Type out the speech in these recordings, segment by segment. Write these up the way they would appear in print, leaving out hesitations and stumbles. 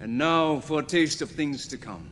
And now for a taste of things to come.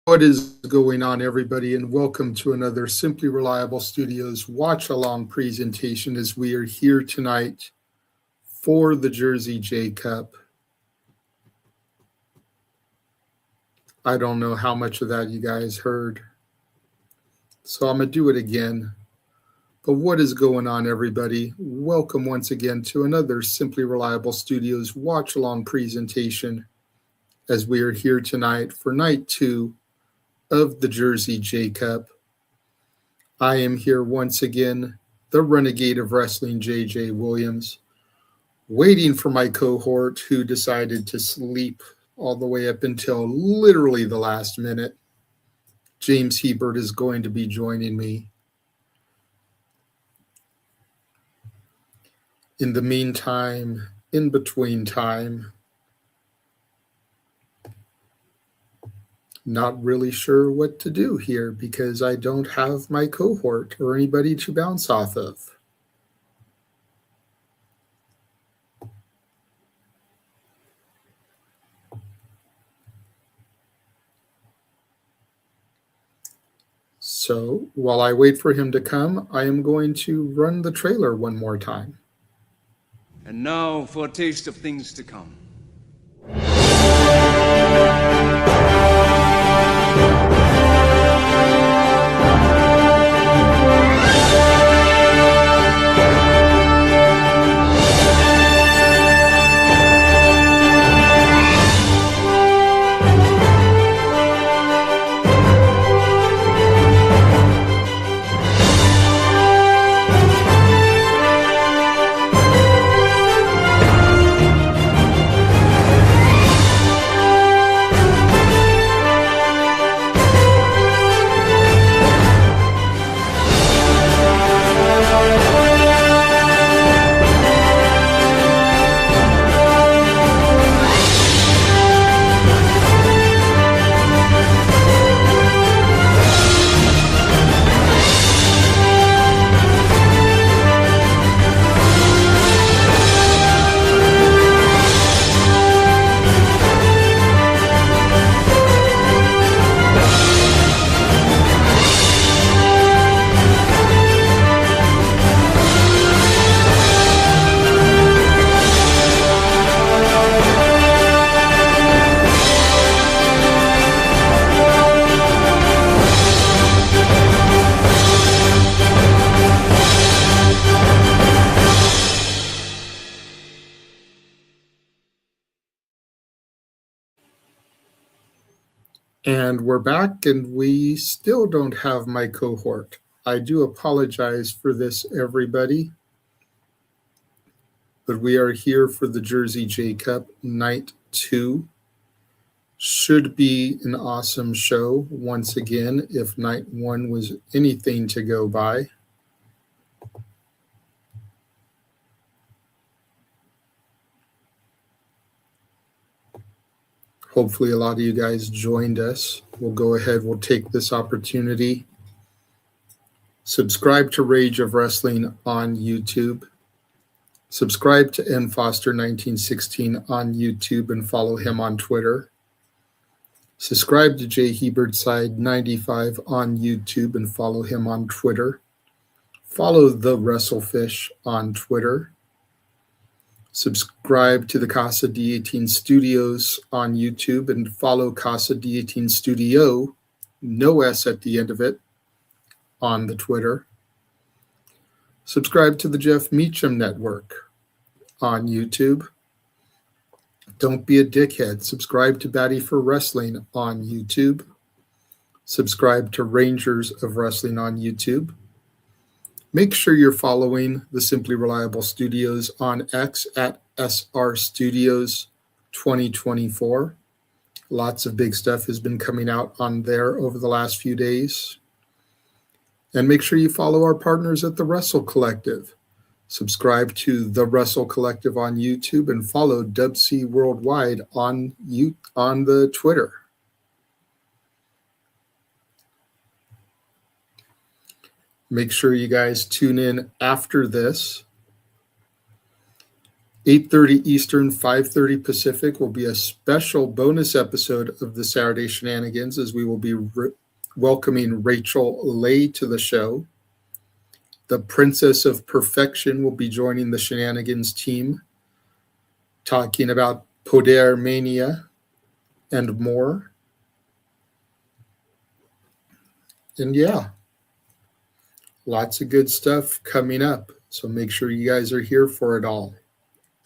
What is going on, everybody, and welcome to another Simply Reliable Studios watch-along presentation as we are here tonight for the Jersey J Cup. I don't know how much of that you guys heard, so I'm going to do it again. But what is going on, everybody? Welcome once again to another Simply Reliable Studios watch-along presentation as we are here tonight for night 2 of the Jersey J Cup. I am here once again, the Renegade of Wrestling, JJ Williams, waiting for my cohort who decided to sleep all the way up until literally the last minute. James Hebert is going to be joining me. In the meantime, in between time, not really sure what to do here because I don't have my cohort or anybody to bounce off of. So while I wait for him to come, I am going to run the trailer one more time. And now for a taste of things to come. And we're back, and we still don't have my cohort. I do apologize for this, everybody. But we are here for the Jersey J Cup night 2. Should be an awesome show once again if night 1 was anything to go by. Hopefully a lot of you guys joined us. We'll go ahead. We'll take this opportunity. Subscribe to Rage of Wrestling on YouTube. Subscribe to N Foster 1916 on YouTube and follow him on Twitter. Subscribe to J Hebert Side 95 on YouTube and follow him on Twitter. Follow the WrestleFish on Twitter. Subscribe to the Casa D18 Studios on YouTube and follow Casa D18 Studio, no S at the end of it, on the Twitter. Subscribe to the Jeff Meacham Network on YouTube. Don't be a dickhead. Subscribe to Batty for Wrestling on YouTube. Subscribe to Rangers of Wrestling on YouTube. Make sure you're following the Simply Reliable Studios on X at SR Studios 2024. Lots of big stuff has been coming out on there over the last few days. And make sure you follow our partners at the Wrestle Collective. Subscribe to the Wrestle Collective on YouTube and follow WC Worldwide on the Twitter. Make sure you guys tune in after this. 8:30 Eastern, 5:30 Pacific will be a special bonus episode of the Saturday Shenanigans, as we will be welcoming Rachel Lay to the show. The Princess of Perfection will be joining the Shenanigans team, talking about Poder Mania and more. And yeah, lots of good stuff coming up. So make sure you guys are here for it all.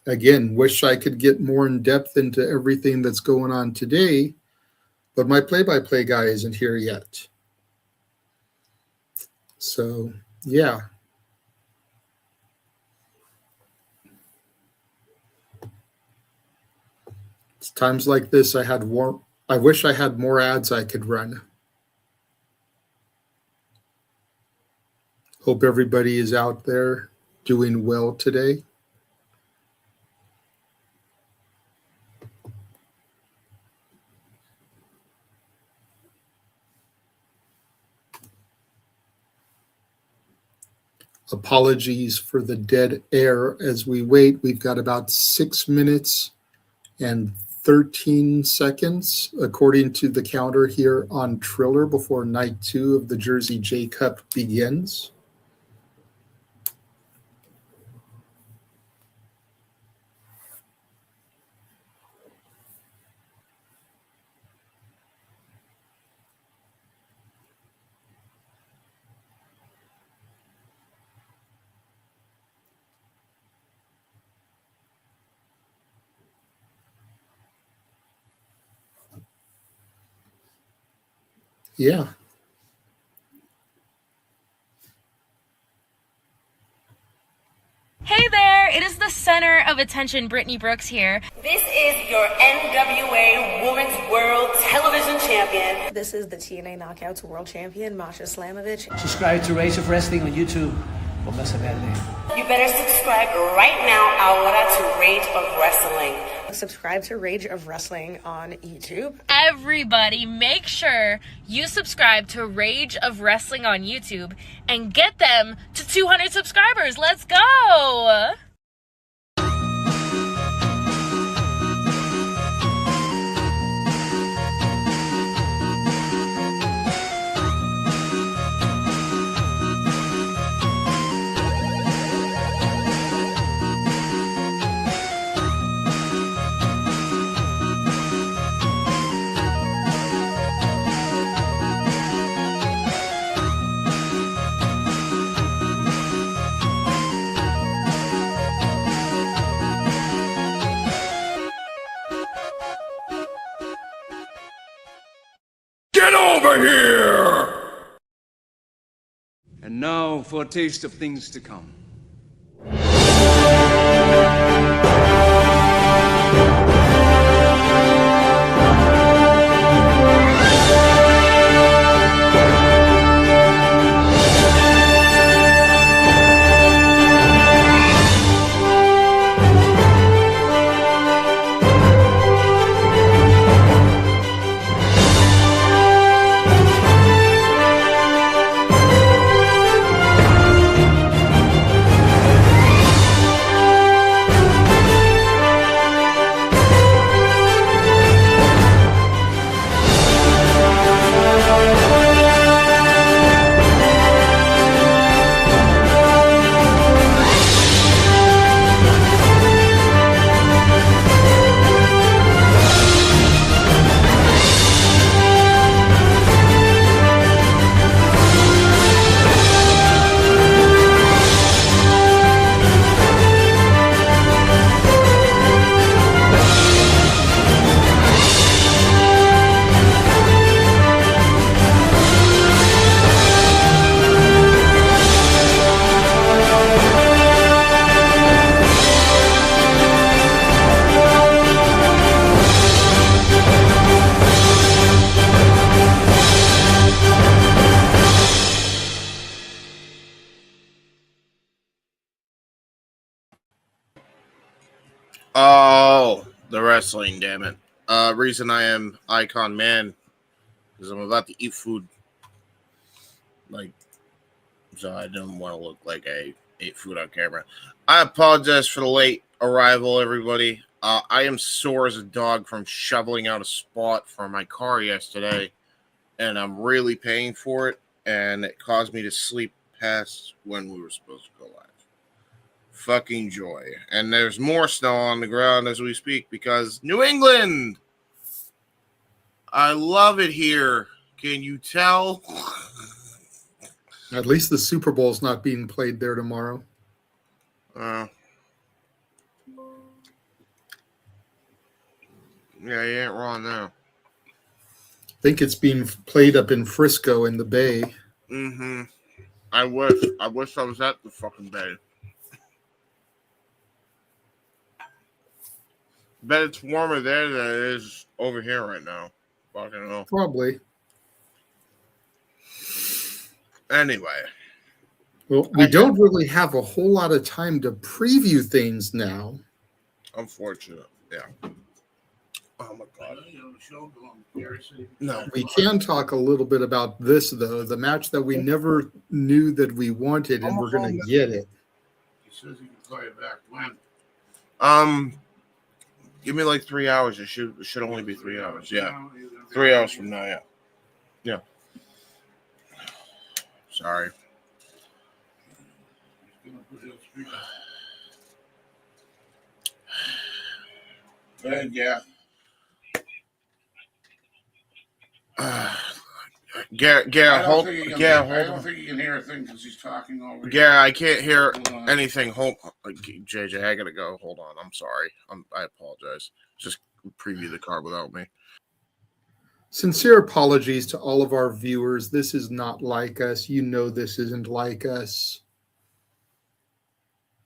Again, wish I could get more in depth into everything that's going on today, but my play-by-play guy isn't here yet. So, yeah. It's times like this I wish I had more ads I could run. Hope everybody is out there doing well today. Apologies for the dead air as we wait. We've got about 6 minutes and 13 seconds, according to the counter here on Triller, before night 2 of the Jersey J Cup begins. Yeah. Hey there, it is the center of attention, Brittany Brooks here. This is your NWA Women's World Television Champion. This is the TNA Knockouts World Champion, Masha Slamovich. Subscribe to Rage of Wrestling on YouTube. Póngase verde. You better subscribe right now ahora to Rage of Wrestling. Subscribe to Rage of Wrestling on YouTube. Everybody, make sure you subscribe to Rage of Wrestling on YouTube and get them to 200 subscribers. Let's go! Get over here! And now for a taste of things to come. Oh, the wrestling, damn it. Reason I am Icon Man is I'm about to eat food. Like, so I didn't want to look like I ate food on camera. I apologize for the late arrival, everybody. I am sore as a dog from shoveling out a spot for my car yesterday, and I'm really paying for it, and it caused me to sleep past when we were supposed to go live. Fucking joy. And there's more snow on the ground as we speak because New England! I love it here. Can you tell? At least the Super Bowl's not being played there tomorrow. Yeah, you ain't wrong now. I think it's being played up in Frisco in the Bay. Mm-hmm. I wish I was at the fucking Bay. Bet it's warmer there than it is over here right now. Fucking hell. Probably. Anyway. Well, we don't really have a whole lot of time to preview things now. Unfortunate. Yeah. Oh my god. No. We can talk a little bit about this, though. The match that we never knew that we wanted, and we're going to get it. He says he can call you back when? Give me like 3 hours. It should only be 3 hours. Yeah. 3 hours from now, yeah. Yeah. Sorry. Yeah. Garrett, hold. Garrett, I don't think you can hear a thing because he's talking over. Garrett, I can't hear anything. JJ, I gotta go. Hold on. I'm sorry. I apologize. Just preview the card without me. Sincere apologies to all of our viewers. This is not like us. You know this isn't like us.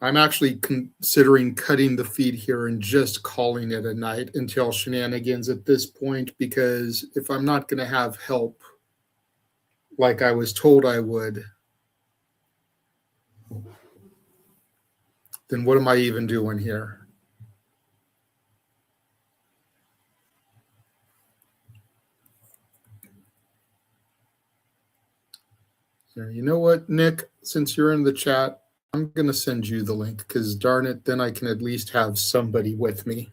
I'm actually considering cutting the feed here and just calling it a night until shenanigans at this point, because if I'm not going to have help like I was told I would, then what am I even doing here? You know what, Nick, since you're in the chat, I'm going to send you the link because, darn it, then I can at least have somebody with me.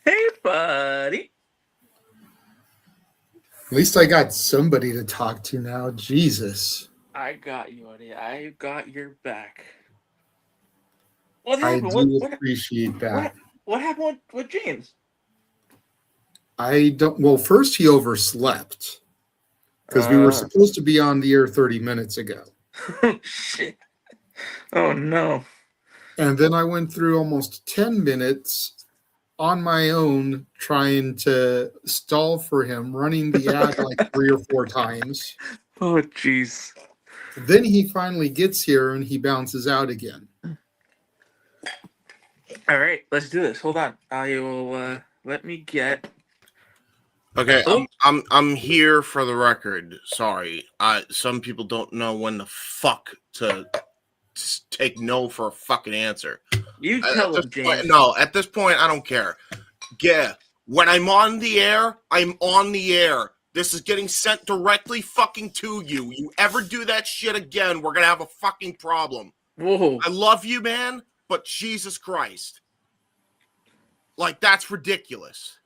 Hey, buddy. At least I got somebody to talk to now. Jesus. I got you, buddy. I got your back. What I happened? do appreciate that. What happened with James? I don't. Well, first he overslept because we were supposed to be on the air 30 minutes ago. Shit. Oh, no. And then I went through almost 10 minutes on my own trying to stall for him, running the ad like 3 or 4 times. Oh, jeez. Then he finally gets here and he bounces out again. All right, let's do this. Hold on. I will let me get. Okay, I'm here for the record. Sorry, some people don't know when the fuck to take no for a fucking answer. You tell him, James. No, at this point, I don't care. Yeah, when I'm on the air, I'm on the air. This is getting sent directly fucking to you. You ever do that shit again, we're gonna have a fucking problem. Whoa. I love you, man, but Jesus Christ. Like, that's ridiculous.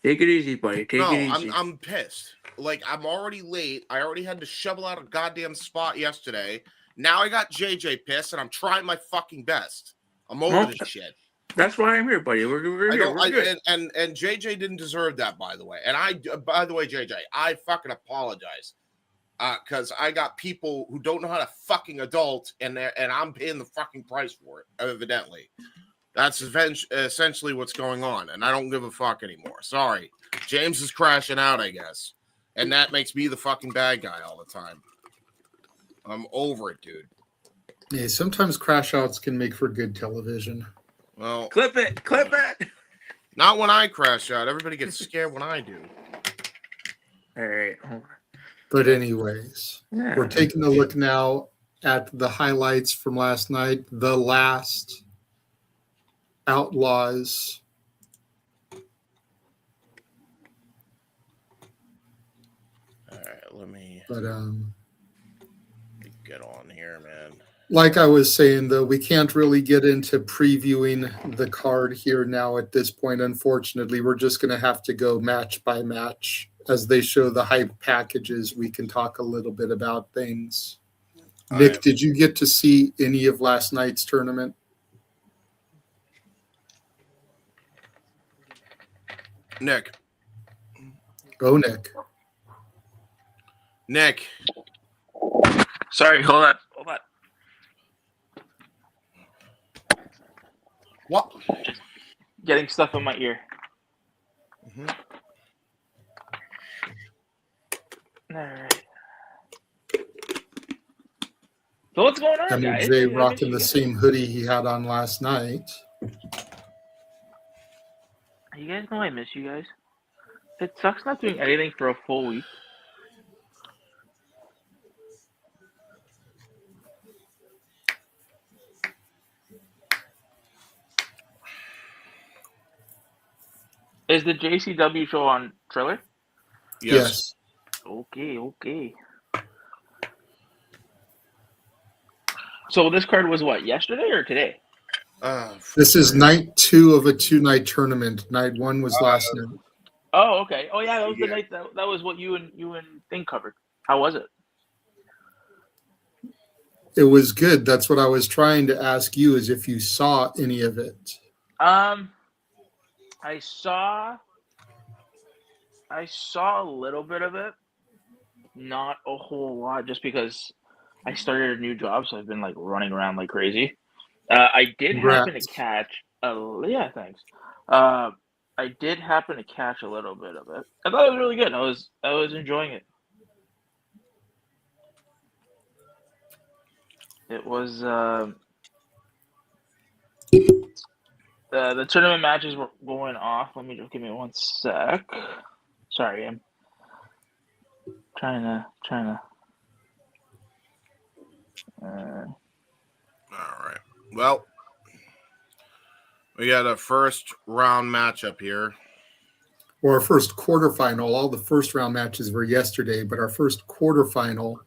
Take it easy, buddy. Take it easy. No, I'm pissed. Like, I'm already late. I already had to shovel out a goddamn spot yesterday. Now I got JJ pissed, and I'm trying my fucking best. I'm over this shit. That's why I'm here, buddy. We're here. We're good. And JJ didn't deserve that, by the way. And by the way, JJ, I fucking apologize. Because I got people who don't know how to fucking adult, and I'm paying the fucking price for it, evidently. That's essentially what's going on, and I don't give a fuck anymore. Sorry. James is crashing out, I guess. And that makes me the fucking bad guy all the time. I'm over it, dude. Yeah, sometimes crash outs can make for good television. Well, Clip it. Not when I crash out. Everybody gets scared when I do. All right. But anyways, we're taking a look now at the highlights from last night. The last Outlaws. All right, let me get on here, man. Like I was saying, though, we can't really get into previewing the card here now at this point. Unfortunately, we're just going to have to go match by match. As they show the hype packages, we can talk a little bit about things. Nick, did you get to see any of last night's tournament? Nick. Go, Nick. Nick. Sorry, hold on. What? Just getting stuff in my ear. Mm-hmm. All right. So what's going on, guys? MJ rocking the same hoodie he had on last night. You guys know I miss you guys. It sucks not doing anything for a full week. Is the JCW show on Triller? Yes. Okay. So this card was what, yesterday or today? This is night 2 of a 2-night tournament. Night 1 was last night. Oh, okay. Oh, yeah, that was the night that was what you and Thing covered. How was it? It was good. That's what I was trying to ask you, is if you saw any of it. I saw a little bit of it. Not a whole lot, just because I started a new job, so I've been like running around like crazy. I did happen to catch thanks. I did happen to catch a little bit of it. I thought it was really good. I was enjoying it. It was the tournament matches were going off. Let me just give me one sec. Sorry, I'm trying to. All right. Well, we got a first round matchup here. Or our first quarterfinal. All the first round matches were yesterday, but our first quarterfinal,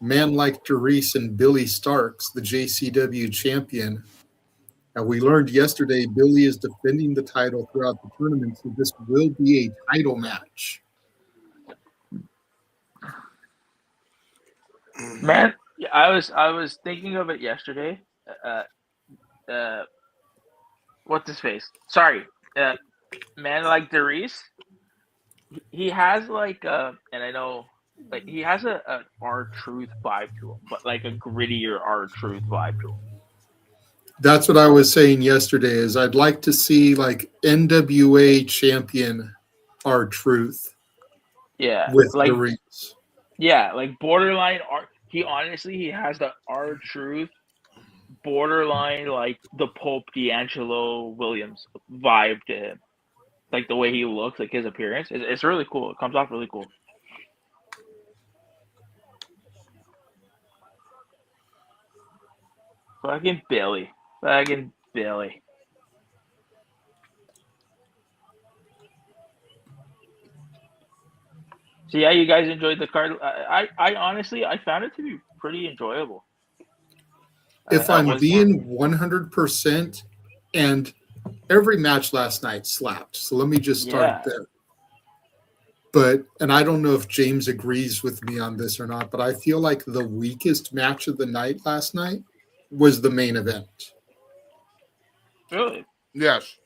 man like Dereiss and Billie Starkz, the JCW champion. And we learned yesterday Billie is defending the title throughout the tournament, so this will be a title match. Man, I was thinking of it yesterday. What's his face? Sorry, man like Dereiss. He has like and I know like he has a R-Truth vibe to him, but like a grittier R-Truth vibe to him. That's what I was saying yesterday, is I'd like to see like NWA champion R-Truth. Yeah. With like Dereiss. Yeah, like borderline R. He has the R-Truth borderline like the Pope D'Angelo Williams vibe to him. Like the way he looks, like his appearance. It's really cool. It comes off really cool. Fucking Billie. So yeah, you guys enjoyed the card. I honestly, I found it to be pretty enjoyable. If I'm being 100%, and every match last night slapped. So let me just start there. But, and I don't know if James agrees with me on this or not, but I feel like the weakest match of the night last night was the main event. Really? Yes.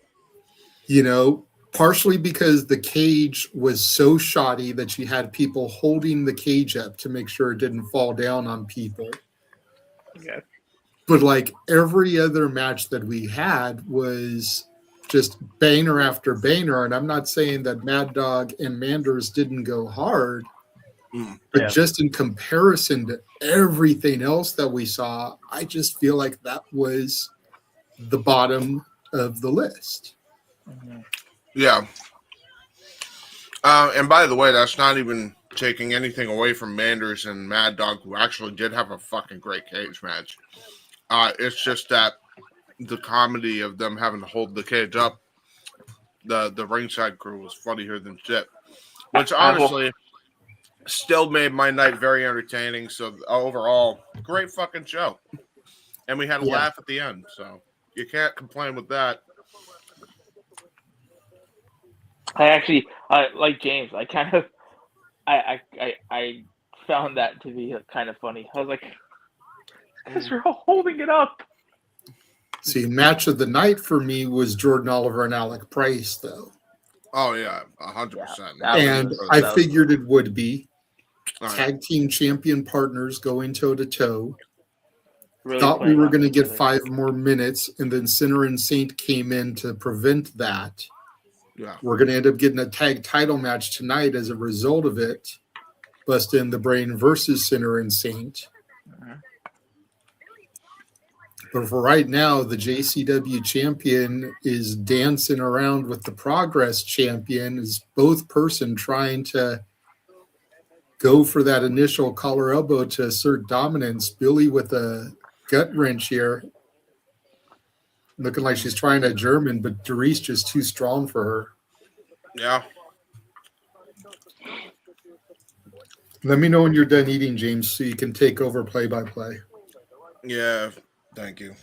You know, partially because the cage was so shoddy that she had people holding the cage up to make sure it didn't fall down on people. Okay. But like every other match that we had was just banger after banger. And I'm not saying that Mad Dog and Manders didn't go hard, but just in comparison to everything else that we saw, I just feel like that was the bottom of the list. Yeah. And by the way, that's not even taking anything away from Manders and Mad Dog, who actually did have a fucking great cage match. It's just that the comedy of them having to hold the cage up, the ringside crew was funnier than shit. Which honestly still made my night very entertaining. So overall, great fucking show. And we had a laugh at the end, so you can't complain with that. I actually, like James, I kind of, I found that to be kind of funny. I was like, because you're all holding it up. See, match of the night for me was Jordan Oliver and Alec Price, though. Oh, yeah, 100%. And I figured it would be. Right. Tag team champion partners going toe-to-toe. Really Thought we were going to get together. 5 more minutes, and then Sinner and Saint came in to prevent that. Yeah. We're going to end up getting a tag title match tonight as a result of it. Bust in the Brain versus Sinner and Saint. But for right now, the JCW champion is dancing around with the Progress champion, is both person trying to go for that initial collar elbow to assert dominance. Billie with a gut wrench here. Looking like she's trying a German, but Dereiss just too strong for her. Yeah. Let me know when you're done eating, James, so you can take over play-by-play. Yeah, thank you.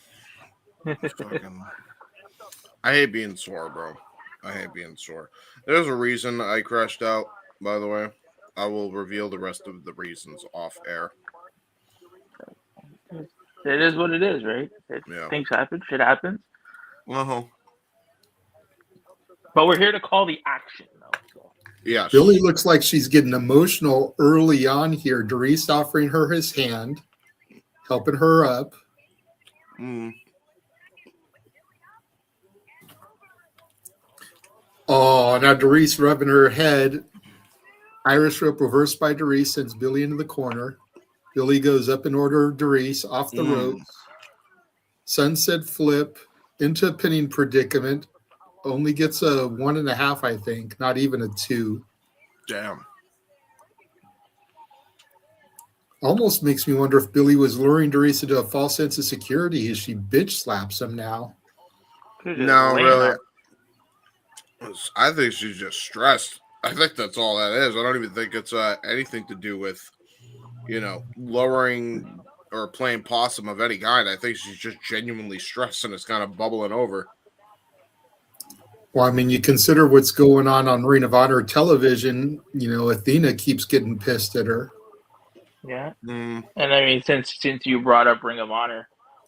I hate being sore, bro. I hate being sore. There's a reason I crashed out, by the way. I will reveal the rest of the reasons off air. It is what it is, right? Things happen, shit happens. But we're here to call the action, though. So. Yes. Billie looks like she's getting emotional early on here. Dereiss offering her his hand, helping her up. Oh, now Dereiss rubbing her head. Irish whip reversed by Dereiss sends Billie into the corner. Billie goes up in order of Dereiss off the ropes. Sunset flip into a pinning predicament. Only gets a 1.5, I think. Not even a 2. Damn. Almost makes me wonder if Billie was luring Dereiss into a false sense of security as she bitch slaps him now. No, really. I think she's just stressed. I think that's all that is. I don't even think it's anything to do with, lowering or playing possum of any kind. I think she's just genuinely stressed and it's kind of bubbling over. Well, I mean, you consider what's going on Ring of Honor television. Athena keeps getting pissed at her. Yeah. And I mean, since you brought up Ring of Honor,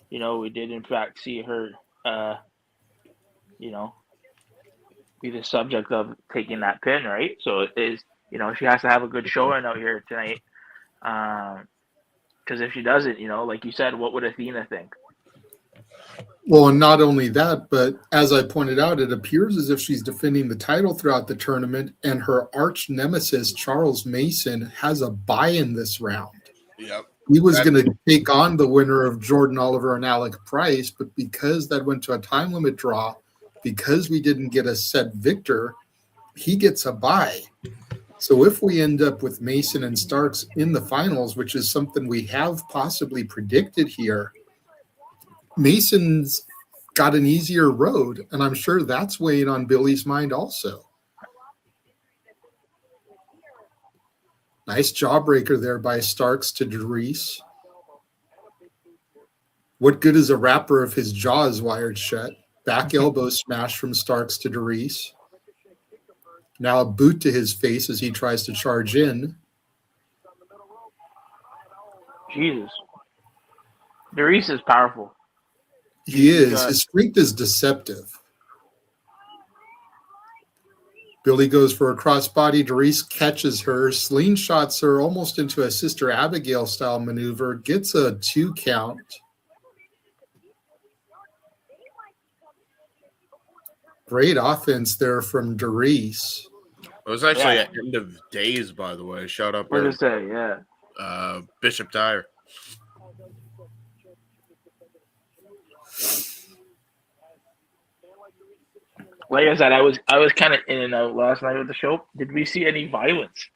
we did in fact see her, be the subject of taking that pin, right? So it is, she has to have a good showing out here tonight. Because if she doesn't, like you said, what would Athena think? Well, and not only that, but as I pointed out, it appears as if she's defending the title throughout the tournament, and her arch nemesis, Charles Mason, has a bye in this round. Yep. He was going to take on the winner of Jordan Oliver and Alec Price, but because that went to a time limit draw, because we didn't get a set victor, he gets a bye. So if we end up with Mason and Starkz in the finals, which is something we have possibly predicted here, Mason's got an easier road, and I'm sure that's weighing on Billie's mind also. Nice jawbreaker there by Starkz to Dereiss. What good is a rapper if his jaw is wired shut? Back elbow smash from Starkz to Dereiss. Now a boot to his face as he tries to charge in. Jesus. Dereiss is powerful. He is. His strength is deceptive. Billie goes for a crossbody. Darius catches her, slingshots her almost into a Sister Abigail style maneuver, gets a 2 count. Great offense there from Dereiss. It was actually an end of days, by the way. Shout out What did I say? Yeah. Bishop Dyer. Like I said, I was kind of in and out last night with the show. Did we see any violence?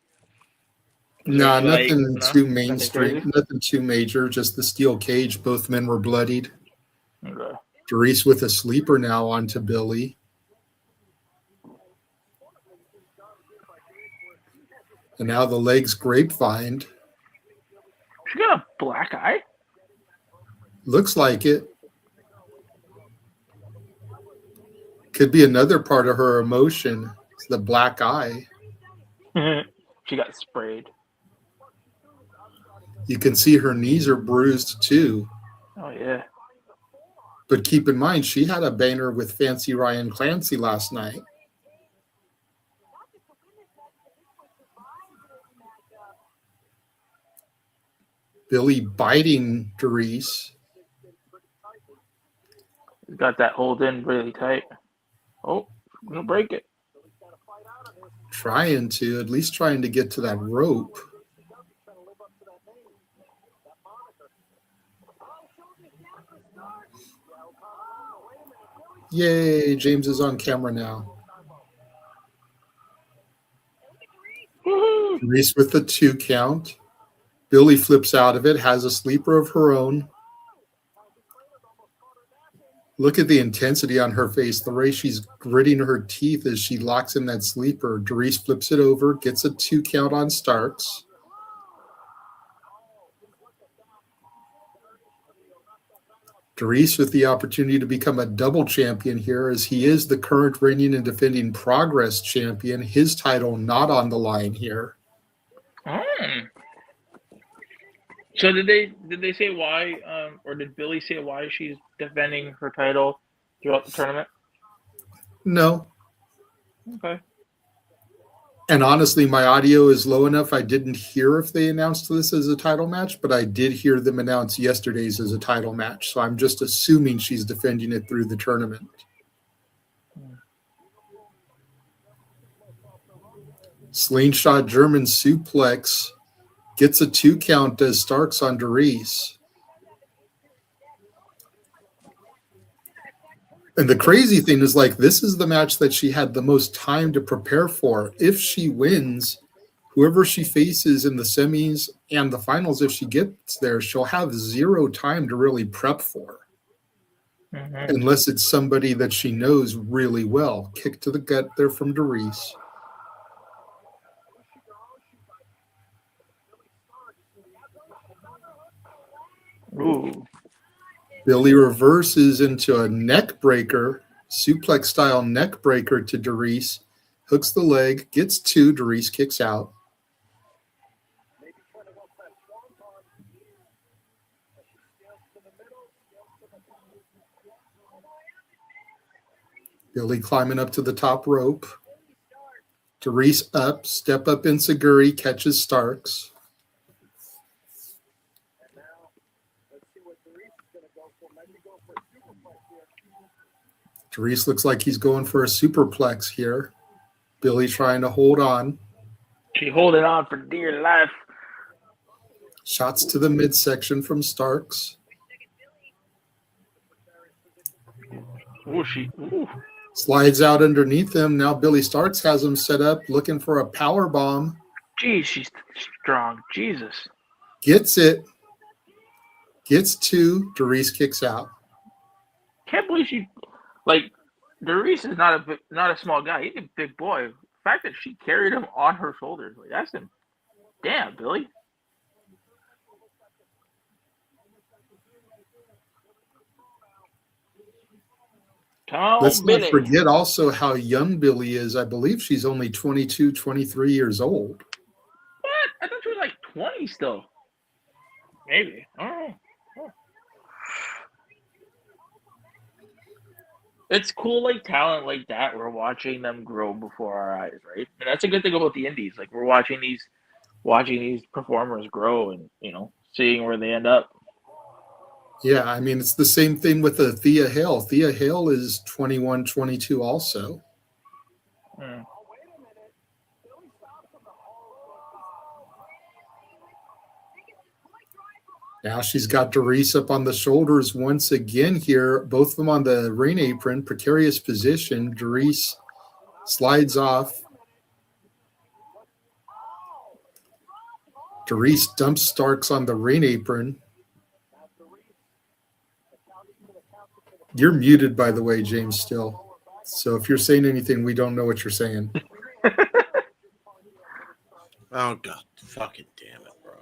No, nothing too Nothing mainstream, crazy? nothing too major. Just the steel cage. Both men were bloodied. Okay. Dereiss with a sleeper now onto Billie. And now the legs grapevined. She got a black eye? Looks like it. Could be another part of her emotion. It's the black eye. She got sprayed. You can see her knees are bruised too. Oh, yeah. But keep in mind, she had a banger with Fancy Ryan Clancy last night. Billie biting Dereiss. Got that hold in really tight. Oh, I'm going to break it. At least trying to get to that rope. Yay, James is on camera now. Dereiss with the 2 count. Billie flips out of it, has a sleeper of her own. Look at the intensity on her face, the way she's gritting her teeth as she locks in that sleeper. Dereiss flips it over, gets a 2 count on Starkz. Dereiss with the opportunity to become a double champion here, as he is the current reigning and defending Progress champion. His title not on the line here. So did they say why, or did Billie say why she's defending her title throughout the tournament? No. Okay. And honestly, my audio is low enough. I didn't hear if they announced this as a title match, but I did hear them announce yesterday's as a title match. So I'm just assuming she's defending it through the tournament. Slingshot German suplex. Gets a 2 count, does Starkz on Dereiss. And the crazy thing is, like, this is the match that she had the most time to prepare for. If she wins, whoever she faces in the semis and the finals, if she gets there, she'll have 0 time to really prep for. Mm-hmm. Unless it's somebody that she knows really well. Kick to the gut there from Dereiss. Ooh. Billie reverses into a neck breaker, suplex style neck breaker to Dereiss. Hooks the leg, gets 2, Dereiss kicks out. Billie climbing up to the top rope. Dereiss up, step up enziguri, catches Starkz. Dereiss looks like he's going for a superplex here. Billie trying to hold on. She holding on for dear life. Shots to the midsection from Starkz. Ooh. Slides out underneath him. Now Billie Starkz has him set up, looking for a power bomb. Geez, she's strong. Jesus. Gets it. Gets 2. Dereiss kicks out. Can't believe she, like, Dereiss is not a small guy. He's a big boy. The fact that she carried him on her shoulders, like, that's him. Damn, Billie. Let's not forget also how young Billie is. I believe she's only 22, 23 years old. What? I thought she was like 20 still. Maybe. I don't know. It's cool, like talent like that. We're watching them grow before our eyes, right? And that's a good thing about the indies. Like we're watching these performers grow, and seeing where they end up. Yeah, I mean, it's the same thing with Thea Hale. Thea Hale is 21, 22 also. Mm. Now she's got Darius up on the shoulders once again here, both of them on the rain apron, precarious position. Darius slides off. Darius dumps Starkz on the rain apron. You're muted, by the way, James, still. So if you're saying anything, we don't know what you're saying. Oh, God. Fucking damn it, bro.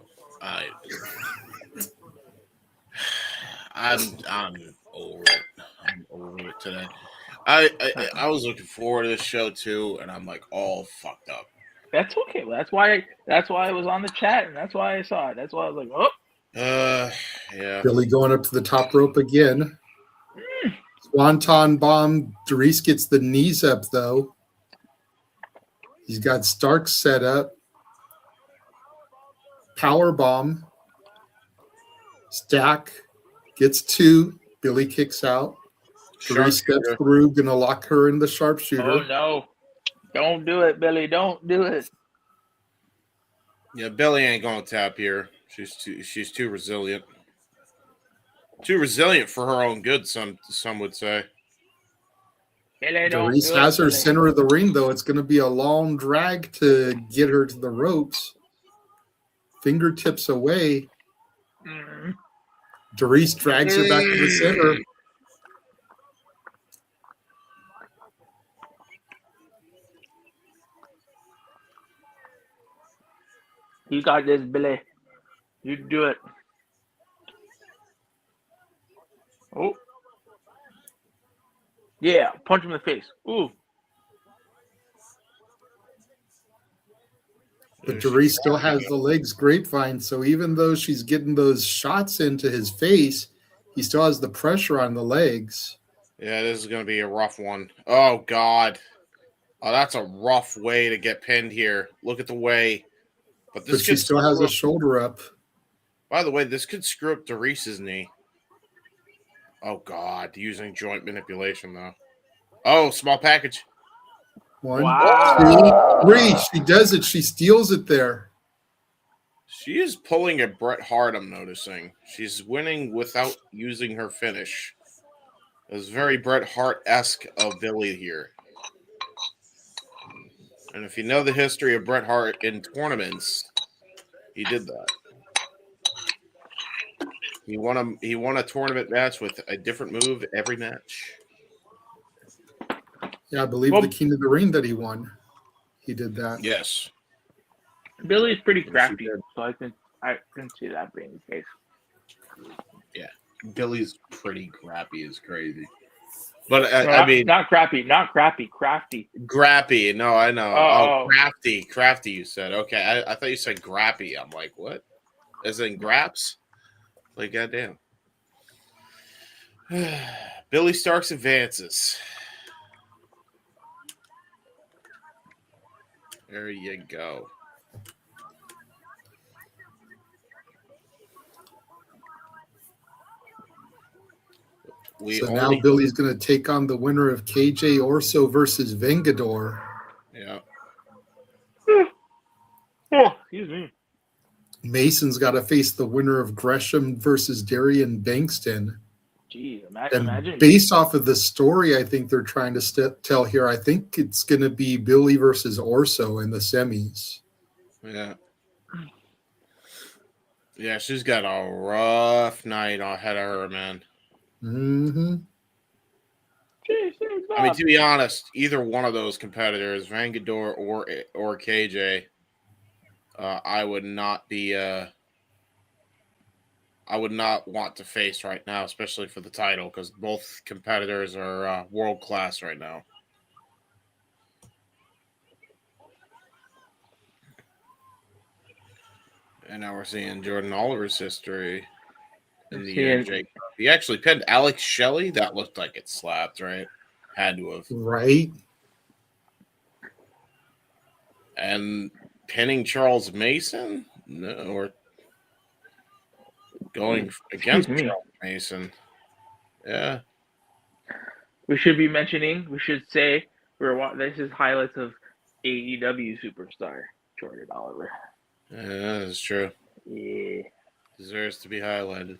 I'm over it. I'm over it today. I was looking forward to this show, too, and I'm, like, all fucked up. That's okay. That's why I was on the chat, and that's why I saw it. That's why I was like, oh. Yeah. Billie going up to the top rope again. Swanton bomb. Dereiss gets the knees up, though. He's got Starkz set up. Power bomb. Stack gets 2. Billie kicks out. Dereiss steps through, gonna lock her in the sharpshooter. Oh no! Don't do it, Billie. Don't do it. Yeah, Billie ain't gonna tap here. She's too resilient. Too resilient for her own good, some would say. Dereiss has her center of the ring, though. It's going to be a long drag to get her to the ropes. Fingertips away. Dereiss drags her back to the center. You got this, Billie. You do it. Oh. Yeah, punch him in the face. Ooh. But Dereiss still has the legs grapevine, so even though she's getting those shots into his face, he still has the pressure on the legs. Yeah, this is going to be a rough one. Oh, God. Oh, that's a rough way to get pinned here. Look at the way. But she still has a shoulder up. By the way, this could screw up Dereiss's knee. Oh, God. Using joint manipulation, though. Oh, small package. 1, 2, 3. She does it. She steals it there. She is pulling a Bret Hart, I'm noticing. She's winning without using her finish. It was very Bret Hart-esque of Billie here. And if you know the history of Bret Hart in tournaments, he did that. He won a tournament match with a different move every match. Yeah, I believe the King of the Ring that he won. He did that. Yes. Billie's pretty crafty, so I can see that being the case. Yeah. Billie's pretty crappy is crazy. But I mean, not crafty, crafty. Grappy, no, I know. Oh, crafty. You said okay. I thought you said grappy. I'm like, what? As in graps? Like, goddamn. Billie Starkz advances. There you go. So now Billie's going to take on the winner of KJ Orso versus Vengador. Yeah. Oh, excuse me. Mason's got to face the winner of Gresham versus Darian Bengston. Geez, imagine. Based off of the story I think they're trying to tell here, I think it's going to be Billie versus Orso in the semis. Yeah. Yeah, she's got a rough night ahead of her, man. Mm-hmm. I mean, to be honest, either one of those competitors, Vengador or KJ, I would not want to face right now, especially for the title, because both competitors are world class right now. And now we're seeing Jordan Oliver's history in the Jake. He actually pinned Alex Shelley. That looked like it slapped, right? Had to have. Right? And pinning Charles Mason? No, or going against Charles Mason. Yeah. We should be mentioning, we should say, this is highlights of AEW superstar Jordan Oliver. Yeah, that is true. Yeah. Deserves to be highlighted.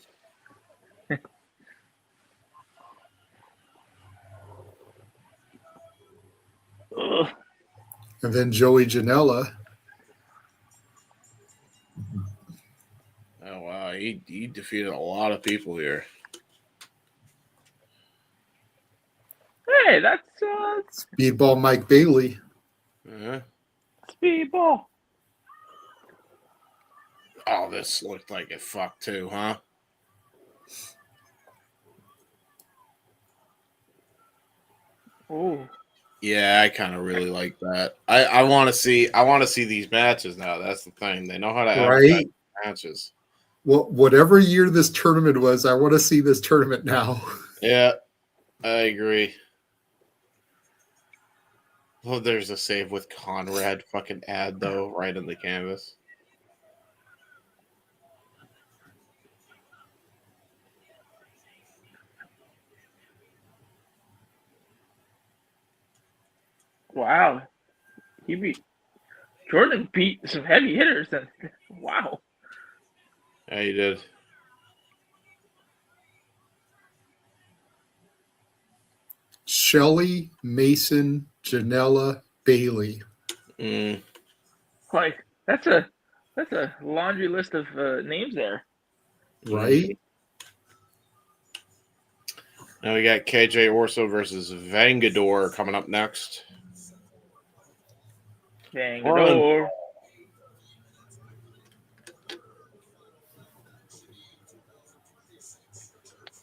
And then Joey Janela. Oh, wow. He defeated a lot of people here. Hey, that's Speedball Mike Bailey. Uh-huh. Speedball. Oh, this looked like it fucked too, huh? Oh. Yeah, I kind of really like that. I want to see these matches now. That's the thing. They know how to advertise matches. Well, whatever year this tournament was, I want to see this tournament now. Yeah, I agree. Oh, there's a save with Conrad fucking ad though, right in the canvas. Wow. Jordan beat some heavy hitters and wow. Yeah, he did. Shelley, Mason, Janela, Bailey. Like that's a laundry list of names there. Right? Now we got KJ Orso versus Vengador coming up next. Vengador.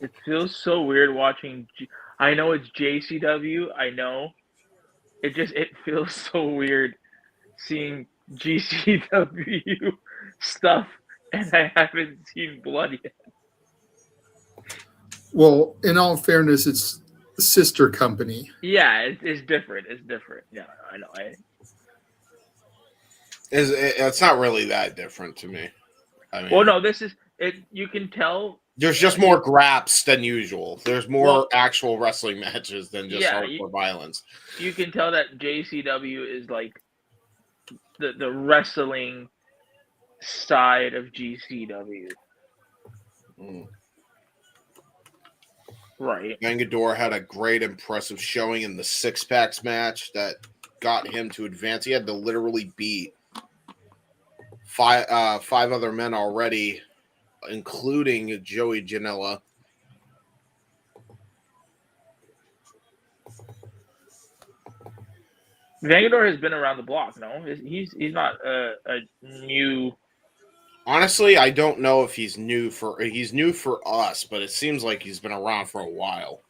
It feels so weird watching. I know it's JCW. I know. It feels so weird seeing GCW stuff, and I haven't seen blood yet. Well, in all fairness, it's a sister company. Yeah, it's different. It's different. Yeah, I know. It's not really that different to me. I mean, well, no, this is it. You can tell. There's just more graps than usual. There's more actual wrestling matches than just hardcore violence. You can tell that JCW is like the wrestling side of GCW. Right. Vengador had a great, impressive showing in the Six Packs match that got him to advance. He had to literally beat five other men already, including Joey Janela. Vengador has been around the block. No, he's not a new. Honestly, I don't know if he's new for us, but it seems like he's been around for a while.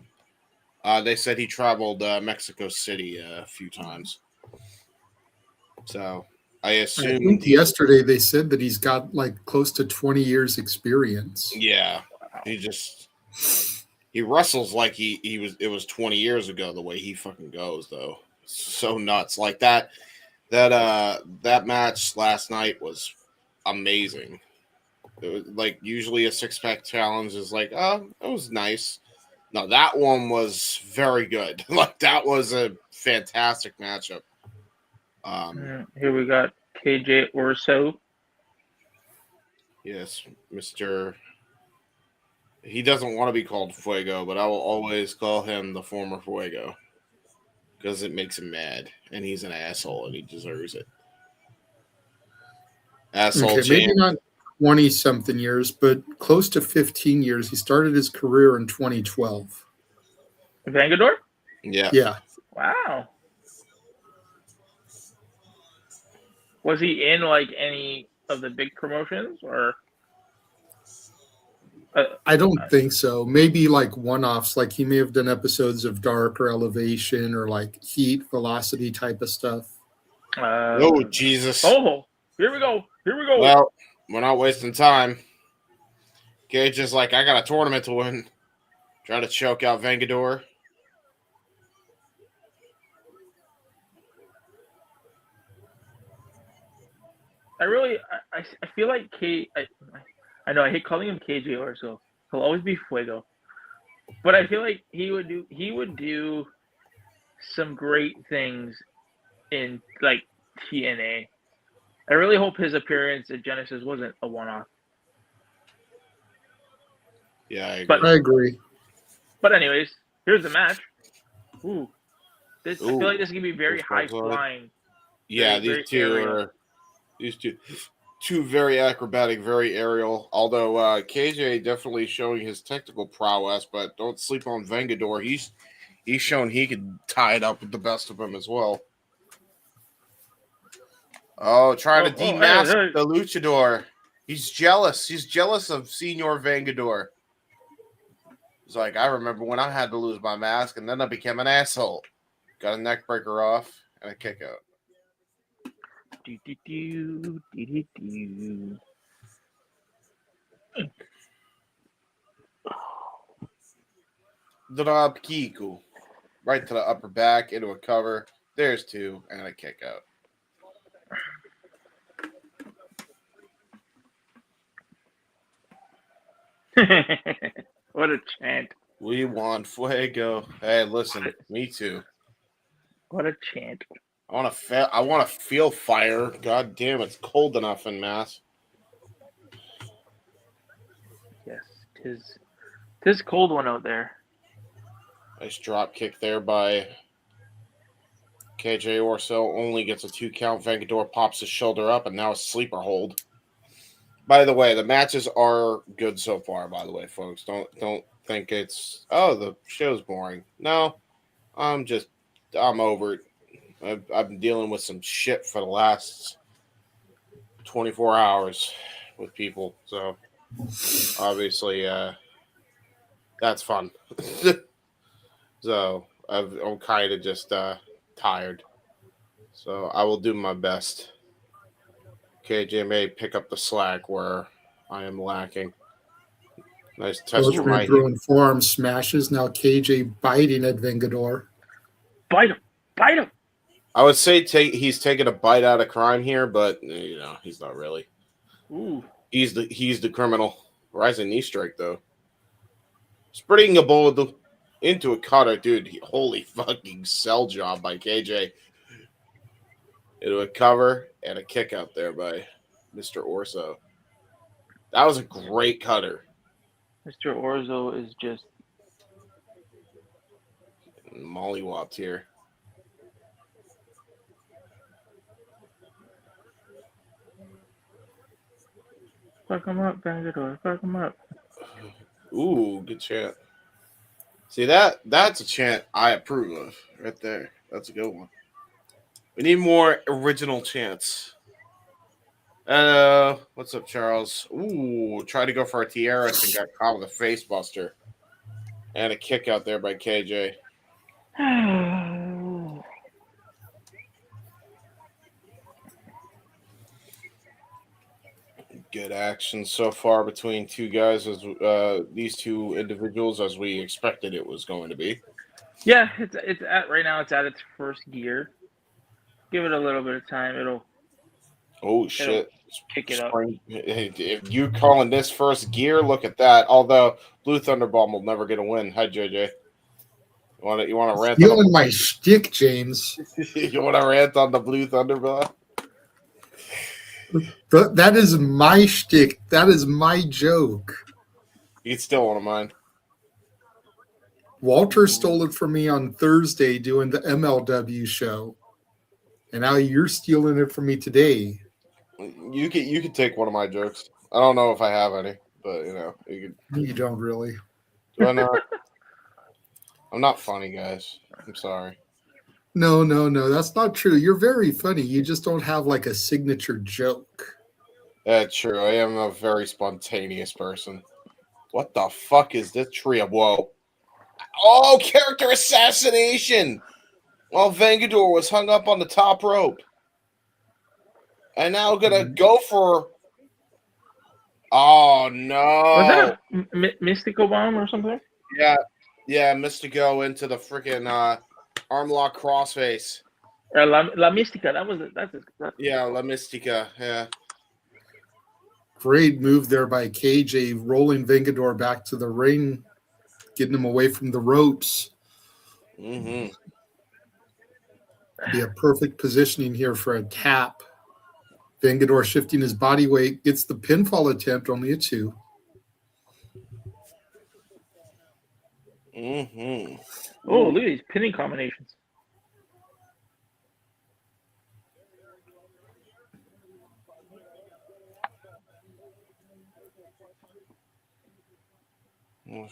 They said he traveled Mexico City a few times, so I assume. I think yesterday they said that he's got like close to 20 years experience. Yeah, he wrestles like it was 20 years ago. The way he fucking goes, though, so nuts. Like that match last night was amazing. It was like usually a six-pack challenge is like, oh, it was nice. No, that one was very good. Like that was a fantastic matchup. Here we got KJ Orso. Yes, Mr. He doesn't want to be called Fuego, but I will always call him the former Fuego because it makes him mad, and he's an asshole, and he deserves it. Asshole. Okay, maybe not 20-something years, but close to 15 years. He started his career in 2012. Vengador? Yeah. Yeah. Wow. Was he in like any of the big promotions or? I don't think so. Maybe like one-offs, like he may have done episodes of Dark or Elevation or like Heat, Velocity type of stuff. Oh, Jesus. Oh, here we go. Here we go. Well, we're not wasting time. Gage is like, I got a tournament to win. Try to choke out Vengador. I feel like I know I hate calling him KJ Orso. He'll always be Fuego. But I feel like he would do some great things in like TNA. I really hope his appearance at Genesis wasn't a one-off. Yeah, I agree. I agree. But anyways, here's the match. Ooh. I feel like this is gonna be very This high one's on. flying. Yeah, very these two very acrobatic, very aerial. Although KJ definitely showing his technical prowess, but don't sleep on Vengador. He's shown he could tie it up with the best of them as well. Oh, trying to demask the luchador. He's jealous. He's jealous of Senior Vengador. He's like, I remember when I had to lose my mask, and then I became an asshole. Got a neck breaker off and a kick out. Drop Kiku. Right to the upper back, into a cover. There's two, and a kick out. What a chant. We want Fuego. Hey, listen, me too. What a chant. I want to feel fire. God damn, it's cold enough in Mass. Yes, tis cold one out there. Nice drop kick there by KJ Orso. Only gets a 2 count. Vengador pops his shoulder up, and now a sleeper hold. By the way, the matches are good so far. By the way, folks, don't think it's the show's boring. No, I'm over it. I've been dealing with some shit for the last 24 hours with people, so obviously that's fun. So I'm kind of just tired. So I will do my best. KJ may pick up the slack where I am lacking. Nice test for my throwing forearm smashes. Now KJ biting at Vengador. Bite him. I would say he's taking a bite out of crime here, but he's not really. Ooh. He's the criminal. Rising knee strike though. Spreading a ball into a cutter, dude. Holy fucking sell job by KJ. Into a cover and a kick out there by Mr. Orso. That was a great cutter. Mr. Orso is just mollywopped here. Fuck him up, Vengador. Fuck him up. Ooh, good chant. See, that's a chant I approve of right there. That's a good one. We need more original chants. What's up, Charles? Ooh, tried to go for a Dereiss and got caught with a face buster. And a kick out there by KJ. Good action so far between two guys, as these two individuals, as we expected it was going to be. Yeah, it's at right now. It's at its first gear. Give it a little bit of time. It'll. Oh shit! Kick it up. If you calling this first gear, look at that. Although Blue Thunderbomb will never get a win. Hi, JJ. You want to rant? Stealing my shtick, James. You want to rant on the Blue Thunderbomb? That is my shtick. That is my joke. You'd steal one of mine. Walter stole it from me on Thursday doing the MLW show. And now you're stealing it from me today. You could take one of my jokes. I don't know if I have any, but you could. You don't really. Do I not? I'm not funny, guys. I'm sorry. No. That's not true. You're very funny. You just don't have like a signature joke. That's true. I am a very spontaneous person. What the fuck is this tree of woe? Oh, character assassination! While Vengador was hung up on the top rope. And now gonna go for... Oh, no. Was that a Mystical Bomb or something? Yeah, Mystico into the freaking arm lock crossface. La Mystica. That's yeah, La Mystica. Yeah. Great move there by KJ, rolling Vengador back to the ring, getting him away from the ropes. Mm-hmm. Be a perfect positioning here for a tap. Vengador shifting his body weight, gets the pinfall attempt, only a 2. Mm-hmm. Oh, look at these pinning combinations.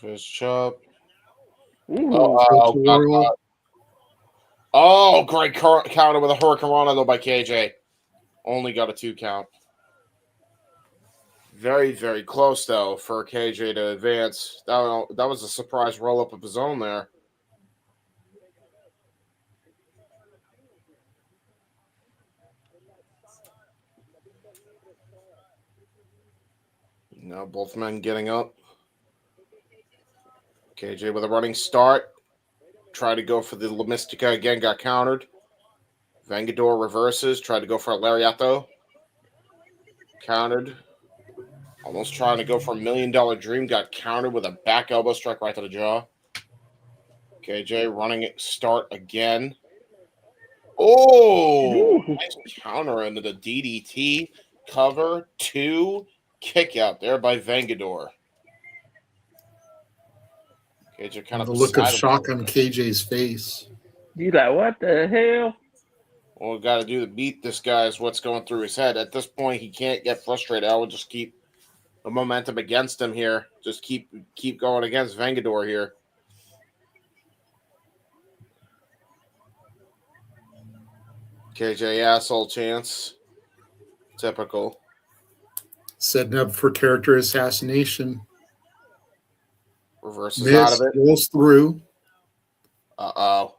First chop. Ooh. Oh, great counter with a Hurricane Rana, though, by KJ. Only got a 2 count. Very, very close, though, for KJ to advance. That was a surprise roll-up of his own there. Now both men getting up. KJ with a running start. Tried to go for the La Mystica again, got countered. Vengador reverses, tried to go for a Lariato. Countered. Almost trying to go for $1 Million Dream, got countered with a back elbow strike right to the jaw. KJ running it, start again. Oh, nice counter into the DDT. Cover 2. Kick out there by Vengador. KJ kind of the look of shock on KJ's face. You got what the hell? All we got to do to beat this guy is what's going through his head. At this point, he can't get frustrated. I would just keep the momentum against him here. Just keep going against Vengador here. KJ asshole chance. Typical. Setting up for character assassination. Reverses out of it. Rolls through. Uh-oh.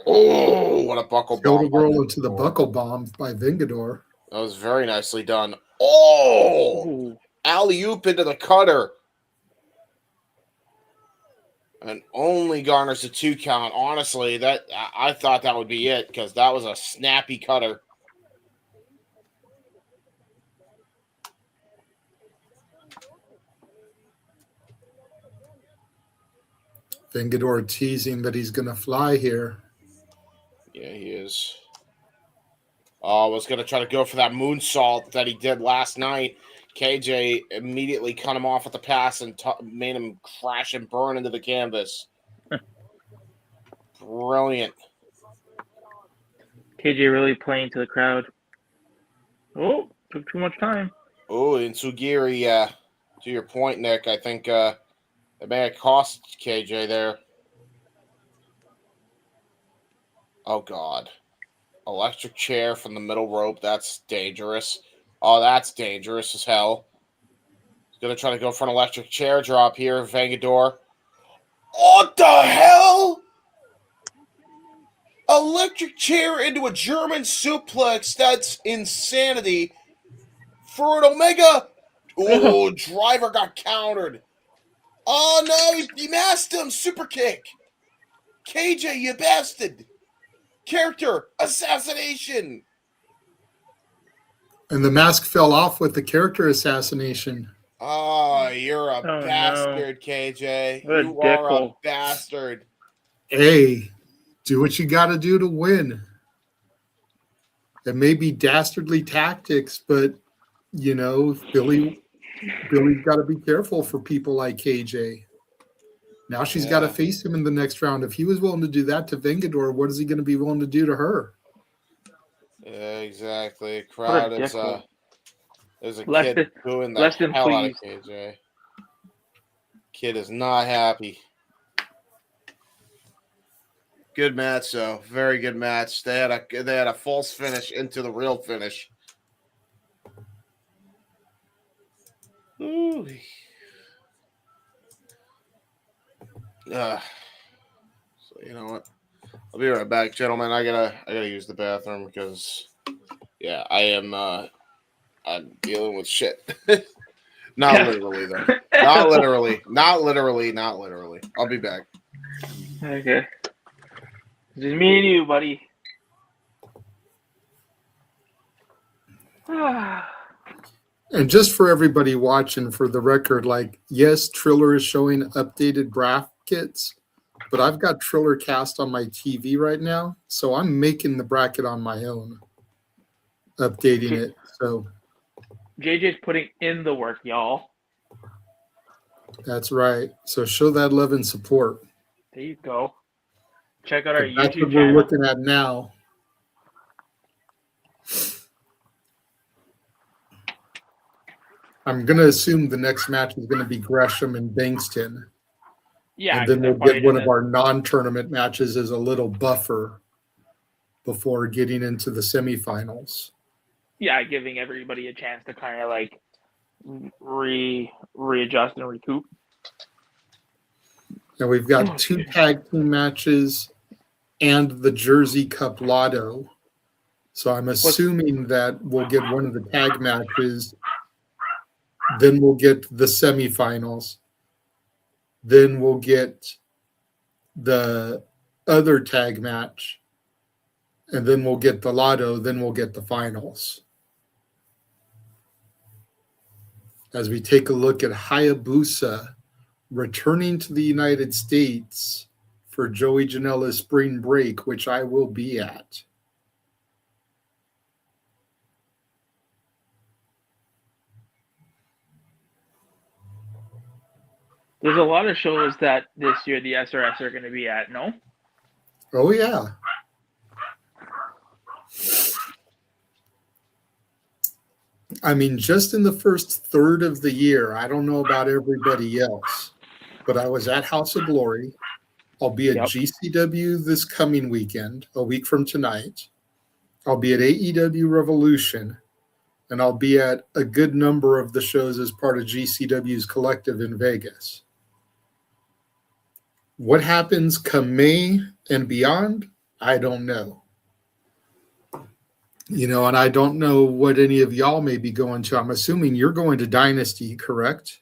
Oh, what a buckle bomb. Shoulder roll into the buckle bomb by Vengador. That was very nicely done. Oh! Alley-oop into the cutter. And only garners a 2 count. Honestly, that I thought that would be it because that was a snappy cutter. Vengador teasing that he's going to fly here. Yeah, he is. I was going to try to go for that moonsault that he did last night. KJ immediately cut him off at the pass and made him crash and burn into the canvas. Brilliant. KJ really playing to the crowd. Oh, took too much time. Oh, and Sugiri, to your point, Nick, I think it may have cost KJ there. Oh, God. Electric chair from the middle rope. That's dangerous. Oh, that's dangerous as hell. He's going to try to go for an electric chair drop here, Vengador. What the hell? Electric chair into a German suplex. That's insanity. For an Omega. Oh, driver got countered. Oh, no, he masked him. Super kick. KJ, you bastard. Character assassination. And the mask fell off with the character assassination. Oh, you're a bastard, no. KJ. What a You are a dickhole. bastard. Hey, do what you got to do to win. It may be dastardly tactics, but, you know, Billy's got to be careful for people like KJ. Now she's got to face him in the next round. If he was willing to do that to Vengador, what is he going to be willing to do to her? Yeah, exactly. Crowd is there's a Less kid than- doing the less than hell out of pleased. KJ. Kid is not happy. Good match, though. Very good match. They had a false finish into the real finish. Ooh. So you know what? I'll be right back, gentlemen. I gotta use the bathroom because I'm dealing with shit. Not literally though. Not literally. I'll be back. Okay. Just me and you, buddy. And just for everybody watching, for the record, like, yes, Triller is showing updated brackets, but I've got Triller Cast on my TV right now, so I'm making the bracket on my own, updating it. So JJ's putting in the work, y'all. that's right. So show that love and support. There you go. Check out our But that's YouTube what we're channel. looking at now. I'm going to assume the next match is going to be Gresham and Bengston. Yeah, and then we'll get one of our non-tournament matches as a little buffer before getting into the semifinals. Yeah, giving everybody a chance to kind of like readjust and recoup. And we've got 2 tag team matches and the Jersey Cup Lotto. So I'm assuming that we'll get one of the tag matches, then we'll get the semifinals, then we'll get the other tag match, and then we'll get the Lotto, then we'll get the finals. As we take a look at Hayabusa returning to the United States for Joey Janela's spring break, which I will be at. There's a lot of shows that this year the SRS are going to be at, no? Oh, yeah. I mean, just in the first third of the year, I don't know about everybody else, but I was at House of Glory. I'll be at GCW this coming weekend, a week from tonight. I'll be at AEW Revolution, and I'll be at a good number of the shows as part of GCW's collective in Vegas. What happens come May and beyond, I don't know. You know, and I don't know what any of y'all may be going to. I'm assuming you're going to Dynasty, correct?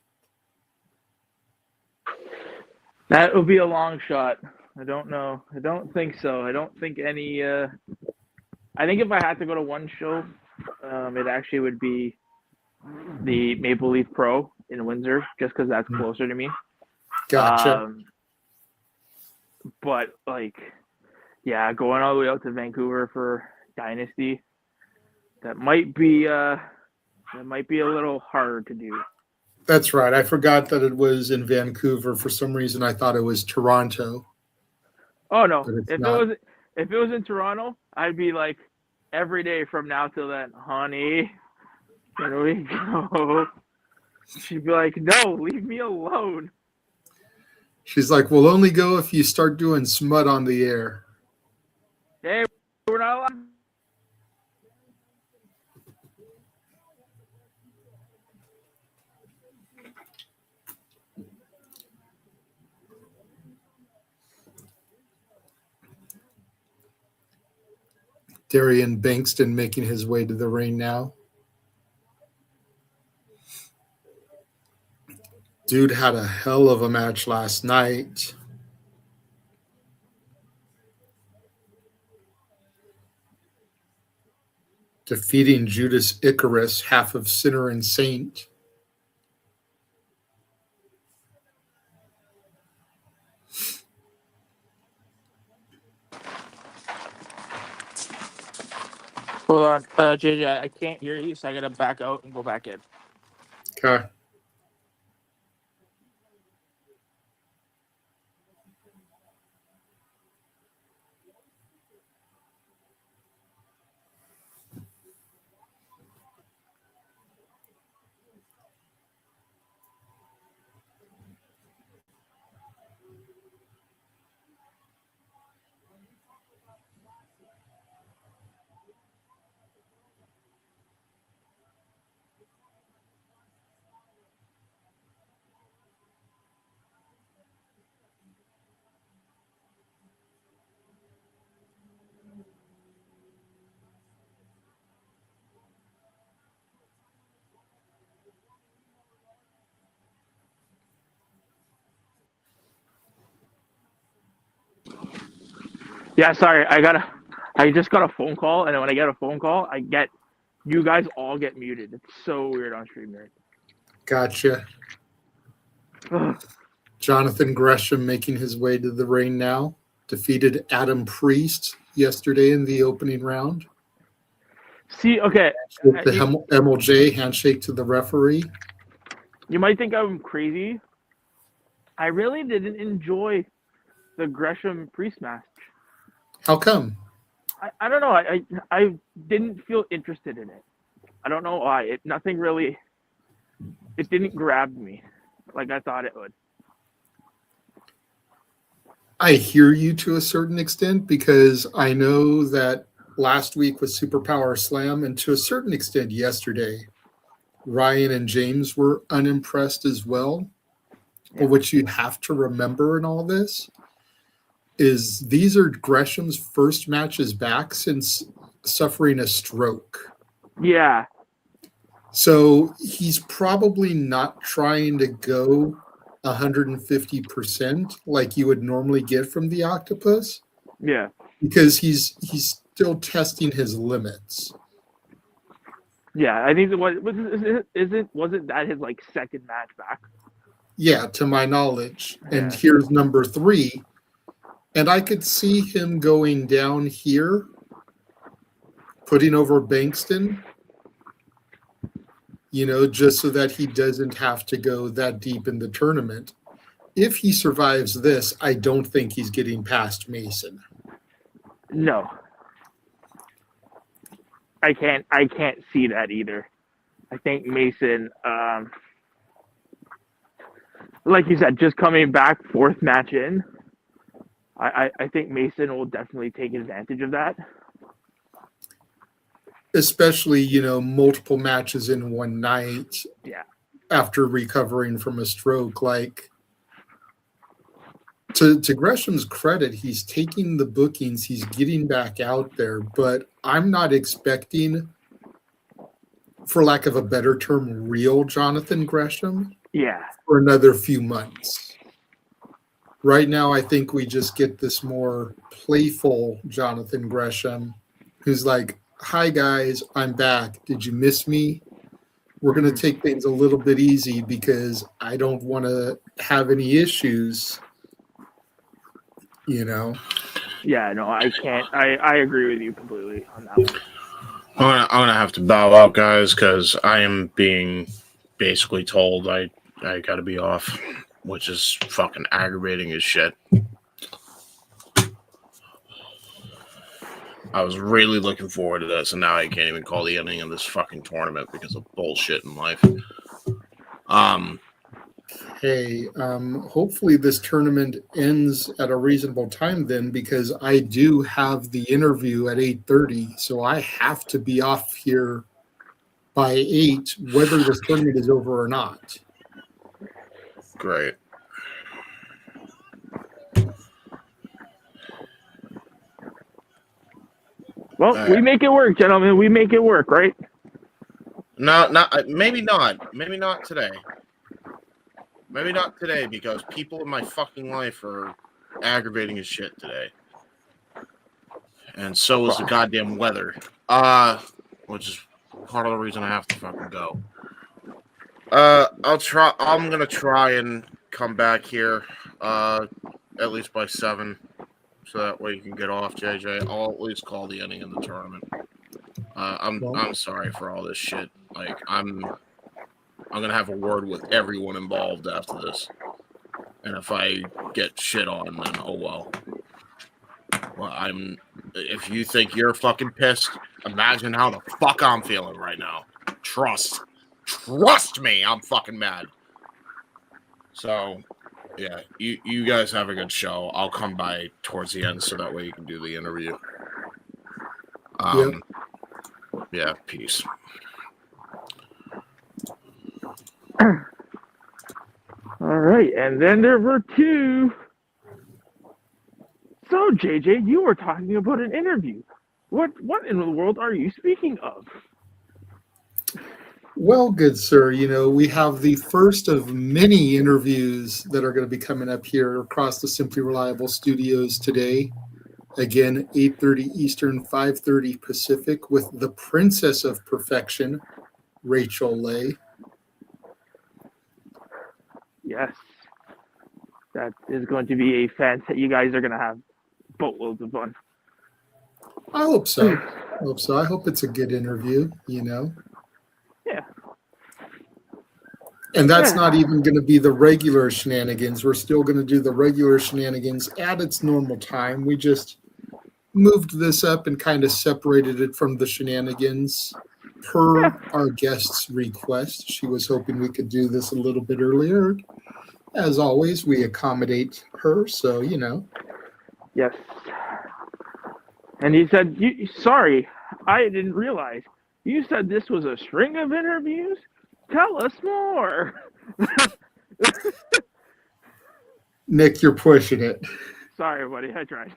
That would be a long shot. I don't know. I don't think so. I don't think any. I think if I had to go to one show, it actually would be the Maple Leaf Pro in Windsor, just because that's closer to me. Gotcha. But like, yeah, going all the way out to Vancouver for Dynasty, that might be a little hard to do. That's right. I forgot that it was in Vancouver. For some reason, I thought it was Toronto. Oh no! If it was in Toronto, I'd be like every day from now till then, honey. There we go. She'd be like, "No, leave me alone." She's like, "We'll only go if you start doing smut on the air." Hey, we're not allowed. Darian Bengston making his way to the ring now. Dude had a hell of a match last night. Defeating Judas Icarus, half of Sinner and Saint. Hold on, JJ, I can't hear you, so I gotta back out and go back in. Okay. Yeah, sorry, I just got a phone call, and when I get a phone call, I get You guys all get muted. It's so weird on StreamYard. Gotcha. Jonathan Gresham making his way to the ring now. Defeated Adam Priest yesterday in the opening round. See, okay. The MLJ handshake to the referee. You might think I'm crazy. I really didn't enjoy the Gresham Priest match. How come? I don't know. I didn't feel interested in it. I don't know why. It didn't grab me like I thought it would. I hear you to a certain extent because I know that last week was Superpower Slam, and to a certain extent yesterday, Ryan and James were unimpressed as well. Yeah. But what you have to remember in all this is these are Gresham's first matches back since suffering a stroke. Yeah. So he's probably not trying to go 150% like you would normally get from the octopus. Yeah. Because he's still testing his limits. Yeah, I think wasn't that his like second match back? Yeah, to my knowledge. Yeah. And here's number 3. And I could see him going down here, putting over Bengston, just so that he doesn't have to go that deep in the tournament. If he survives this, I don't think he's getting past Mason. No. I can't see that either. I think Mason, like you said, just coming back 4th match in, I think Mason will definitely take advantage of that. Especially, multiple matches in one night. Yeah. After recovering from a stroke. Like, to Gresham's credit, he's taking the bookings, he's getting back out there, but I'm not expecting, for lack of a better term, real Jonathan Gresham. Yeah. For another few months. Right now, I think we just get this more playful Jonathan Gresham who's like, hi, guys, I'm back. Did you miss me? We're going to take things a little bit easy because I don't want to have any issues, Yeah, no, I can't. I agree with you completely on that one. I'm gonna have to bow out, guys, because I am being basically told I got to be off, which is fucking aggravating as shit. I was really looking forward to this, and now I can't even call the ending of this fucking tournament because of bullshit in life. Hopefully this tournament ends at a reasonable time then, because I do have the interview at 8:30, so I have to be off here by 8, whether this tournament is over or not. Great. Well, we make it work, gentlemen. We make it work, right? No, maybe not. Maybe not today. Maybe not today because people in my fucking life are aggravating as shit today. And so is the goddamn weather. Which is part of the reason I have to fucking go. I'm gonna try and come back here at least by 7. So that way you can get off, JJ. I'll at least call the ending of the tournament. I'm sorry for all this shit. Like I'm gonna have a word with everyone involved after this. And if I get shit on, then oh well. Well, if you think you're fucking pissed, imagine how the fuck I'm feeling right now. Trust me, I'm fucking mad. So yeah, you guys have a good show. I'll come by towards the end so that way you can do the interview. Yeah, peace. All right, and then there were 2. So, JJ, you were talking about an interview. What in the world are you speaking of? Well, good sir, we have the first of many interviews that are going to be coming up here across the Simply Reliable studios today. Again, 8:30 Eastern, 5:30 Pacific, with the Princess of Perfection, Rachel Leigh. Yes. That is going to be a you guys are going to have boatloads of fun. I hope so. I hope it's a good interview, you know. Yeah. And that's not even going to be the regular shenanigans. We're still going to do the regular shenanigans at its normal time. We just moved this up and kind of separated it from the shenanigans per our guest's request. She was hoping we could do this a little bit earlier. As always, we accommodate her, so, you know. Yes. And he said, sorry, I didn't realize. You said this was a string of interviews? Tell us more. Nick, you're pushing it. Sorry, buddy. I tried.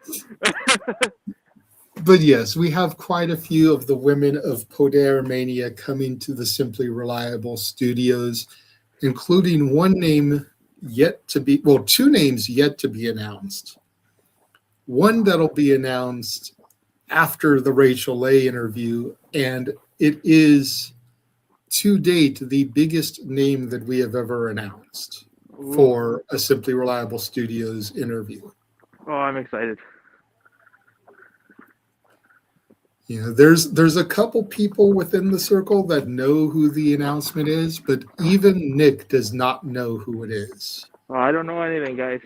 But yes, we have quite a few of the women of Poder Mania coming to the Simply Reliable studios, including one name yet to be, well, two names yet to be announced. One that'll be announced after the Rachel Leigh interview, and it is to date the biggest name that we have ever announced for a Simply Reliable Studios interview. Oh, I'm excited. You know, there's a couple people within the circle that know who the announcement is, but even Nick does not know who it is. Oh, I don't know anything, guys.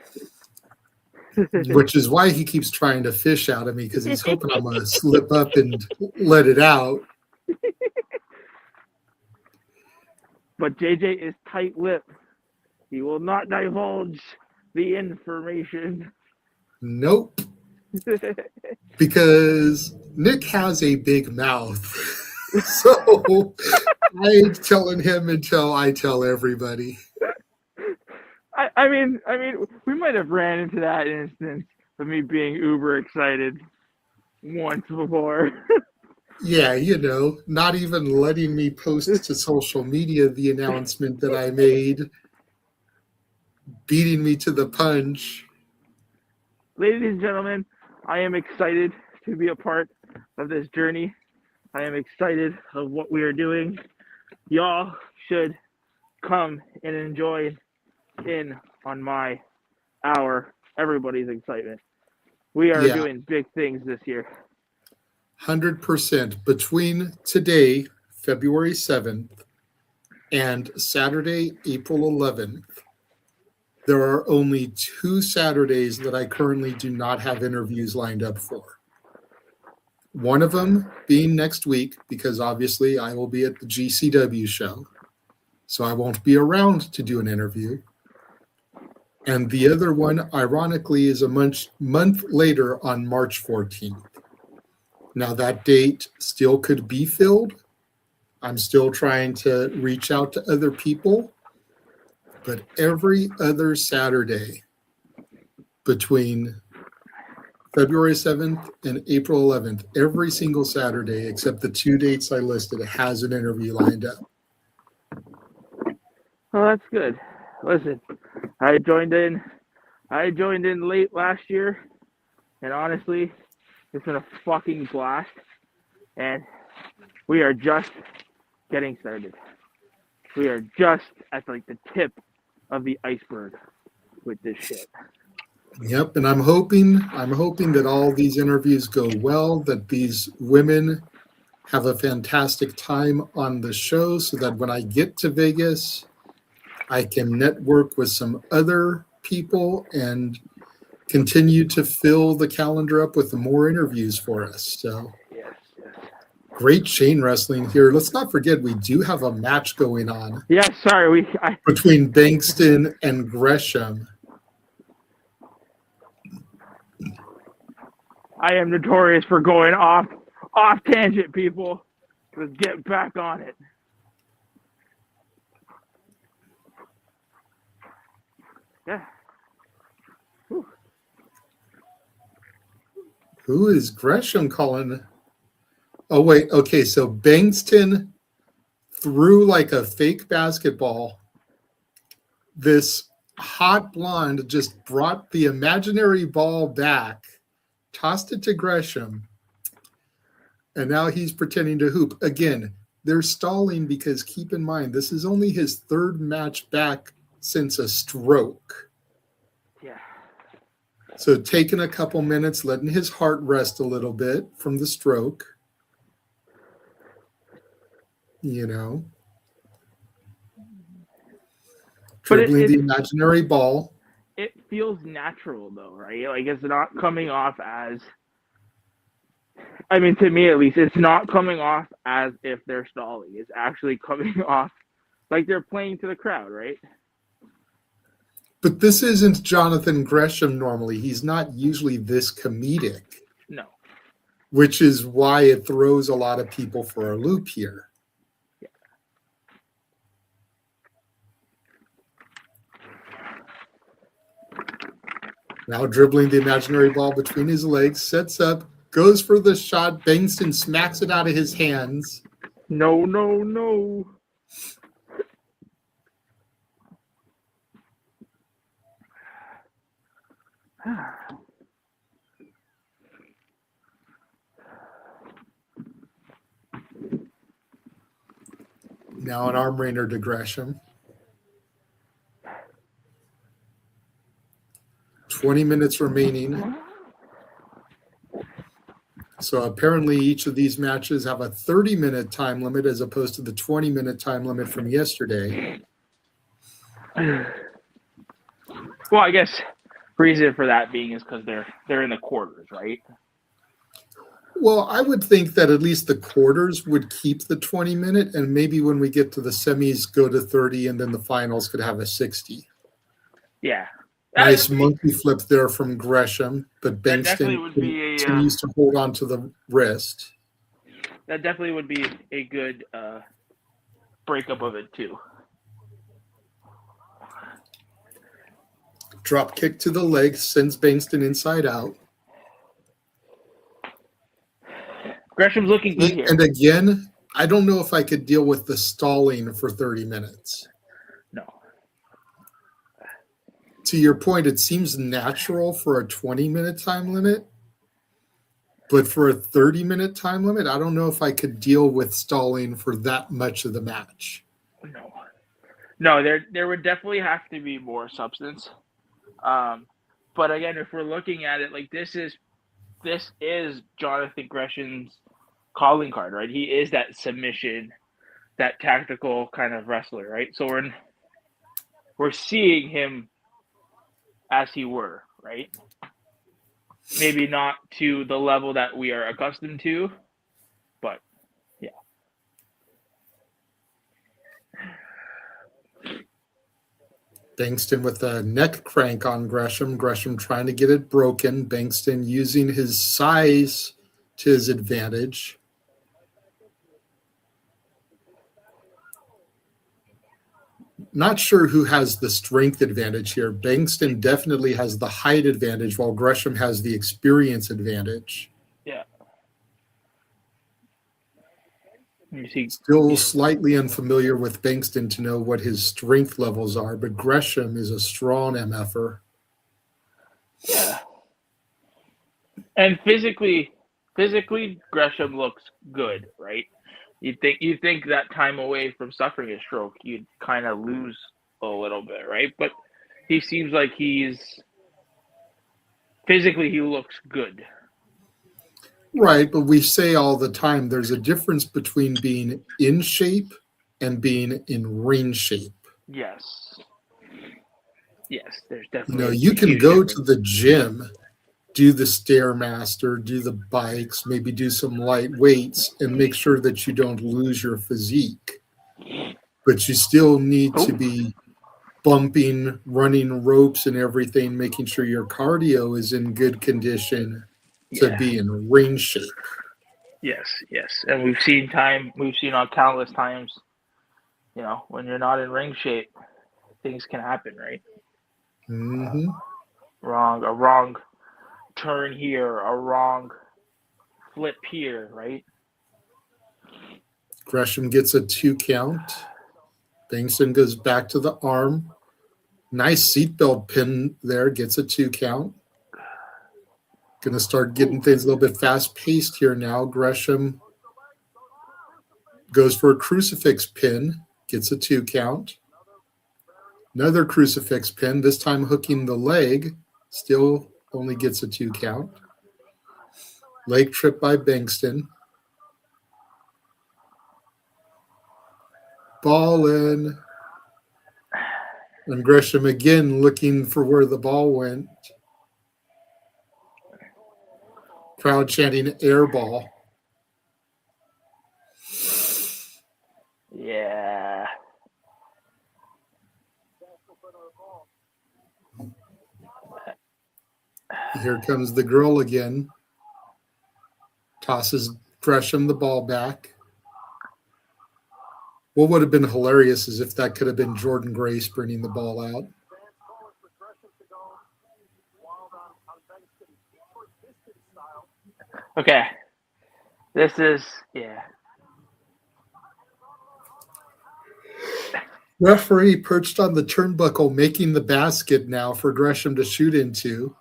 Which is why he keeps trying to fish out of me, because he's hoping I'm going to slip up and let it out. But JJ is tight-lipped. He will not divulge the information. Nope. Because Nick has a big mouth. So I ain't telling him until I tell everybody. I mean, we might have ran into that instance of me being uber excited once before. Yeah, you know, not even letting me post to social media the announcement that I made, beating me to the punch. Ladies and gentlemen, I am excited to be a part of this journey. I am excited of what we are doing. Y'all should come and enjoy in on everybody's excitement. We are doing big things this year. 100%. Between today, February 7th, and Saturday, April 11th, there are only 2 Saturdays that I currently do not have interviews lined up for. One of them being next week, because obviously I will be at the GCW show, so I won't be around to do an interview. And the other one, ironically, is a month later on March 14th. Now, that date still could be filled. I'm still trying to reach out to other people. But every other Saturday between February 7th and April 11th, every single Saturday except the 2 dates I listed has an interview lined up. Well, that's good. Listen, I joined in late last year, and honestly, it's been a fucking blast, and we are just getting started. We are just at like the tip of the iceberg with this shit. Yep, and I'm hoping that all these interviews go well, that these women have a fantastic time on the show, so that when I get to Vegas, I can network with some other people and continue to fill the calendar up with more interviews for us. So yes. Great chain wrestling here. Let's not forget we do have a match going on. Yeah, sorry, between Bengston and Gresham. I am notorious for going off tangent, people. Let's get back on it. Yeah. Whew. Who is Gresham calling? Oh, wait. Okay, so Bengston threw like a fake basketball. This hot blonde just brought the imaginary ball back tossed it to Gresham, and now he's pretending to hoop. Again, they're stalling because keep in mind, this is only his third match back since a stroke. Yeah. So taking a couple minutes, letting his heart rest a little bit from the stroke. You know. Dribbling the imaginary ball. It feels natural though, right? Like it's not coming off as, I mean, to me at least, it's not coming off as if they're stalling. It's actually coming off like they're playing to the crowd, right? But this isn't Jonathan Gresham normally. He's not usually this comedic. No. Which is why it throws a lot of people for a loop here. Yeah. Now dribbling the imaginary ball between his legs, sets up, goes for the shot. Bengston smacks it out of his hands. No, no, no. Now an arm rainer to Gresham. 20 minutes remaining. So apparently each of these matches have a 30-minute time limit as opposed to the 20-minute time limit from yesterday. Well, I guess reason for that being is because they're in the quarters, right? Well, I would think that at least the quarters would keep the 20-minute, and maybe when we get to the semis, go to 30, and then the finals could have a 60. Yeah. Nice monkey flip there from Gresham, but Bengston continues to hold on to the wrist. That definitely would be a good breakup of it, too. Drop kick to the leg, sends Bengston inside out. Gresham's looking good here. And again, I don't know if I could deal with the stalling for 30 minutes. No. To your point, it seems natural for a 20-minute time limit. But for a 30-minute time limit, I don't know if I could deal with stalling for that much of the match. No, there would definitely have to be more substance. But again, if we're looking at it like this is Jonathan Gresham's calling card, right? He is that submission, that tactical kind of wrestler, right? So we're seeing him as he were, right? Maybe not to the level that we are accustomed to, but yeah. Bengston with a neck crank on Gresham. Gresham trying to get it broken. Bengston using his size to his advantage. Not sure who has the strength advantage here. Bengston definitely has the height advantage while Gresham has the experience advantage. Yeah. Still slightly unfamiliar with Bengston to know what his strength levels are, but Gresham is a strong MFer. Yeah. And physically Gresham looks good, right? You think that time away from suffering a stroke, you'd kind of lose a little bit, right? But he seems like physically he looks good. Right, but we say all the time there's a difference between being in shape and being in ring shape. Yes. Yes, there's definitely. You can go to the gym, do the Stairmaster, do the bikes, maybe do some light weights, and make sure that you don't lose your physique. But you still need to be bumping, running ropes and everything, making sure your cardio is in good condition to be in ring shape. Yes. And we've seen on countless times, when you're not in ring shape, things can happen, right? Mm-hmm. A wrong turn here, a wrong flip here, right? Gresham gets a 2 count. Bengston goes back to the arm. Nice seatbelt pin there, gets a 2 count. Going to start getting things a little bit fast-paced here now. Gresham goes for a crucifix pin, gets a 2 count. Another crucifix pin, this time hooking the leg, still only gets a 2 count. Leg trip by Bengston. Ball in. And Gresham again looking for where the ball went. Crowd chanting air ball. Yeah. Here comes the girl again. Tosses Gresham the ball back. What would have been hilarious is if that could have been Jordan Gray sprinting the ball out. Okay. This is, yeah. Referee perched on the turnbuckle, making the basket now for Gresham to shoot into.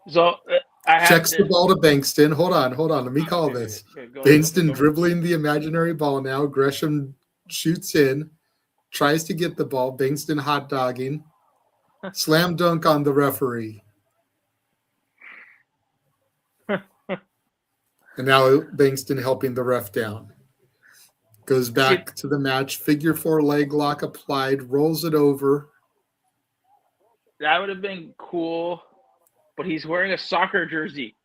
So checks the ball to Bengston. Hold on. Let me call this. Bengston dribbling the imaginary ball now. Gresham shoots in, tries to get the ball. Bengston hot dogging. Slam dunk on the referee. And now Bengston helping the ref down. Goes back to the match. Figure 4 leg lock applied. Rolls it over. That would have been cool. But he's wearing a soccer jersey.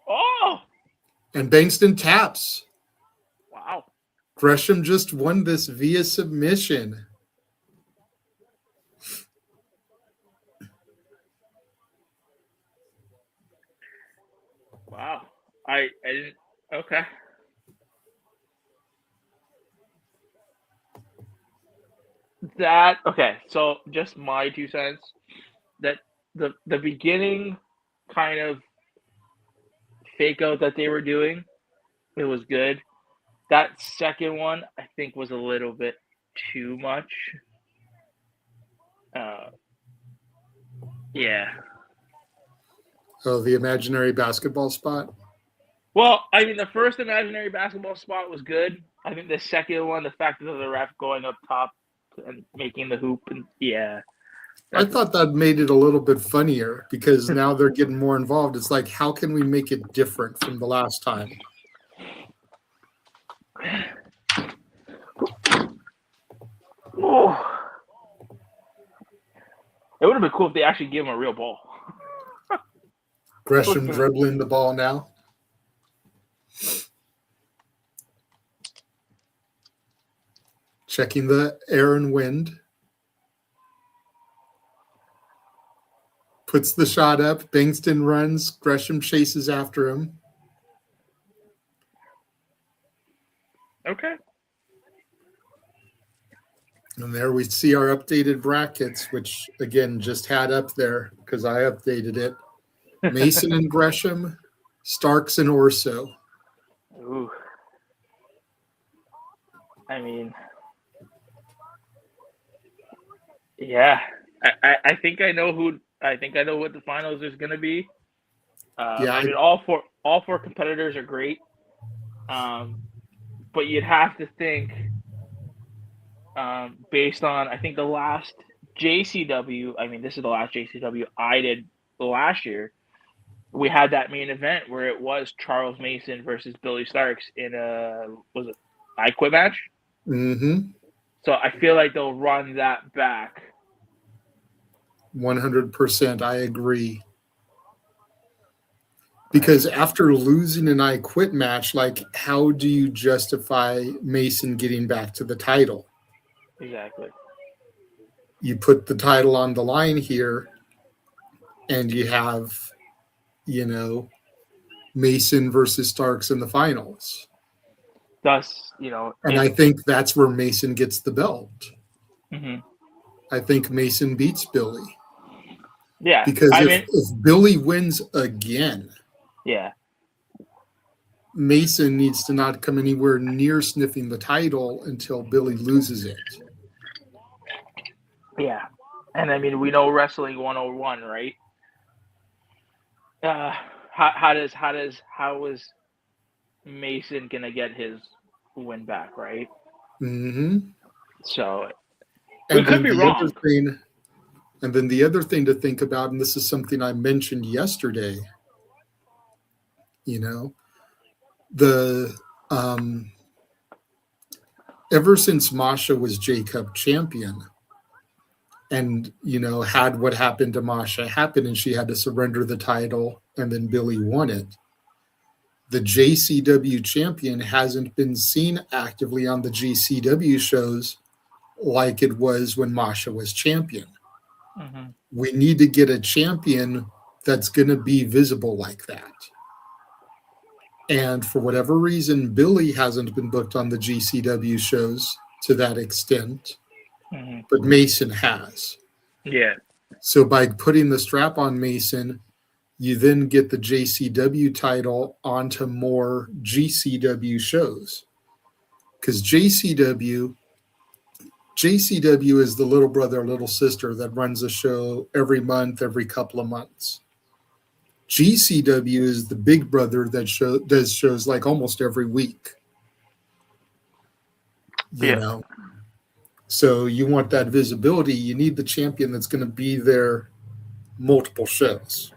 Oh! And Bengston taps. Wow. Gresham just won this via submission. Wow. I didn't. Okay. Okay, so just my 2 cents. That the beginning kind of fake out that they were doing, it was good. That second one, I think, was a little bit too much. Yeah. Oh, the imaginary basketball spot? Well, I mean, the first imaginary basketball spot was good. I think the second one, the fact that the ref going up top and making the hoop, and yeah. I thought that made it a little bit funnier because now they're getting more involved. It's like, how can we make it different from the last time? Oh. It would have been cool if they actually gave him a real ball. Gresham dribbling the ball now. Checking the air and wind. Puts the shot up. Bengston runs. Gresham chases after him. Okay. And there we see our updated brackets, which, again, just had up there because I updated it. Mason and Gresham, Starkz and Orso. Ooh. I mean, yeah. I think I know who. I think I know what the finals is going to be. I mean, all four competitors are great, but you'd have to think, based on I think the last JCW. I mean, this is the last JCW I did last year. We had that main event where it was Charles Mason versus Billie Starkz in was it I Quit match? Mm-hmm. So I feel like they'll run that back. 100%. I agree. Because after losing an I Quit match, like, how do you justify Mason getting back to the title? Exactly. You put the title on the line here, and you have, Mason versus Starkz in the finals. Thus, and I think that's where Mason gets the belt. Mm-hmm. I think Mason beats Billie. Yeah. Because if Billie wins again, yeah, Mason needs to not come anywhere near sniffing the title until Billie loses it. Yeah. And I mean, we know Wrestling 101, right? How is Mason gonna get his win back, right? Mm-hmm. So And we could then be the wrong. other thing, and then the other thing to think about, and this is something I mentioned yesterday, you know, the ever since Masha was J-Cup champion and, you know, had what happened to Masha happen and she had to surrender the title and then Billie won it, the JCW champion hasn't been seen actively on the GCW shows like it was when Masha was champion. Mm-hmm. We need to get a champion that's going to be visible like that. And for whatever reason, Billie hasn't been booked on the GCW shows to that extent, Mm-hmm. but Mason has. Yeah. So by putting the strap on Mason, you then get the JCW title onto more GCW shows. Because JCW is the little brother, little sister that runs a show every month, every couple of months. GCW is the big brother that does shows like almost every week. You know? So you want that visibility. You need the champion that's going to be there multiple shows.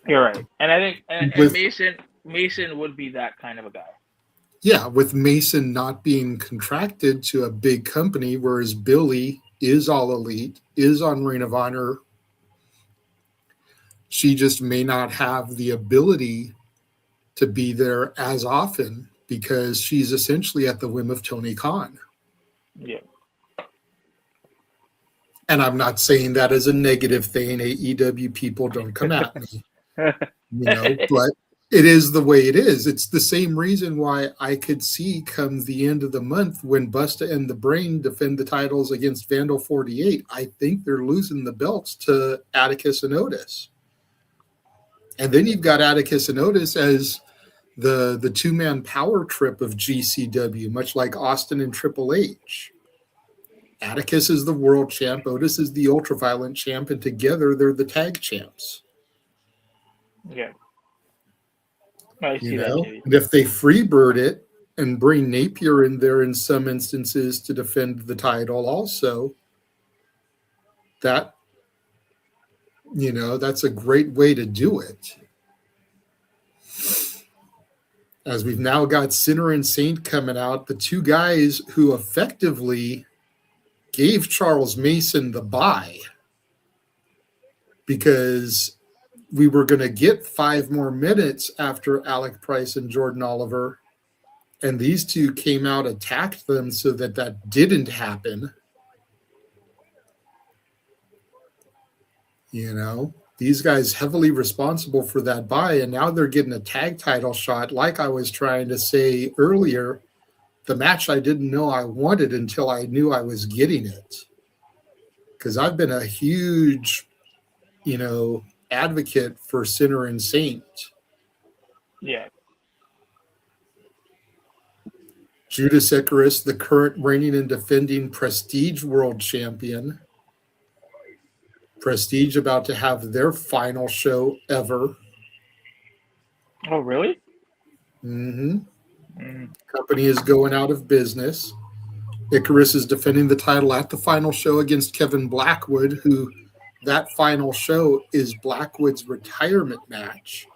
You're right. And I think and Mason would be that kind of a guy. Yeah, with Mason not being contracted to a big company, whereas Billie is All Elite, is on Ring of Honor. She just may not have the ability to be there as often because she's essentially at the whim of Tony Khan. Yeah. And I'm not saying that as a negative thing. AEW people don't come at me. But it is the way it is. It's the same reason why I could see come the end of the month when Busta and the Brain defend the titles against Vandal 48. I think they're losing the belts to Atticus and Otis. And then you've got Atticus and Otis as the two-man power trip of GCW, much like Austin and Triple H. Atticus is the world champ, Otis is the ultraviolent champ, and together they're the tag champs. Yeah. I see that too. And if they freebird it and bring Napier in there in some instances to defend the title also, that, that's a great way to do it. As we've now got Sinner and Saint coming out, the two guys who effectively gave Charles Mason the bye because we were going to get 5 more minutes after Alec Price and Jordan Oliver, and these two came out, attacked them so that didn't happen. These guys heavily responsible for that bye, and now they're getting a tag title shot. Like I was trying to say earlier, the match I didn't know I wanted until I knew I was getting it. Because I've been a huge, advocate for Sinner and Saint. Yeah. Judas Icarus, the current reigning and defending Prestige World Champion. Prestige about to have their final show ever. Oh, really? Mm-hmm. Company is going out of business. Icarus is defending the title at the final show against Kevin Blackwood, who that final show is Blackwood's retirement match.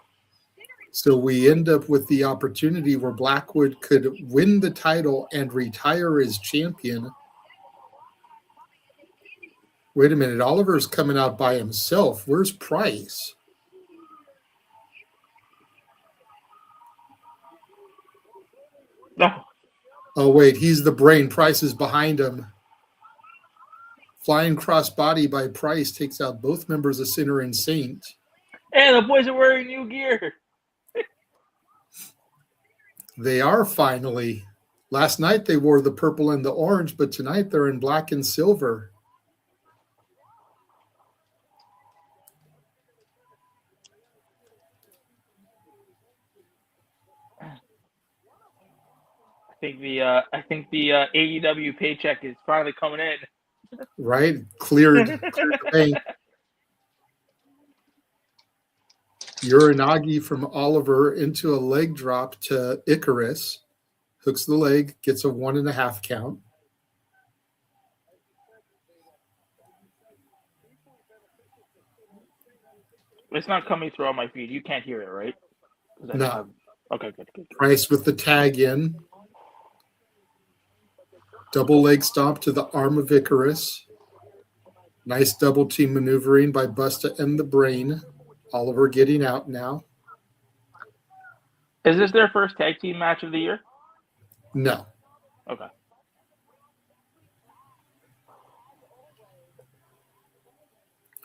So we end up with the opportunity where Blackwood could win the title and retire as champion. Wait a minute, Oliver's coming out by himself. Where's Price? No. Oh, wait, he's the Brain. Price is behind him. Flying crossbody by Price takes out both members of Sinner and Saint. And the boys are wearing new gear. They are finally. Last night they wore the purple and the orange, but tonight they're in black and silver. think the AEW paycheck is finally coming in. Right? Cleared the bank. Uranagi from Oliver into a leg drop to Icarus. Hooks the leg, gets a 1.5 count. It's not coming through on my feed. You can't hear it, right? No. Okay, good. Price with the tag in. Double leg stomp to the arm of Icarus. Nice double team maneuvering by Busta and the Brain. Oliver getting out now. Is this their first tag team match of the year? No. Okay.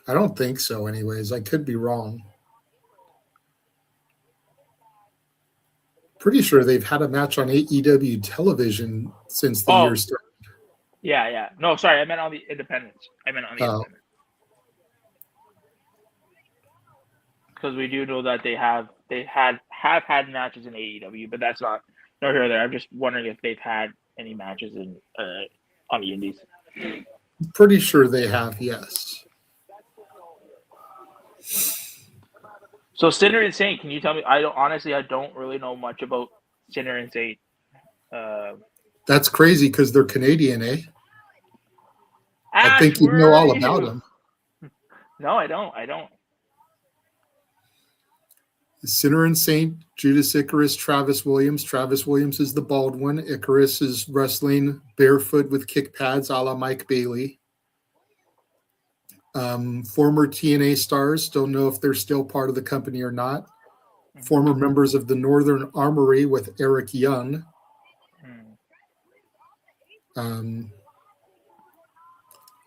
I don't think so, anyways. I could be wrong. Pretty sure they've had a match on AEW television since the year started. Yeah. No, sorry, I meant on the independents. Independents. Because we do know that they have had matches in AEW, but that's not no here or there. I'm just wondering if they've had any matches in on the Indies. Pretty sure they have, yes. So Sinner and Saint, can you tell me? I don't really know much about Sinner and Saint. That's crazy because they're Canadian, eh? Ash, I think you know all about them. No, I don't. Sinner and Saint, Judas Icarus, Travis Williams. Travis Williams is the bald one. Icarus is wrestling barefoot with kick pads a la Mike Bailey. Former TNA stars, don't know if they're still part of the company or not. Former members of the Northern Armory with Eric Young.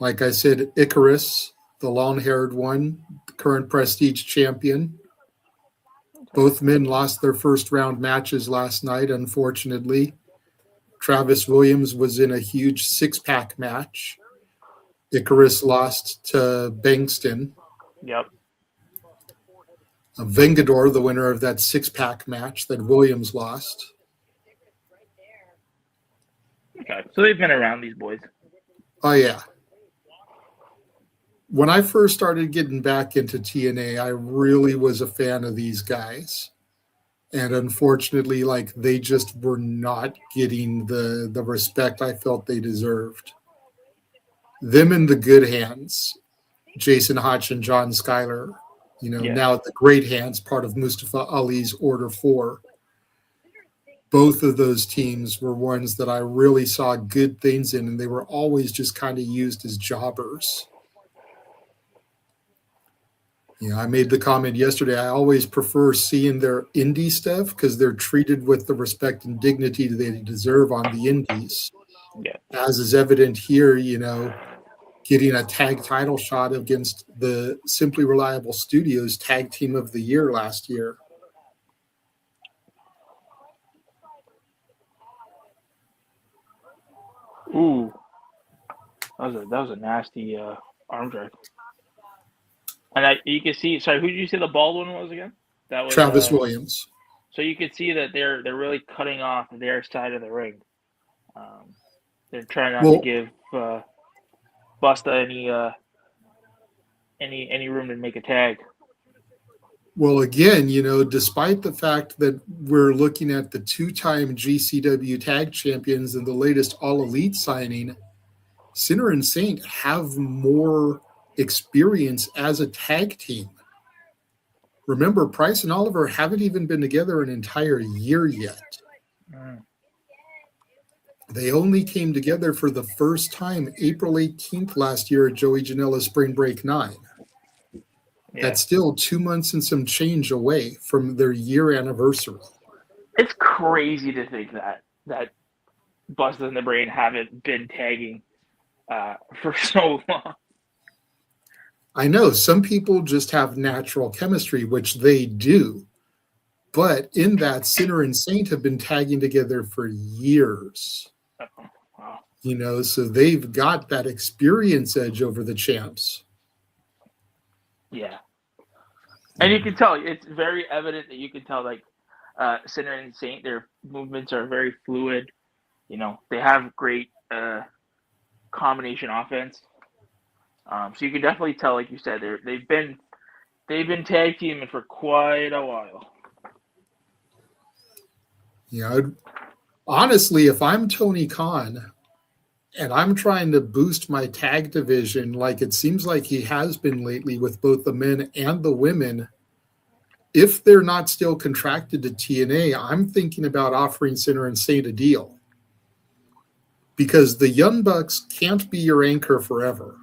Like I said, Icarus, the long-haired one, current Prestige champion. Both men lost their first-round matches last night, unfortunately. Travis Williams was in a huge six-pack match. Icarus lost to Bengston. Yep. Vengador, the winner of that six-pack match that Williams lost. Okay, so they've been around, these boys. Oh, yeah. When I first started getting back into TNA, I really was a fan of these guys. And unfortunately, they just were not getting the respect I felt they deserved. Them in the good hands, Jason Hotch and John Schuyler, now at the great hands, part of Mustafa Ali's Order 4. Both of those teams were ones that I really saw good things in, and they were always just kind of used as jobbers. I made the comment yesterday, I always prefer seeing their indie stuff because they're treated with the respect and dignity they deserve on the indies. Yeah. As is evident here, getting a tag title shot against the Simply Reliable Studios Tag Team of the Year last year. Ooh. That was a nasty arm drag. And you can see, sorry, who did you say the bald one was again? That was Travis Williams. So you can see that they're really cutting off their side of the ring. They're trying not to give Busta any room to make a tag. Well, again, despite the fact that we're looking at the two-time GCW tag champions and the latest All Elite signing, Sinner and Saint have more experience as a tag team. Remember, Price and Oliver haven't even been together an entire year yet. They only came together for the first time April 18th last year at Joey Janela's Spring Break 9. Yeah. That's still 2 months and some change away from their year anniversary. It's crazy to think that Busta and the Brain haven't been tagging for so long. I know some people just have natural chemistry, which they do. But in that, Sinner and Saint have been tagging together for years. Wow. So they've got that experience edge over the champs. Yeah. And you can tell, it's very evident that you can tell, Sinner and Saint, their movements are very fluid. they have great combination offense. So you can definitely tell, like you said, they've been tag teaming for quite a while. Honestly, if I'm Tony Khan and I'm trying to boost my tag division like it seems like he has been lately with both the men and the women, if they're not still contracted to TNA, I'm thinking about offering Sinner and Saint a deal. Because the Young Bucks can't be your anchor forever.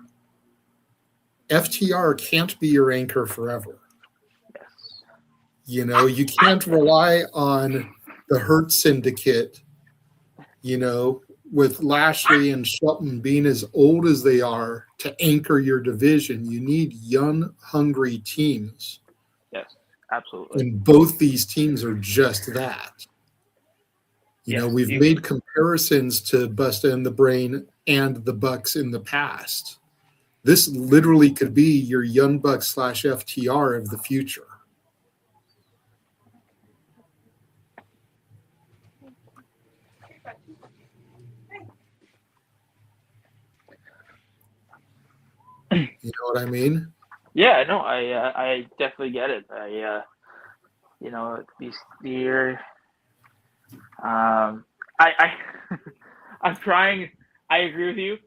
FTR can't be your anchor forever. Yes. You can't rely on the Hurt Syndicate, with Lashley and Shelton being as old as they are to anchor your division. You need young, hungry teams. Yes, absolutely. And both these teams are just that. We've made comparisons to Busta and the Brain and the Bucks in the past. This literally could be your Young Bucks / FTR of the future. You know what I mean? Yeah, no, I definitely get it. I'm trying. I agree with you.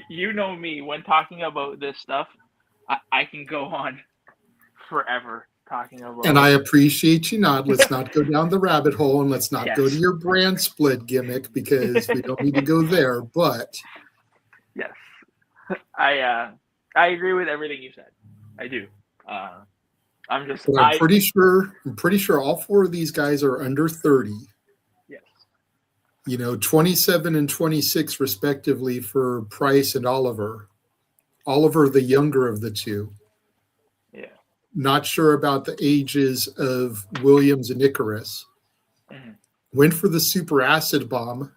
You know me, when talking about this stuff, I can go on forever talking about. And I appreciate you not. Let's not go down the rabbit hole, and let's not go to your brand split gimmick, because we don't need to go there. But yes, I agree with everything you said. I do. I'm pretty sure all four of these guys are under 30. Yes. 27 and 26 respectively for Price and Oliver. Oliver, the younger of the two. Yeah. Not sure about the ages of Williams and Icarus. Mm-hmm. Went for the super acid bomb.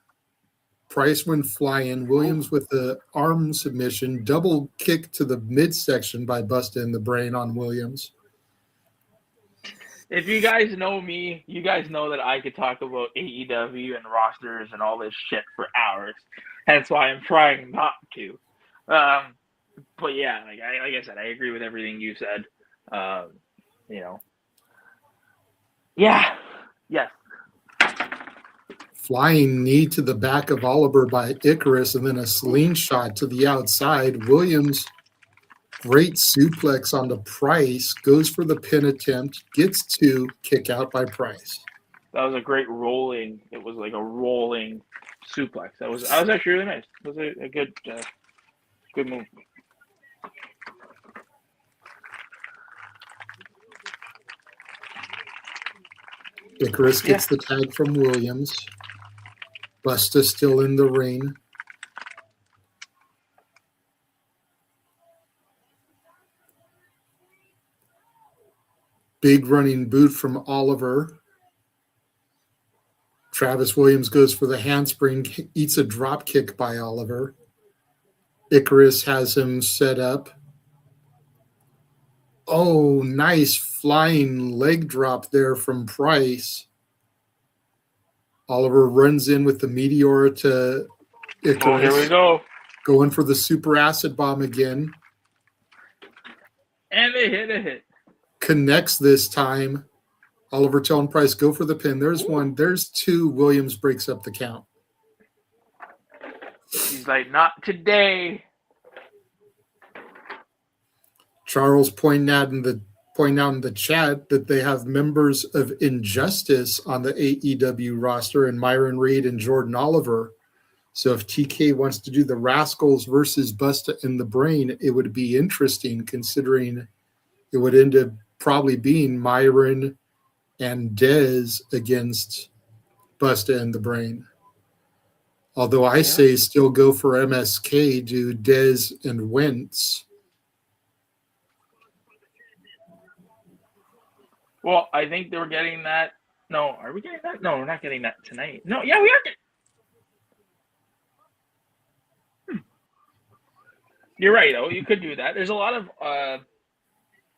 Price went flying. Williams with the arm submission. Double kick to the midsection by Busta in the Brain on Williams. If you guys know me, you guys know that I could talk about AEW and rosters and all this shit for hours. Hence why I'm trying not to. But yeah, like I said, I agree with everything you said. Yeah. Yes. Flying knee to the back of Oliver by Icarus, and then a slingshot to the outside. Williams, great suplex on the Price, goes for the pin attempt, gets two, kick out by Price. That was a great rolling. It was like a rolling suplex. That was actually really nice. It was a good move. Icarus gets the tag from Williams. Busta still in the ring. Big running boot from Oliver. Travis Williams goes for the handspring, eats a drop kick by Oliver. Icarus has him set up. Oh, nice flying leg drop there from Price. Oliver runs in with the Meteor to Icarus. Oh, here we go. Going for the super acid bomb again. And they hit a hit. Connects this time. Oliver telling Price, go for the pin. There's one. There's two. Williams breaks up the count. He's like, not today. Charles pointing out in the chat that they have members of Injustice on the AEW roster, and Myron Reed and Jordan Oliver. So if TK wants to do the Rascals versus Busta in the Brain, it would be interesting, considering it would end up probably being Myron and Dez against Busta in the Brain. Although I say still go for MSK, do Dez and Wentz. Well, I think they were getting that. No, are we getting that? No, we're not getting that tonight. No, yeah, we are getting. You're right, though. You could do that. There's a lot of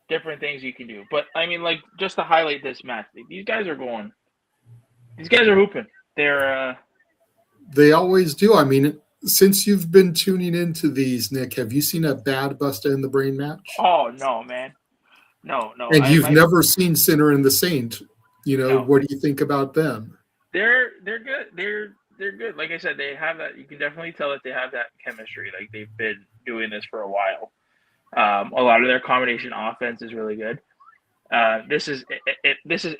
different things you can do. But, I mean, like, just to highlight this match, these guys are hooping. They're They always do. I mean, since you've been tuning into these, Nick, have you seen a bad Busta in the Brain match? Oh no, man. No. And you've never seen Sinner and the Saint. No. What do you think about them? They're good. They're good. Like I said, they have that. You can definitely tell that they have that chemistry. Like they've been doing this for a while. A lot of their combination offense is really good. This is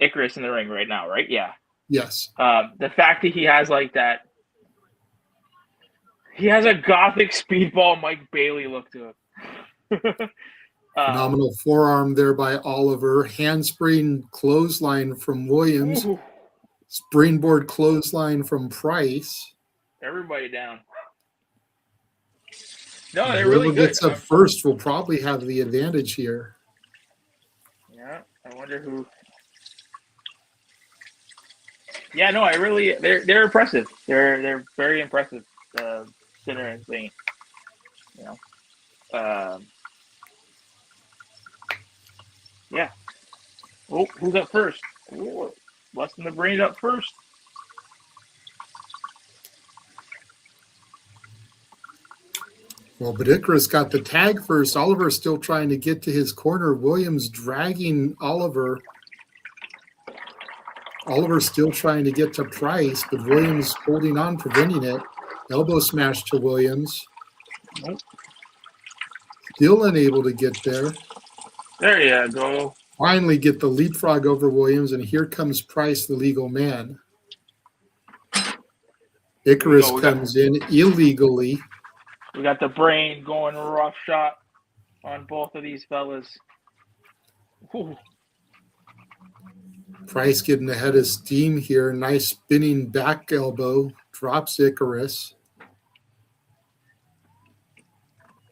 Icarus in the ring right now, right? Yeah. Yes. The fact that he has like that, he has a gothic speedball Mike Bailey look to him. Phenomenal forearm there by Oliver. Handspring clothesline from Williams. Ooh. Springboard clothesline from Price. Everybody down. No, they're really good. Whoever gets up first will probably have the advantage here. Yeah, I wonder who. Yeah, no, they're impressive. They're very impressive. Sinner and Saint. Yeah. Oh, who's up first? Oh, Busting the Brain up first. Well, but Icarus got the tag first. Oliver's still trying to get to his corner. Williams dragging Oliver. Oliver's still trying to get to Price, but Williams holding on, preventing it. Elbow smash to Williams. Nope. Still unable to get there. There you go. Finally get the leapfrog over Williams, and here comes Price, the legal man. Icarus comes in illegally. We got the Brain going rough shot on both of these fellas. Ooh. Price getting ahead of steam here. Nice spinning back elbow. Drops Icarus.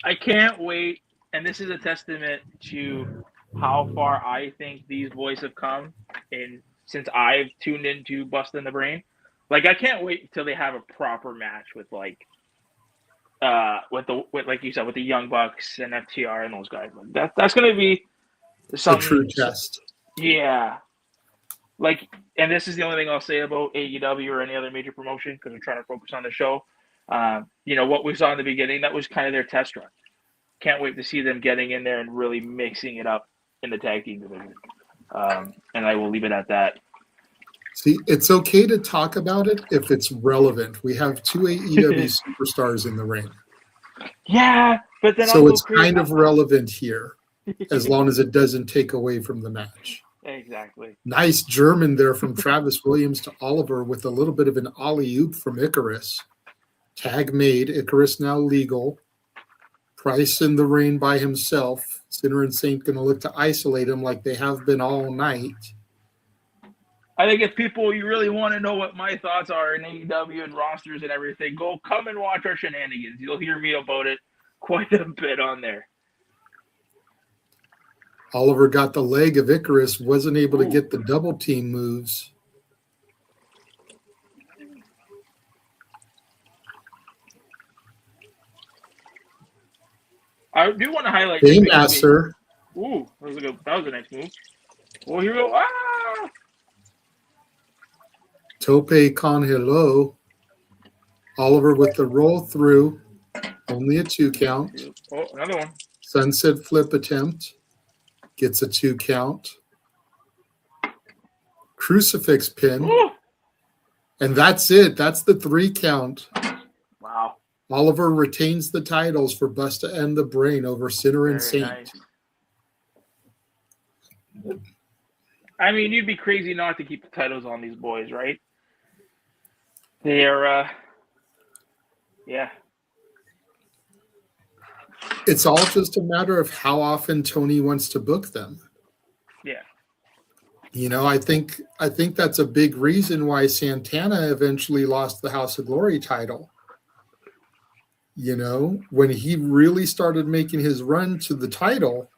I can't wait. And this is a testament to how far I think these boys have come since I've tuned into Bustin' the Brain. Like, I can't wait until they have a proper match with like you said, with the Young Bucks and FTR and those guys. Like that's gonna be something. A true test. Yeah. Like, and this is the only thing I'll say about AEW or any other major promotion because we're trying to focus on the show. What we saw in the beginning, that was kind of their test run. Can't wait to see them getting in there and really mixing it up in the tag team division. And I will leave it at that. See, it's okay to talk about it if it's relevant. We have two AEW superstars in the ring. Yeah, but then so it's kind of relevant here, as long as it doesn't take away from the match. Exactly. Nice German there from Travis Williams to Oliver with a little bit of an alley-oop from Icarus. Tag made. Icarus now legal. Price in the ring by himself. Sinner and Saint going to look to isolate him like they have been all night. I think if you really want to know what my thoughts are in AEW and rosters and everything, come and watch our shenanigans. You'll hear me about it quite a bit on there. Oliver got the leg of Icarus, wasn't able to get the double team moves. I do want to highlight Master. Ooh, that was a nice move. Oh, here we go. Ah! Tope con hello. Oliver with the roll through. Only a 2 count. Oh, another one. Sunset flip attempt. Gets a 2 count. Crucifix pin. Ooh. And that's it. That's the 3 count. Wow. Oliver retains the titles for Busta and the Brain over Sinner and Saint. Nice. I mean, you'd be crazy not to keep the titles on these boys, right? They're, yeah. It's all just a matter of how often Tony wants to book them. Yeah. I think that's a big reason why Santana eventually lost the House of Glory title. When he really started making his run to the title,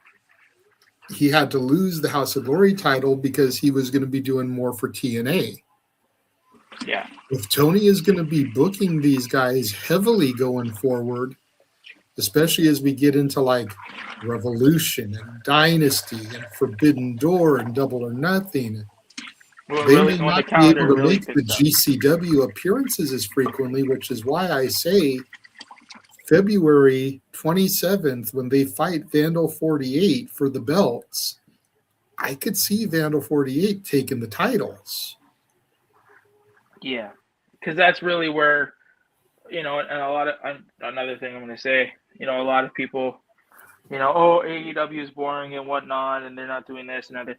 he had to lose the House of Glory title because he was going to be doing more for TNA. Yeah. If Tony is going to be booking these guys heavily going forward, especially as we get into like Revolution and Dynasty and Forbidden Door and Double or Nothing, They may when the not be able calendar to really make the picks up. GCW appearances as frequently, which is why I say February 27th, when they fight Vandal 48 for the belts, I could see Vandal 48 taking the titles. Yeah, because that's really where, and a lot of another thing I'm going to say, a lot of people, oh, AEW is boring and whatnot, and they're not doing this and that.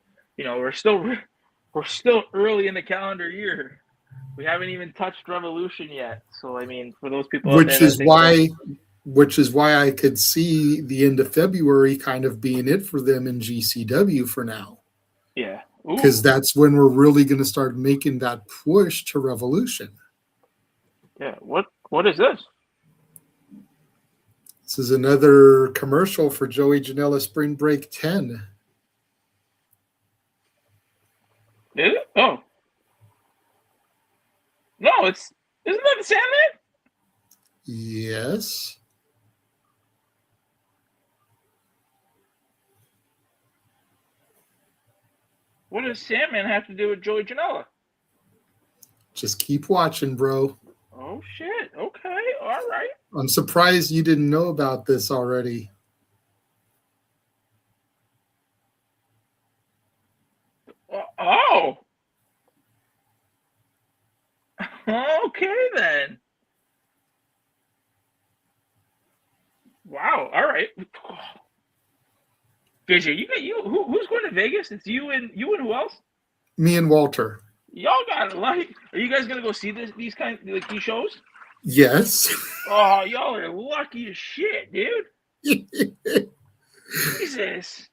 We're still early in the calendar year. We haven't even touched Revolution yet. So I mean, for those people out there which is why I could see the end of February kind of being it for them in GCW for now. Yeah. Because that's when we're really going to start making that push to Revolution. Yeah. What is this? This is another commercial for Joey Janela Spring Break 10. Is it? Oh. No, isn't that the Sandman? Yes. What does Sandman have to do with Joey Janela? Just keep watching, bro. Oh, shit. Okay. All right. I'm surprised you didn't know about this already. Oh. Okay, then. Wow. All right. Vision, who's going to Vegas? It's you and who else? Me and Walter. Y'all got are you guys gonna go see these shows? Yes. Oh, y'all are lucky as shit, dude. Jesus.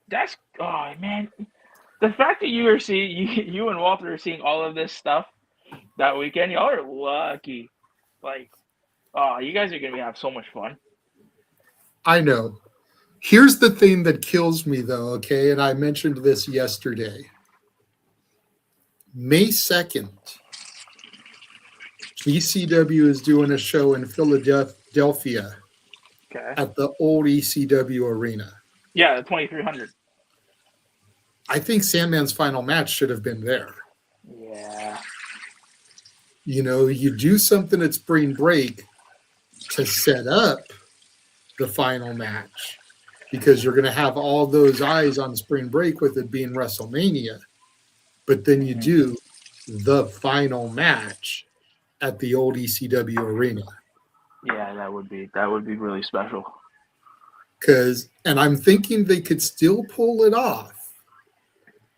That's man. The fact that you and Walter are seeing all of this stuff that weekend, y'all are lucky. You guys are gonna have so much fun. I know. Here's the thing that kills me, though, okay? And I mentioned this yesterday. May 2nd, ECW is doing a show in Philadelphia at the old ECW arena. Yeah, the 2300. I think Sandman's final match should have been there. Yeah. You do something at Spring Break to set up the final match, because you're going to have all those eyes on Spring Break with it being WrestleMania. But then you do the final match at the old ECW arena. Yeah, that would be really special. And I'm thinking they could still pull it off,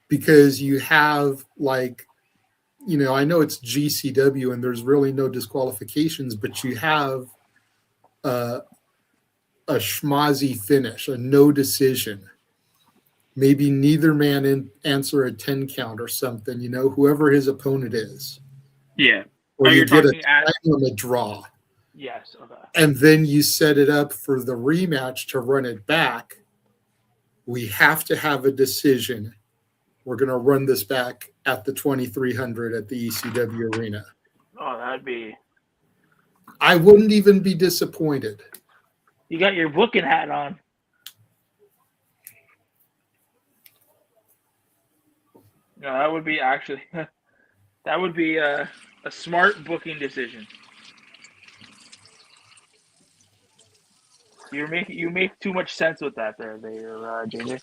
because you have I know it's GCW and there's really no disqualifications, but you have a schmozzy finish, a no decision. Maybe neither man answer a 10 count or something, whoever his opponent is. Yeah. Or you get a time limit draw. Yes. Okay. And then you set it up for the rematch to run it back. We have to have a decision. We're going to run this back at the 2300 at the ECW arena. Oh, that'd be... I wouldn't even be disappointed. You got your booking hat on. No, that would be actually... that would be a smart booking decision. You make too much sense with that there, JJ.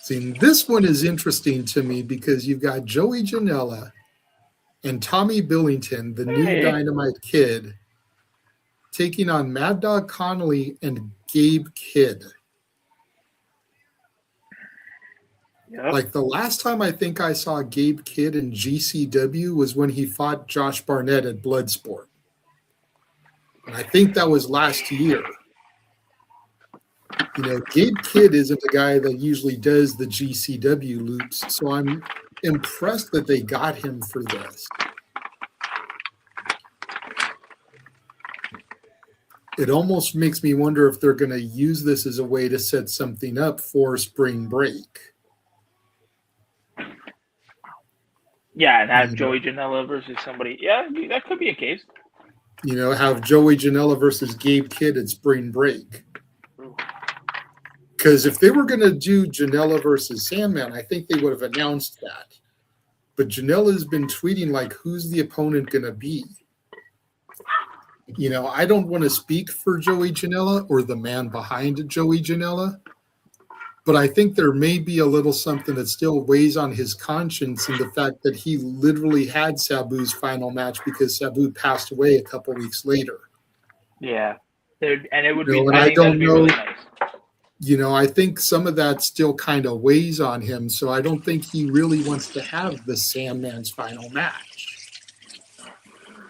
See, this one is interesting to me because you've got Joey Janela and Tommy Billington, the new Dynamite Kid, taking on Mad Dog Connolly and Gabe Kidd. Yep. The last time I think I saw Gabe Kidd in GCW was when he fought Josh Barnett at Bloodsport. And I think that was last year. Gabe Kidd isn't a guy that usually does the GCW loops, so I'm impressed that they got him for this. It almost makes me wonder if they're going to use this as a way to set something up for Spring Break. Yeah, and have Joey Janela versus somebody. Yeah, that could be a case. Have Joey Janela versus Gabe Kidd at Spring Break. Because if they were going to do Janela versus Sandman, I think they would have announced that. But Janela's been tweeting like, who's the opponent going to be? You know, I don't want to speak for Joey Janela or the man behind Joey Janela, but I think there may be a little something that still weighs on his conscience in the fact that he literally had Sabu's final match because Sabu passed away a couple weeks later. Yeah. And it would You know, be, and I don't that'd be know. really nice. You know, I think some of that still kind of weighs on him, so I don't think he really wants to have the Sandman's final match.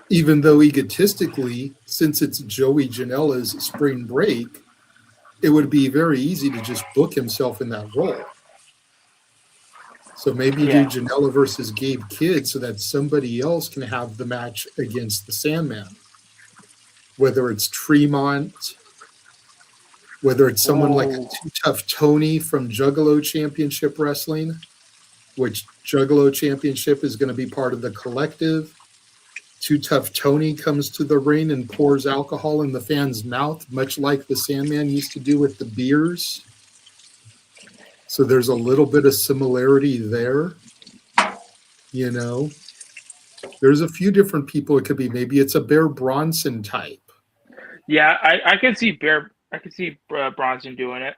Even though egotistically, since it's Joey Janela's spring break, it would be very easy to just book himself in that role. So maybe do Janela versus Gabe Kidd so that somebody else can have the match against the Sandman. Whether it's Tremont, whether it's someone like a Too Tough Tony from Juggalo Championship Wrestling, which Juggalo Championship is going to be part of the collective. Too Tough Tony comes to the ring and pours alcohol in the fan's mouth, much like the Sandman used to do with the beers. So there's a little bit of similarity there. You know, there's a few different people it could be. Maybe it's a Bear Bronson type. Yeah, I can see Bronson doing it.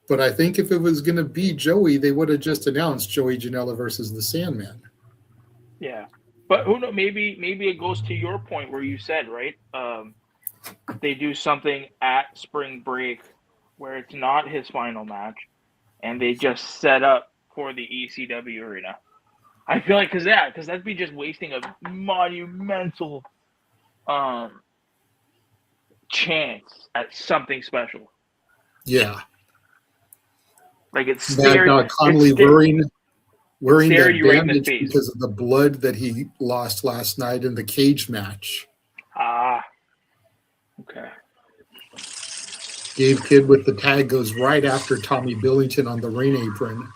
But I think if it was going to be Joey, they would have just announced Joey Janela versus the Sandman. Yeah, but who knows? Maybe it goes to your point where you said, right? They do something at spring break where it's not his final match, and they just set up for the ECW arena. I feel like because that'd be just wasting a monumental chance at something special. Yeah, like it's stared. Connolly wearing that bandage right because of the blood that he lost last night in the cage match. Ah, okay. Gabe Kidd with the tag goes right after Tommy Billington on the ring apron.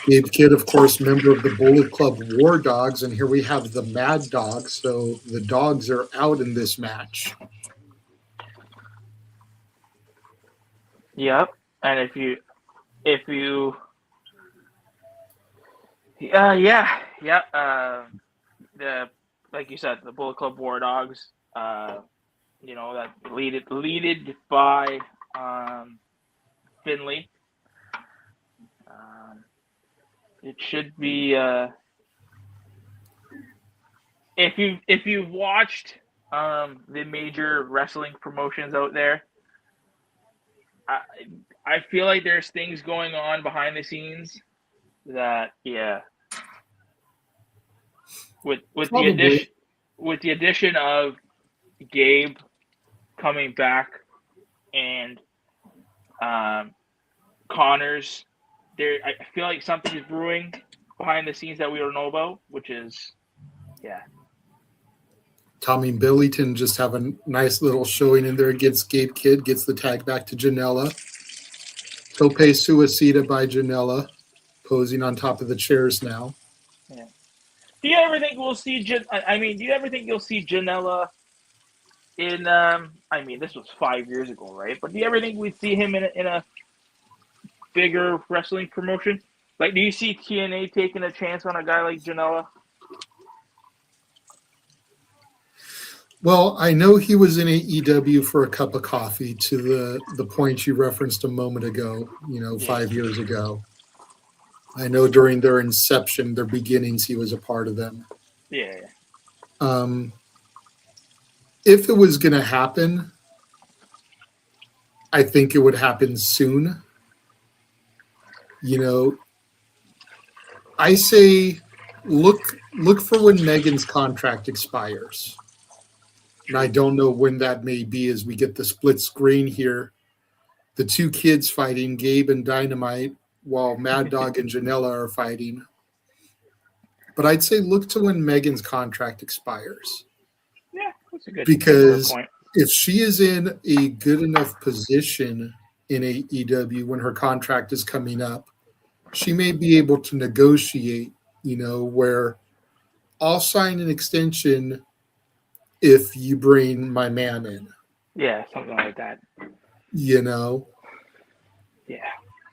Gabe Kidd, of course, member of the Bullet Club War Dogs, and here we have the Mad Dogs, so the dogs are out in this match. Yep, and if you, the like you said, the Bullet Club War Dogs, you know, that leaded by Finley. It should be if you've watched the major wrestling promotions out there. I feel like there's things going on behind the scenes that with the addition of Gabe coming back and Connors, I feel like something is brewing behind the scenes that we don't know about, which is Tommy Billington just have a nice little showing in there against Gabe Kidd, gets the tag back to Janela. Tope Suicida by Janela, posing on top of the chairs now. Yeah. Do you ever think we'll see? Do you ever think you'll see Janela in? This was 5 years ago, right? But do you ever think we'd see him in a bigger wrestling promotion? Like, do you see TNA taking a chance on a guy like Janela? Well, I know he was in AEW for a cup of coffee to the point you referenced a moment ago, 5 years ago. I know during their inception, their beginnings, he was a part of them. Yeah. If it was going to happen, I think it would happen soon. I say look for when Megan's contract expires. And I don't know when that may be as we get the split screen here. The two kids fighting, Gabe and Dynamite, while Mad Dog and Janela are fighting. But I'd say look to when Megan's contract expires. Yeah, that's a good point. If she is in a good enough position in AEW when her contract is coming up, she may be able to negotiate, where I'll sign an extension if you bring my man in. Yeah, something like that. You know? Yeah.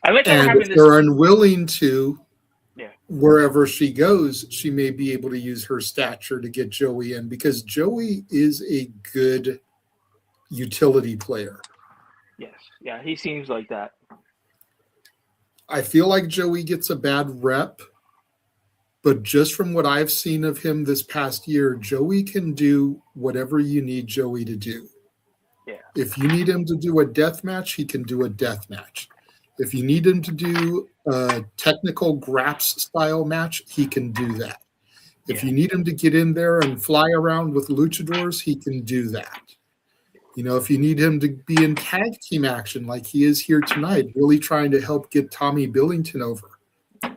I like how we're And having if this. they're unwilling to, Yeah. wherever she goes, she may be able to use her stature to get Joey in, because Joey is a good utility player. Yes. Yeah, he seems like that. I feel like Joey gets a bad rep, but just from what I've seen of him this past year, Joey can do whatever you need Joey to do. Yeah. If you need him to do a death match, he can do a death match. If you need him to do a technical graps style match, he can do that. If you need him to get in there and fly around with luchadors, he can do that. You know, if you need him to be in tag team action like he is here tonight, really trying to help get Tommy Billington over,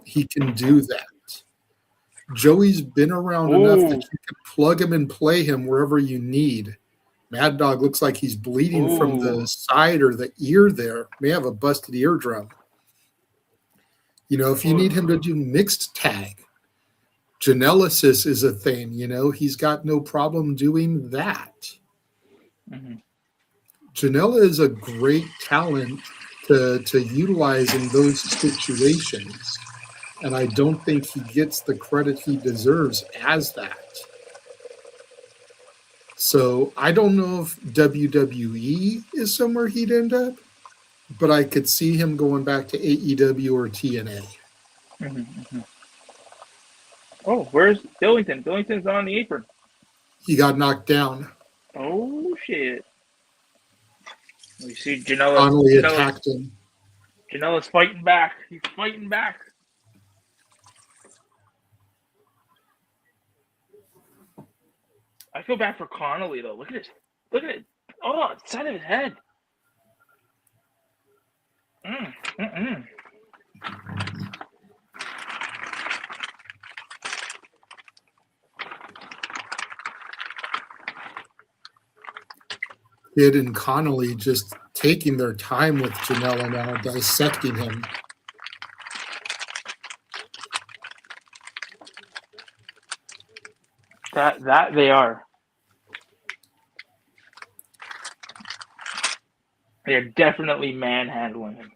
he can do that. Joey's been around enough that you can plug him and play him wherever you need. Mad Dog looks like he's bleeding from the side or the ear there. May have a busted eardrum. You know, if you need him to do mixed tag, Janela is a thing. You know, he's got no problem doing that. Mm-hmm. Janela is a great talent to utilize in those situations. And I don't think he gets the credit he deserves as that. So I don't know if WWE is somewhere he'd end up, but I could see him going back to AEW or TNA. Mm-hmm, mm-hmm. Oh, where's Billington? Billington's on the apron. He got knocked down. Oh, shit. We see Janela. Connolly attacked him. Janela's fighting back. He's fighting back. I feel bad for Connolly, though. Look at this. Look at it. Oh, it's side of his head. Kid and Connolly just taking their time with Janela now, dissecting him. That they are. They're definitely manhandling him.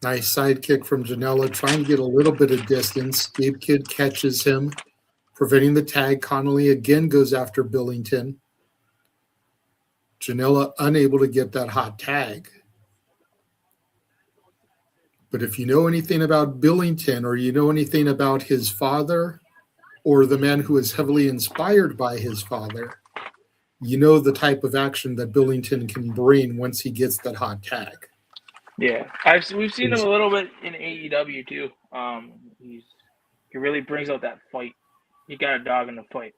Nice sidekick from Janela, trying to get a little bit of distance. Gabe Kid catches him, preventing the tag. Connolly again goes after Billington. Janela unable to get that hot tag. But if you know anything about Billington, or you know anything about his father, or the man who is heavily inspired by his father, you know the type of action that Billington can bring once he gets that hot tag. Yeah, we've seen him a little bit in AEW too. He really brings out that fight. He got a dog in the fight.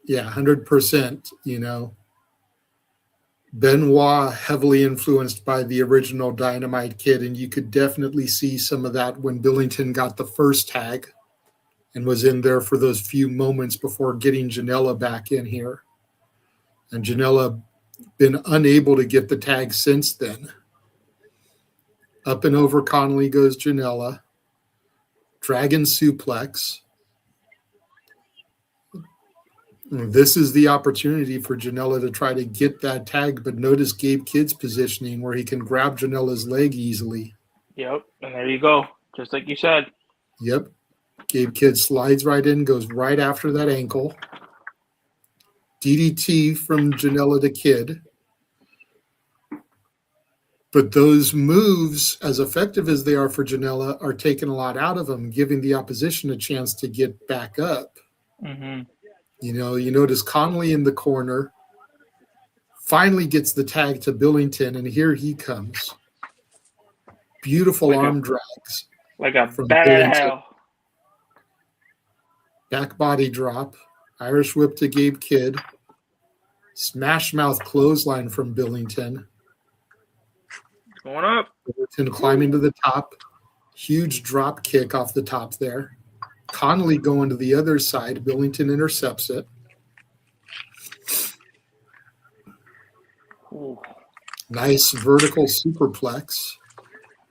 Yeah, 100%. You know, Benoit heavily influenced by the original Dynamite Kid, and you could definitely see some of that when Billington got the first tag and was in there for those few moments before getting Janela back in here. And Janela been unable to get the tag since then. Up and over Connolly goes Janela. Dragon suplex. This is the opportunity for Janela to try to get that tag, but notice Gabe Kid's positioning where he can grab Janela's leg easily. Yep, and there you go. Just like you said. Yep. Gabe Kid slides right in, goes right after that ankle. DDT from Janela to Kid. But those moves, as effective as they are for Janela, are taking a lot out of him, giving the opposition a chance to get back up. Mm-hmm. You know, you notice Connolly in the corner finally gets the tag to Billington, and here he comes. Beautiful like arm drags. Like a bat out of hell. Back body drop. Irish whip to Gabe Kid. Smash mouth clothesline from Billington. Going up. Billington climbing to the top. Huge drop kick off the top there. Connolly going to the other side. Billington intercepts it. Ooh. Nice vertical superplex.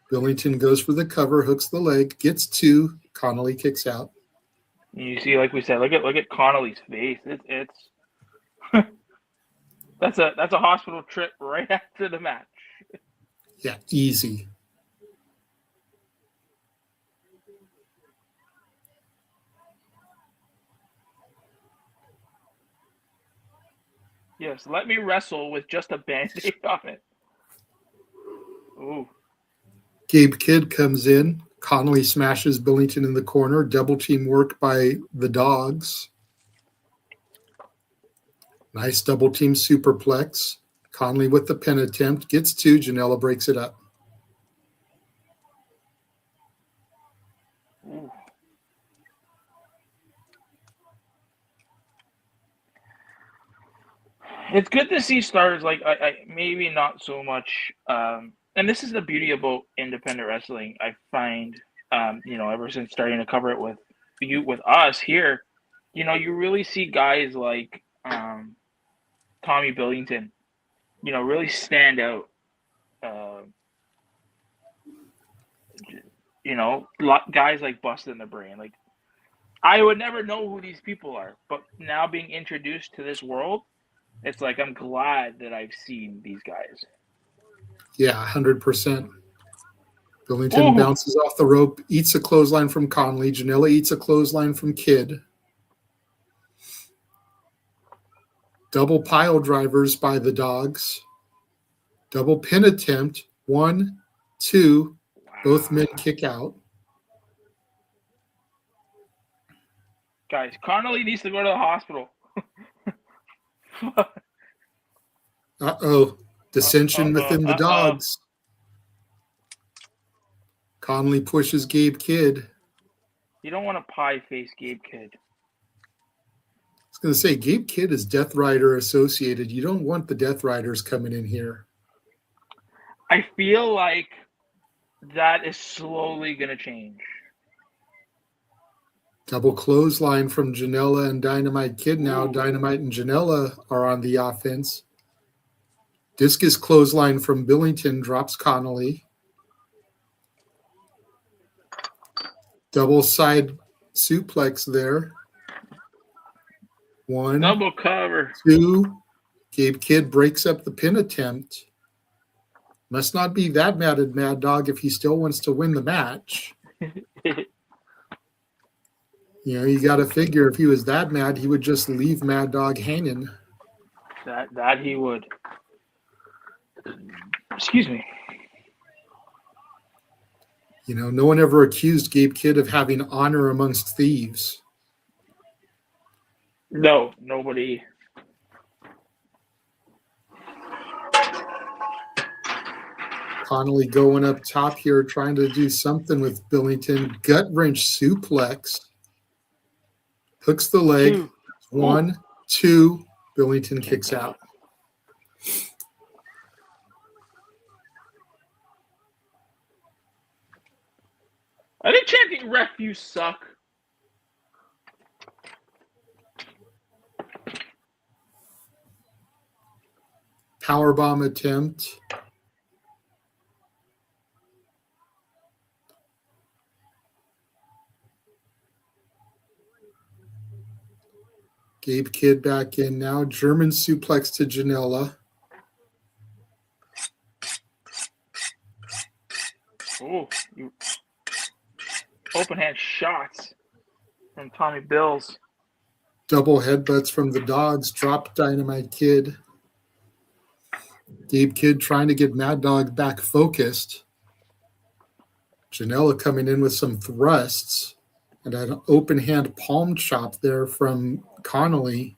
Billington goes for the cover, hooks the leg, gets two. Connolly kicks out. You see, like we said, look at Connolly's face. It's that's a hospital trip right after the match. Yeah, easy. Yes, let me wrestle with just a Band-Aid on it. Ooh. Gabe Kidd comes in. Connolly smashes Billington in the corner. Double team work by the Dogs. Nice double team superplex. Connolly with the pin attempt. Gets two. Janela breaks it up. Ooh. It's good to see stars like I maybe not so much. And this is the beauty about independent wrestling. I find, ever since starting to cover it with us here, you really see guys like Tommy Billington, really stand out. Guys like Bustin' the Brain. Like, I would never know who these people are, but now being introduced to this world, it's like I'm glad that I've seen these guys. Yeah, 100%. Billington bounces off the rope, eats a clothesline from Connolly. Janela eats a clothesline from Kidd. Double pile drivers by the Dogs. Double pin attempt. 1, 2. Both men kick out. Guys, Connolly needs to go to the hospital. Uh-oh. Dissension within the Dogs. Connolly pushes Gabe Kidd. You don't want to pie face Gabe Kidd. I was going to say, Gabe Kidd is Death Rider associated. You don't want the Death Riders coming in here. I feel like that is slowly going to change. Double clothesline from Janela and Dynamite Kid now. Dynamite and Janela are on the offense. Discus clothesline from Billington drops Connolly. Double side suplex there. 1. Double cover. 2. Gabe Kidd breaks up the pin attempt. Must not be that mad at Mad Dog if he still wants to win the match. You got to figure if he was that mad, he would just leave Mad Dog hanging. That he would. Excuse me. No one ever accused Gabe Kidd of having honor amongst thieves. No, nobody. Connolly going up top here, trying to do something with Billington. Gut wrench suplex. Hooks the leg. 1, 2. Billington kicks out. Are they chanting "Ref, you suck"? Powerbomb attempt. Gabe Kidd back in now. German suplex to Janela. Oh, open hand shots from Tommy Bills. Double headbutts from the Dogs. Drop Dynamite Kid. Gabe Kidd trying to get Mad Dog back focused. Janela coming in with some thrusts. And an open hand palm chop there from Connolly.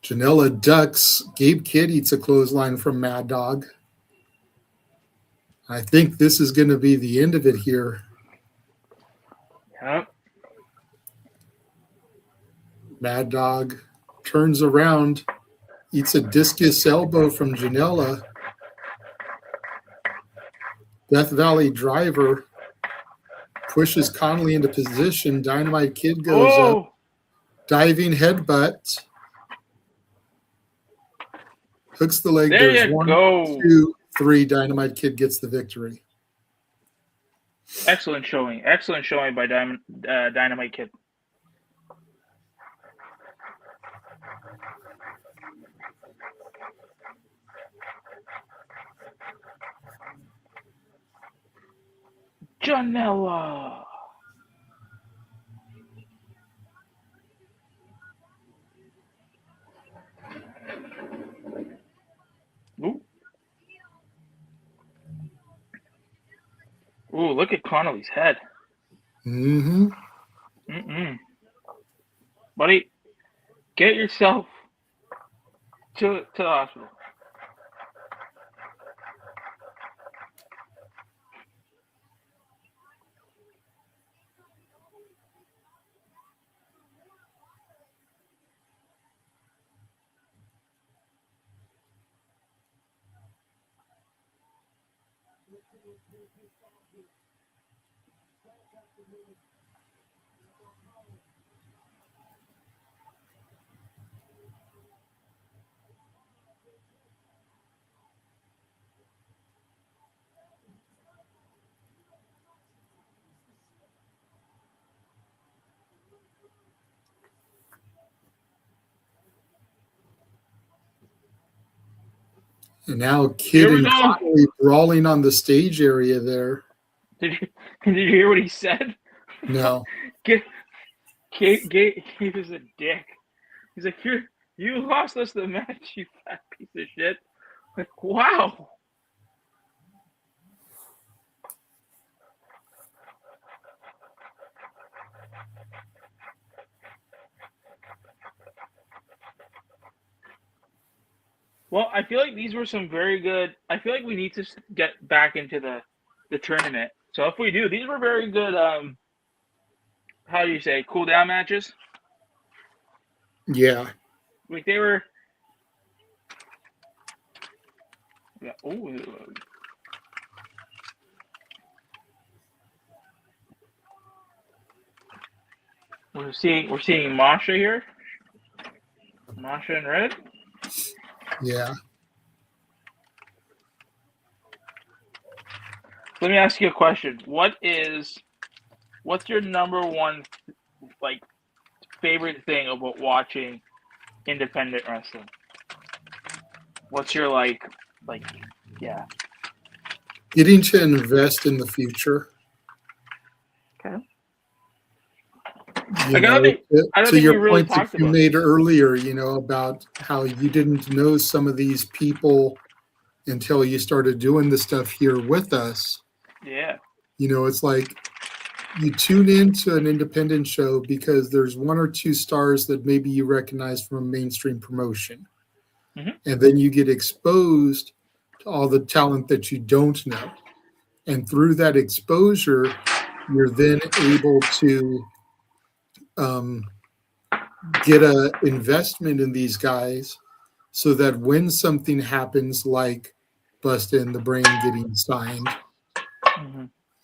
Janela ducks. Gabe Kidd eats a clothesline from Mad Dog. I think this is going to be the end of it here. Yep. Mad Dog turns around, eats a discus elbow from Janela. Death Valley driver pushes Connolly into position. Dynamite Kid goes up. Diving headbutt. Hooks the leg. There There's you 1, go. 2, 3. Dynamite Kid gets the victory. Excellent showing by Dynamite Kid. Janela. Ooh. Ooh, look at Connolly's head. Mm-hmm. Buddy, get yourself to the hospital. And now Kid and Connolly brawling on the stage area there. Did you hear what he said? No. Gabe is a dick. He's like, you lost us the match, you fat piece of shit. Like, wow. Well, I feel like these were some very good. I feel like we need to get back into the tournament. So if we do, these were very good. How do you say, cool down matches? Yeah. Like they were. Yeah. Ooh. We're seeing Masha here. Masha in red. Yeah. Let me ask you a question. What's your number one favorite thing about watching independent wrestling? What's your yeah. Getting to invest in the future. Okay. I don't think your really point that you made earlier, about how you didn't know some of these people until you started doing the stuff here with us. Yeah. It's like you tune into an independent show because there's one or two stars that maybe you recognize from a mainstream promotion. Mm-hmm. And then you get exposed to all the talent that you don't know. And through that exposure, you're then able to get an investment in these guys so that when something happens like Busta and the Brain getting signed,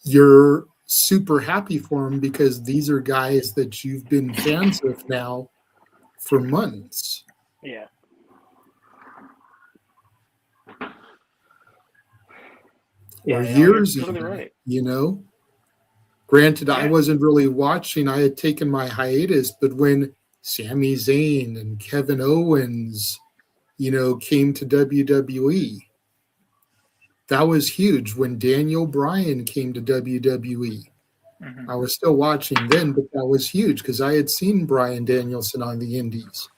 you're super happy for them because these are guys that you've been fans of now for months. Yeah. Or years totally even, right. Granted, I wasn't really watching. I had taken my hiatus, but when Sami Zayn and Kevin Owens, came to WWE, that was huge. When Daniel Bryan came to WWE, I was still watching then, but that was huge because I had seen Bryan Danielson on the Indies.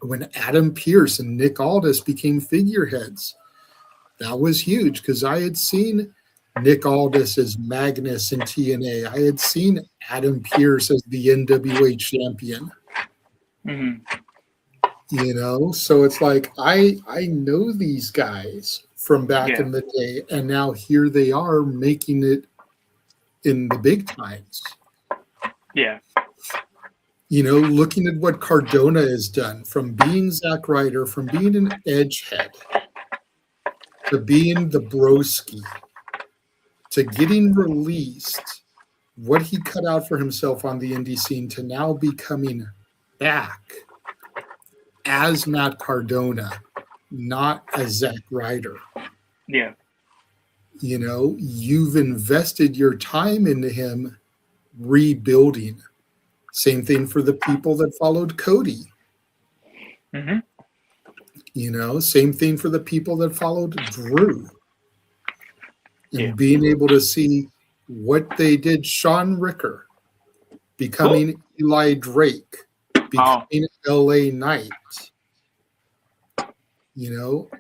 When Adam Pearce and Nick Aldis became figureheads, that was huge because I had seen Nick Aldis as Magnus in TNA. I had seen Adam Pearce as the NWA champion. So it's like I know these guys from back in the day, and now here they are making it in the big times. Yeah. Looking at what Cardona has done, from being Zack Ryder, from being an edgehead, to being the broski, to getting released, what he cut out for himself on the indie scene, to now be coming back as Matt Cardona, not as Zack Ryder. Yeah. You know, you've invested your time into him rebuilding. Same thing for the people that followed Cody. Mm-hmm. You know, same thing for the people that followed Drew. And Yeah. being able to see what they did, Sean Ricker becoming Eli Drake, becoming LA Knight. You know,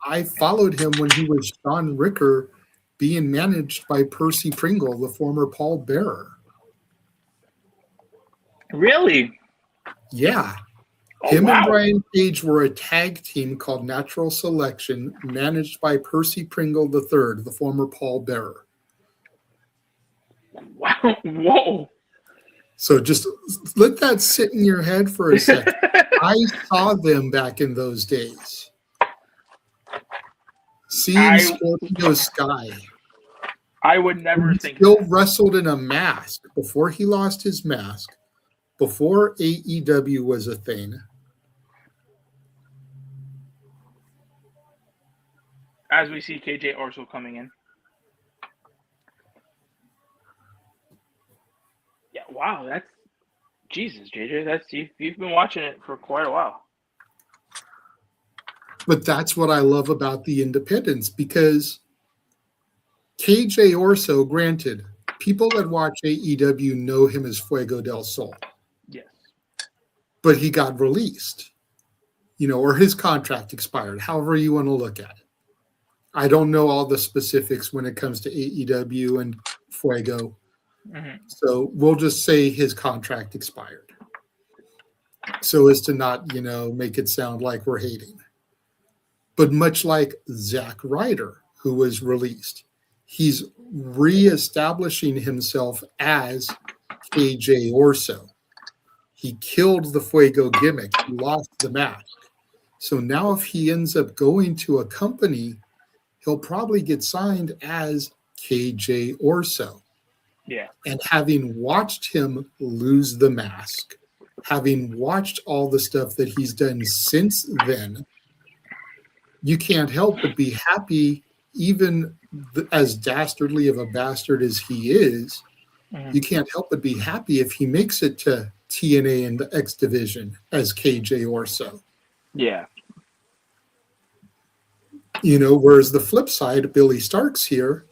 I followed him when he was Sean Ricker being managed by Percy Pringle, the former Paul Bearer. Really? Yeah. Oh, Him and wow. Brian Cage were a tag team called Natural Selection, managed by Percy Pringle III, the former Paul Bearer. Wow. Whoa. So just let that sit in your head for a second. I saw them back in those days. Seeing Scorpio Sky. I would never He think still that. wrestled in a mask before he lost his mask, before AEW was a thing. As we see KJ Orso coming in. Yeah, wow, that's Jesus, JJ. That's you've been watching it for quite a while. But that's what I love about the independents, because KJ Orso, granted, people that watch AEW know him as Fuego del Sol. Yes. But he got released, you know, or his contract expired, however you want to look at it. I don't know all the specifics when it comes to AEW and Fuego. Mm-hmm. So we'll just say his contract expired, so as to not, you know, make it sound like we're hating. But much like Zack Ryder, who was released, he's reestablishing himself as KJ Orso. He killed the Fuego gimmick. He lost the mask. So now if he ends up going to a company, he'll probably get signed as KJ Orso. Yeah. And having watched him lose the mask, having watched all the stuff that he's done since then, you can't help but be happy, even as dastardly of a bastard as he is, you can't help but be happy if he makes it to TNA and the X Division as KJ Orso. Yeah. You know, whereas the flip side, Billie Starkz here,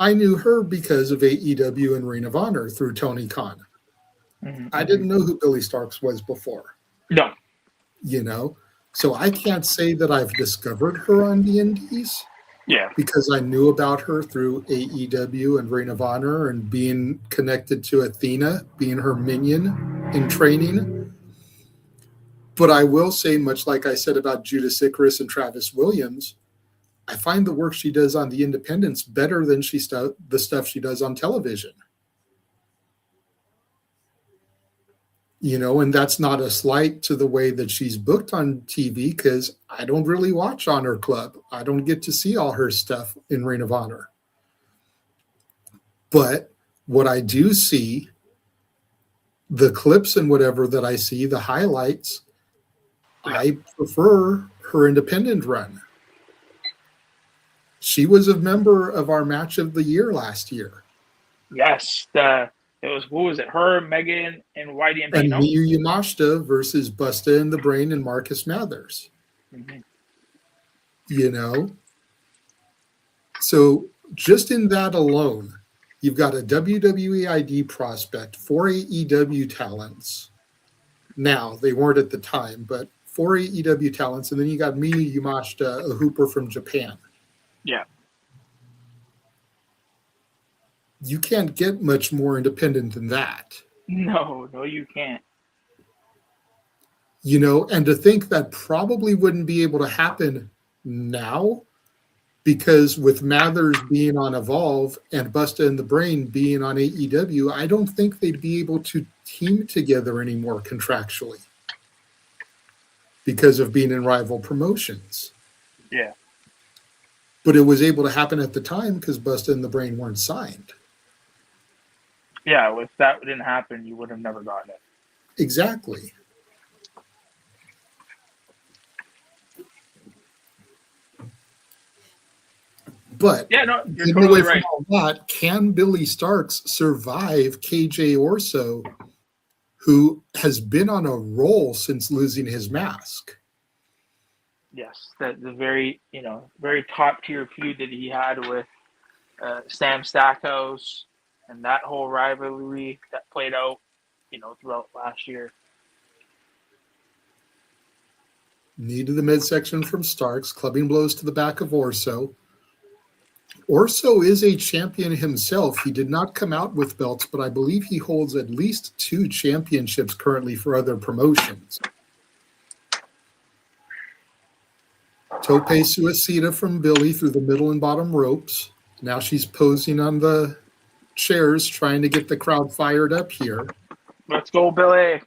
I knew her because of AEW and Ring of Honor through Tony Khan. Mm-hmm. I didn't know who Billie Starkz was before. No. You know, so I can't say that I've discovered her on the Indies. Yeah. Because I knew about her through AEW and Ring of Honor and being connected to Athena, being her minion in training. But I will say, much like I said about Judas Icarus and Travis Williams, I find the work she does on the independents better than the stuff she does on television. You know, and that's not a slight to the way that she's booked on TV, because I don't really watch Honor Club. I don't get to see all her stuff in Ring of Honor. But what I do see, the clips and whatever that I see, the highlights, I prefer her independent run. She was a member of our match of the year last year. Yes. It was, who was it? Her, Megan, and YDMP. And Miyu Yamashita versus Busta in the Brain and Marcus Mathers. Mm-hmm. You know? So just in that alone, you've got a WWE ID prospect, 4 AEW talents. Now, they weren't at the time, but 4 AEW talents, and then you got Miyu Yamashita, a hooper from Japan. Yeah. You can't get much more independent than that. No, you can't. You know, and to think that probably wouldn't be able to happen now, because with Mathers being on Evolve and Busta and the Brain being on AEW, I don't think they'd be able to team together anymore contractually because of being in rival promotions. Yeah. But it was able to happen at the time because Busta and the Brain weren't signed. Yeah, if that didn't happen, you would have never gotten it. Exactly. But Yeah, no, you're getting totally away from right. all that, can Billie Starkz survive KJ Orso, who has been on a roll since losing his mask? Yes, the very very top tier feud that he had with Sam Stackhouse and that whole rivalry that played out, throughout last year. Knee to the midsection from Starkz, clubbing blows to the back of Orso. Orso is a champion himself. He did not come out with belts, but I believe he holds at least 2 championships currently for other promotions. Tope Suicida from Billie through the middle and bottom ropes. Now she's posing on the chairs, trying to get the crowd fired up here. Let's go, Billie.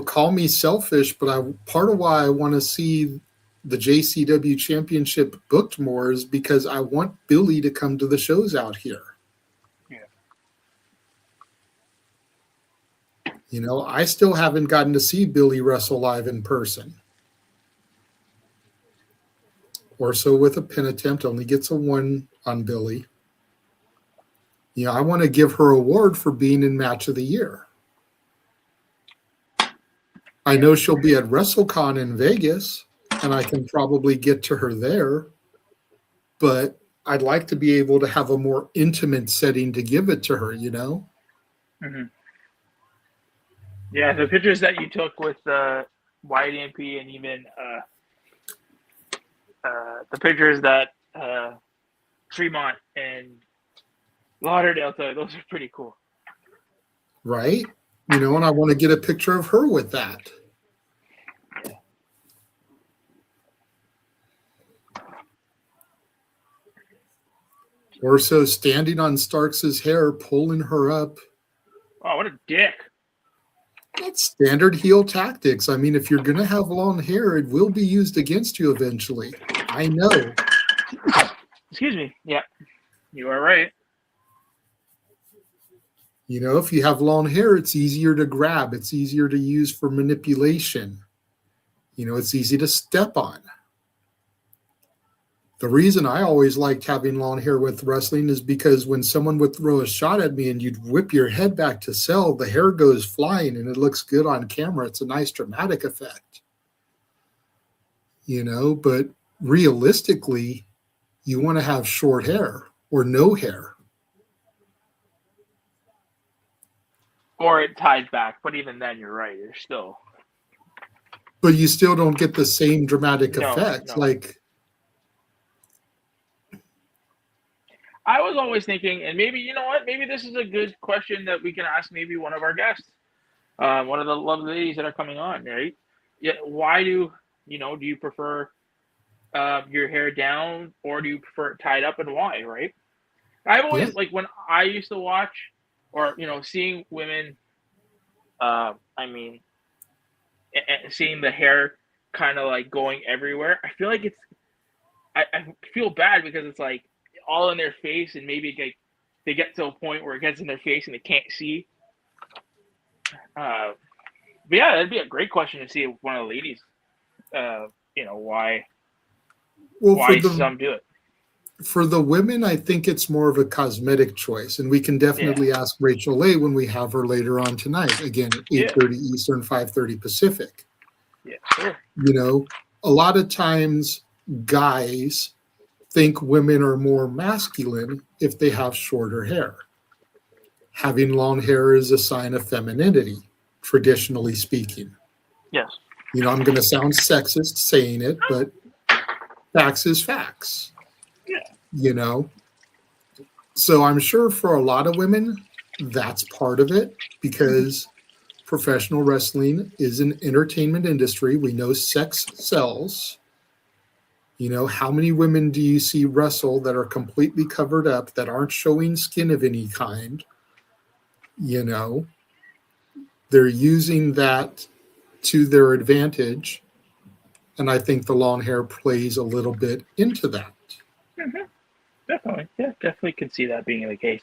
Call me selfish, but part of why I want to see the JCW Championship booked more is because I want Billie to come to the shows out here. Yeah. I still haven't gotten to see Billie wrestle live in person. Orso with a pin attempt only gets a 1 on Billie. I want to give her an award for being in Match of the Year. I know she'll be at WrestleCon in Vegas, and I can probably get to her there, but I'd like to be able to have a more intimate setting to give it to her, Mm-hmm. Yeah, the pictures that you took with YDMP and even the pictures that Fremont and Lauderdale took, those are pretty cool. Right? And I want to get a picture of her with that. Orso standing on Stark's hair, pulling her up. Oh, what a dick. That's standard heel tactics. I mean, if you're going to have long hair, it will be used against you eventually. I know. Excuse me. Yeah, you are right. If you have long hair, it's easier to grab. It's easier to use for manipulation. It's easy to step on. The reason I always liked having long hair with wrestling is because when someone would throw a shot at me and you'd whip your head back to sell, the hair goes flying and it looks good on camera. It's a nice dramatic effect. But realistically, you want to have short hair or no hair. Or it tied back, but even then, you're right. You're still. But you still don't get the same dramatic effect. No. Like, I was always thinking, and maybe, maybe this is a good question that we can ask maybe one of our guests, one of the lovely ladies that are coming on, right? Yeah, why do you prefer your hair down or do you prefer it tied up, and why, right? I've always, like, when I used to watch or, seeing women, seeing the hair kind of like going everywhere, I feel like I feel bad because it's like all in their face, and maybe they get to a point where it gets in their face and they can't see. But yeah, that'd be a great question to see if one of the ladies, why some do it. For the women, I think it's more of a cosmetic choice, and we can definitely ask Rachel Lay when we have her later on tonight. Again, 8:30 Eastern, 5:30 Pacific. Yeah, sure. A lot of times guys think women are more masculine if they have shorter hair. Having long hair is a sign of femininity, traditionally speaking. Yes. I'm going to sound sexist saying it, but facts is facts. Yeah. So I'm sure for a lot of women, that's part of it, because professional wrestling is an entertainment industry. We know sex sells. How many women do you see wrestle that are completely covered up, that aren't showing skin of any kind? They're using that to their advantage. And I think the long hair plays a little bit into that. Mm-hmm. Definitely. Yeah, definitely could see that being the case.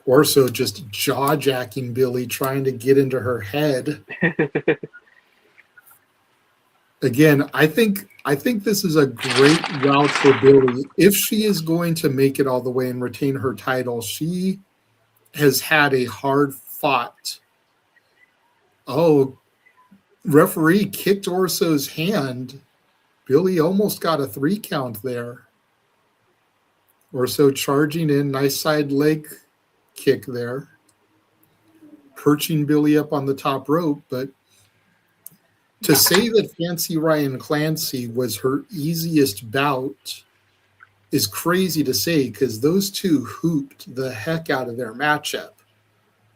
Orso just jaw-jacking Billie, trying to get into her head. Again, I think this is a great route for Billie. If she is going to make it all the way and retain her title, she has had a hard fought. Oh, referee kicked Orso's hand. Billie almost got a 3 count there. Orso charging in, nice side leg kick there. Perching Billie up on the top rope, but to say that Fancy Ryan Clancy was her easiest bout is crazy to say, because those two hooped the heck out of their matchup.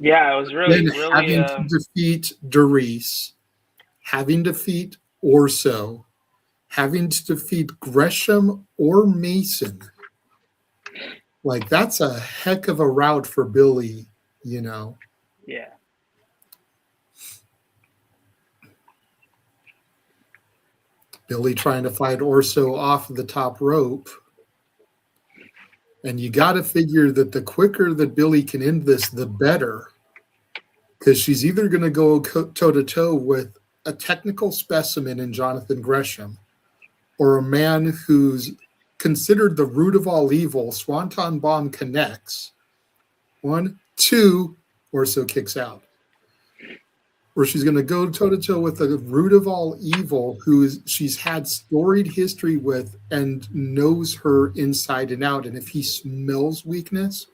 Yeah, it was really, Then having to defeat Dereiss, having to defeat Orso, having to defeat Gresham or Mason. Like, that's a heck of a route for Billie, you know. Yeah. Billie trying to fight Orso off the top rope. And you got to figure that the quicker that Billie can end this, the better. Because she's either going to go toe-to-toe with a technical specimen in Jonathan Gresham or a man who's considered the root of all evil. Swanton Bomb connects. 1, 2, Orso kicks out. Or she's going to go toe-to-toe with the root of all evil, she's had storied history with and knows her inside and out. And if he smells weakness,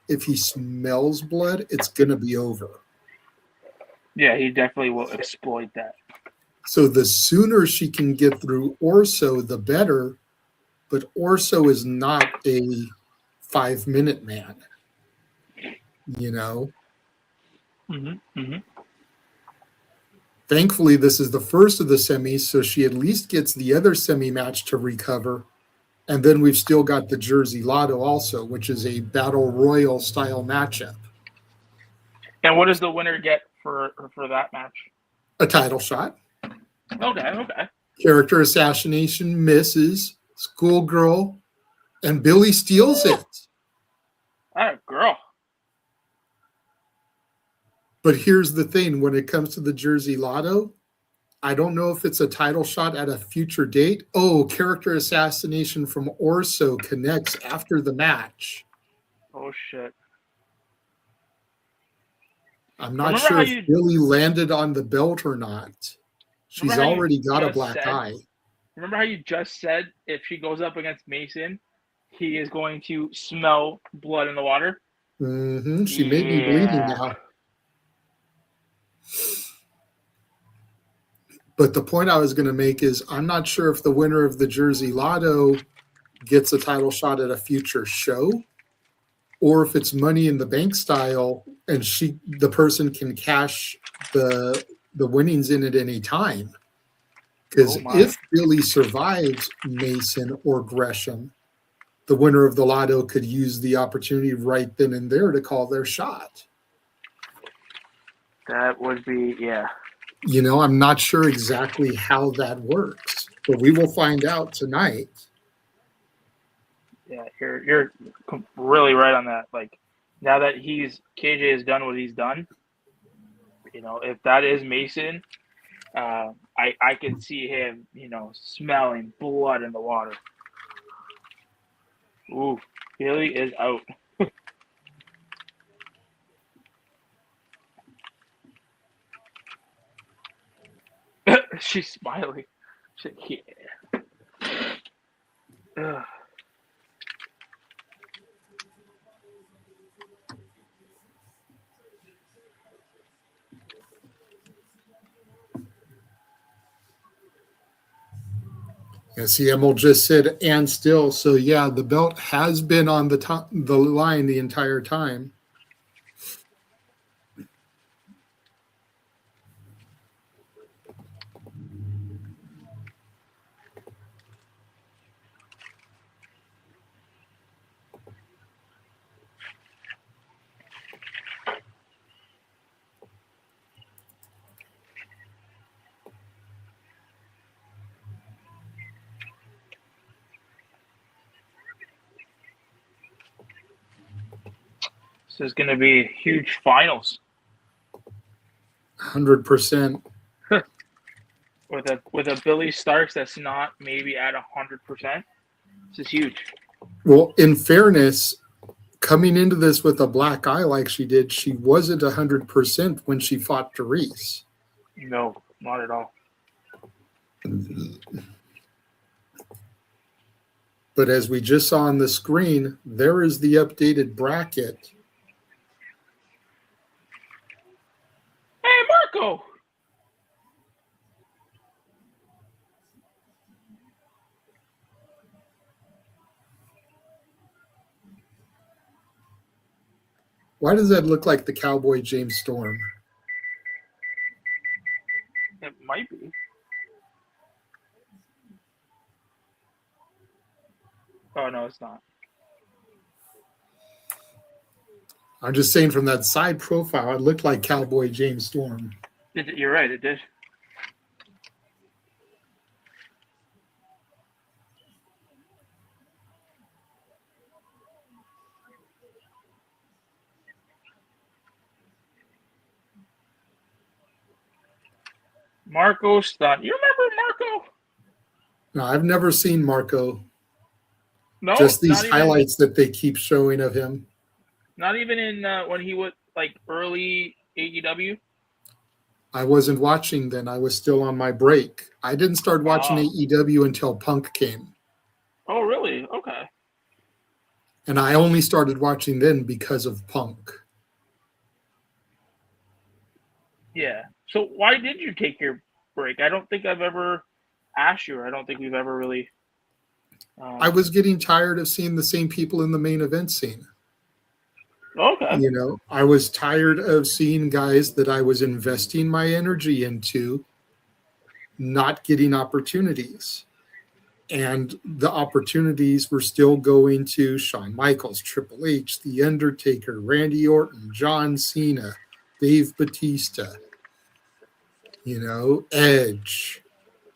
if he smells blood, it's going to be over. Yeah, he definitely will exploit that. So the sooner she can get through Orso, the better. But Orso is not a 5-minute man, you know? Mm-hmm. Mm-hmm. Thankfully, this is the first of the semis, so she at least gets the other semi-match to recover. And then we've still got the Jersey Lotto also, which is a battle royal style matchup. And what does the winner get for that match? A title shot. Okay. Character assassination misses. Schoolgirl. And Billie steals it. Ah, girl. But here's the thing. When it comes to the Jersey Lotto, I don't know if it's a title shot at a future date. Oh, character assassination from Orso connects after the match. Oh, shit. I'm not sure if Billie landed on the belt or not. She's already got a black eye. Remember how you just said if she goes up against Mason, he is going to smell blood in the water? Mm-hmm. She may be bleeding now. But the point I was going to make is I'm not sure if the winner of the Jersey Lotto gets a title shot at a future show or if it's Money in the Bank style and the person can cash the winnings in at any time. Because if Billie survives Mason or Gresham, the winner of the Lotto could use the opportunity right then and there to call their shot. That would be, yeah. You know, I'm not sure exactly how that works, but we will find out tonight. Yeah, you're really right on that. Like, now that KJ has done what he's done, you know, if that is Mason, I can see him, you know, smelling blood in the water. Ooh, Billie is out. She's smiling. She's like, yeah. Ugh. Yes, Emil just said, and still. So, yeah, the belt has been on the line the entire time. This is going to be huge finals 100%. with a Billie Starkz that's not maybe at 100%. This is huge. Well, in fairness, coming into this with a black eye like she did, she wasn't 100% when she fought Dereiss. No, not at all. But as we just saw on the screen, there is the updated bracket. Hey, Marco! Why does that look like the Cowboy James Storm? It might be. Oh, no, it's not. I'm just saying from that side profile, it looked like Cowboy James Storm. You're right, it did. Marco Stunt. You remember Marco? No, I've never seen Marco. No, just these highlights that they keep showing of him. Not even in when he was like early AEW. I wasn't watching then. I was still on my break. I didn't start watching AEW until Punk came. Oh, really? Okay. And I only started watching then because of Punk. Yeah. So why did you take your break? I don't think I've ever asked you. I don't think we've ever really. I was getting tired of seeing the same people in the main event scene. Okay. You know, I was tired of seeing guys that I was investing my energy into not getting opportunities. And the opportunities were still going to Shawn Michaels, Triple H, The Undertaker, Randy Orton, John Cena, Dave Bautista, you know, Edge,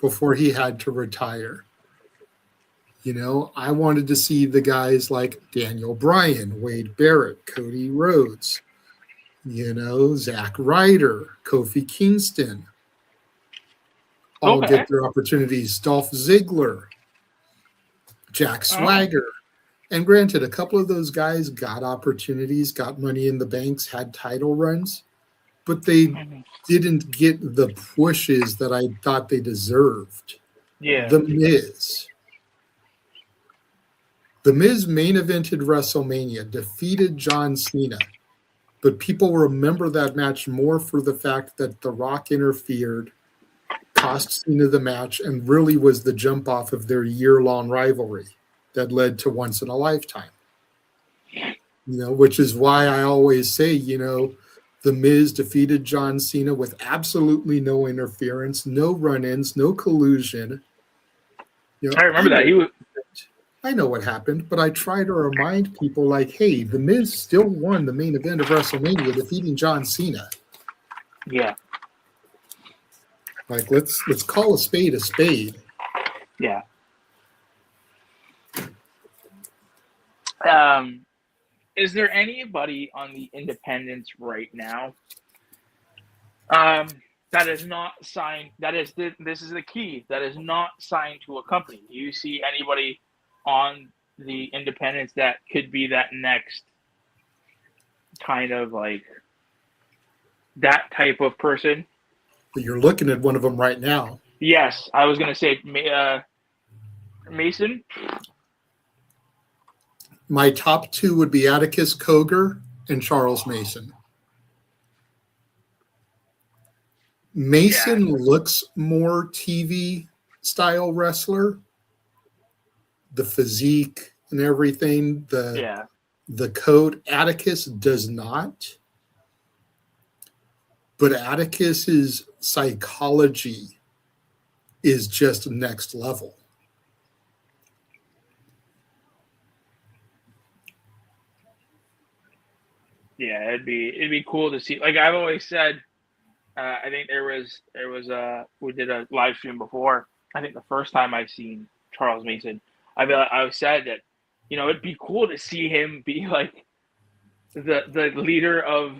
before he had to retire. You know, I wanted to see the guys like Daniel Bryan, Wade Barrett, Cody Rhodes, you know, Zack Ryder, Kofi Kingston, all get their opportunities. Dolph Ziggler, Jack Swagger. And granted, a couple of those guys got opportunities, got money in the banks, had title runs, but they didn't get the pushes that I thought they deserved. Yeah. The Miz. The Miz main evented WrestleMania, defeated John Cena, but people remember that match more for the fact that The Rock interfered, cost Cena the match, and really was the jump off of their year-long rivalry that led to Once in a Lifetime. You know, which is why I always say, you know, The Miz defeated John Cena with absolutely no interference, no run-ins, no collusion. You know, I remember that. I know what happened, but I try to remind people like, hey, The Miz still won the main event of WrestleMania, defeating John Cena. Yeah. Like, let's call a spade a spade. Yeah. Is there anybody on the independents right now that is not signed? This is the key. That is not signed to a company. Do you see anybody on the independents that could be that next kind of like that type of person? But you're looking at one of them right now. Yes, I was going to say Mason. My top two would be Atticus Cogar and Charles Mason. Mason looks more TV style wrestler. The physique and everything, the code. Atticus does not. But Atticus's psychology is just next level. Yeah, it'd be cool to see. Like I've always said, I think there was we did a live stream before. I think the first time I've seen Charles Mason, I said that, you know, it'd be cool to see him be like the leader of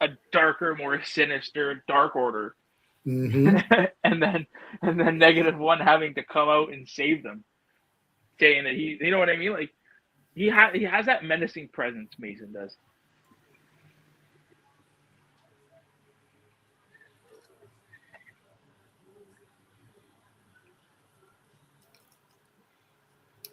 a darker, more sinister Dark Order, Mm-hmm. and then -1 having to come out and save them, saying that he, you know what I mean? Like he has that menacing presence. Mason does.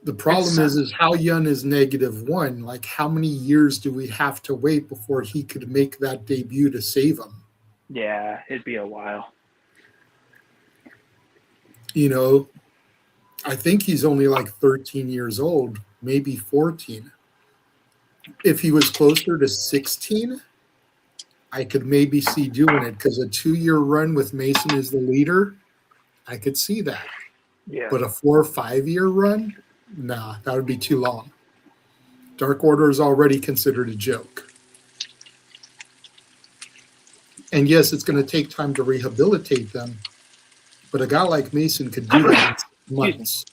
The problem is how young is -1? Like, how many years do we have to wait before he could make that debut to save him? Yeah, it'd be a while. You know, I think he's only like 13 years old, maybe 14. If he was closer to 16, I could maybe see doing it, because a 2-year run with Mason as the leader, I could see that. Yeah. But a 4 or 5-year run, nah, that would be too long. Dark Order is already considered a joke. And yes, it's going to take time to rehabilitate them, but a guy like Mason could do that in months.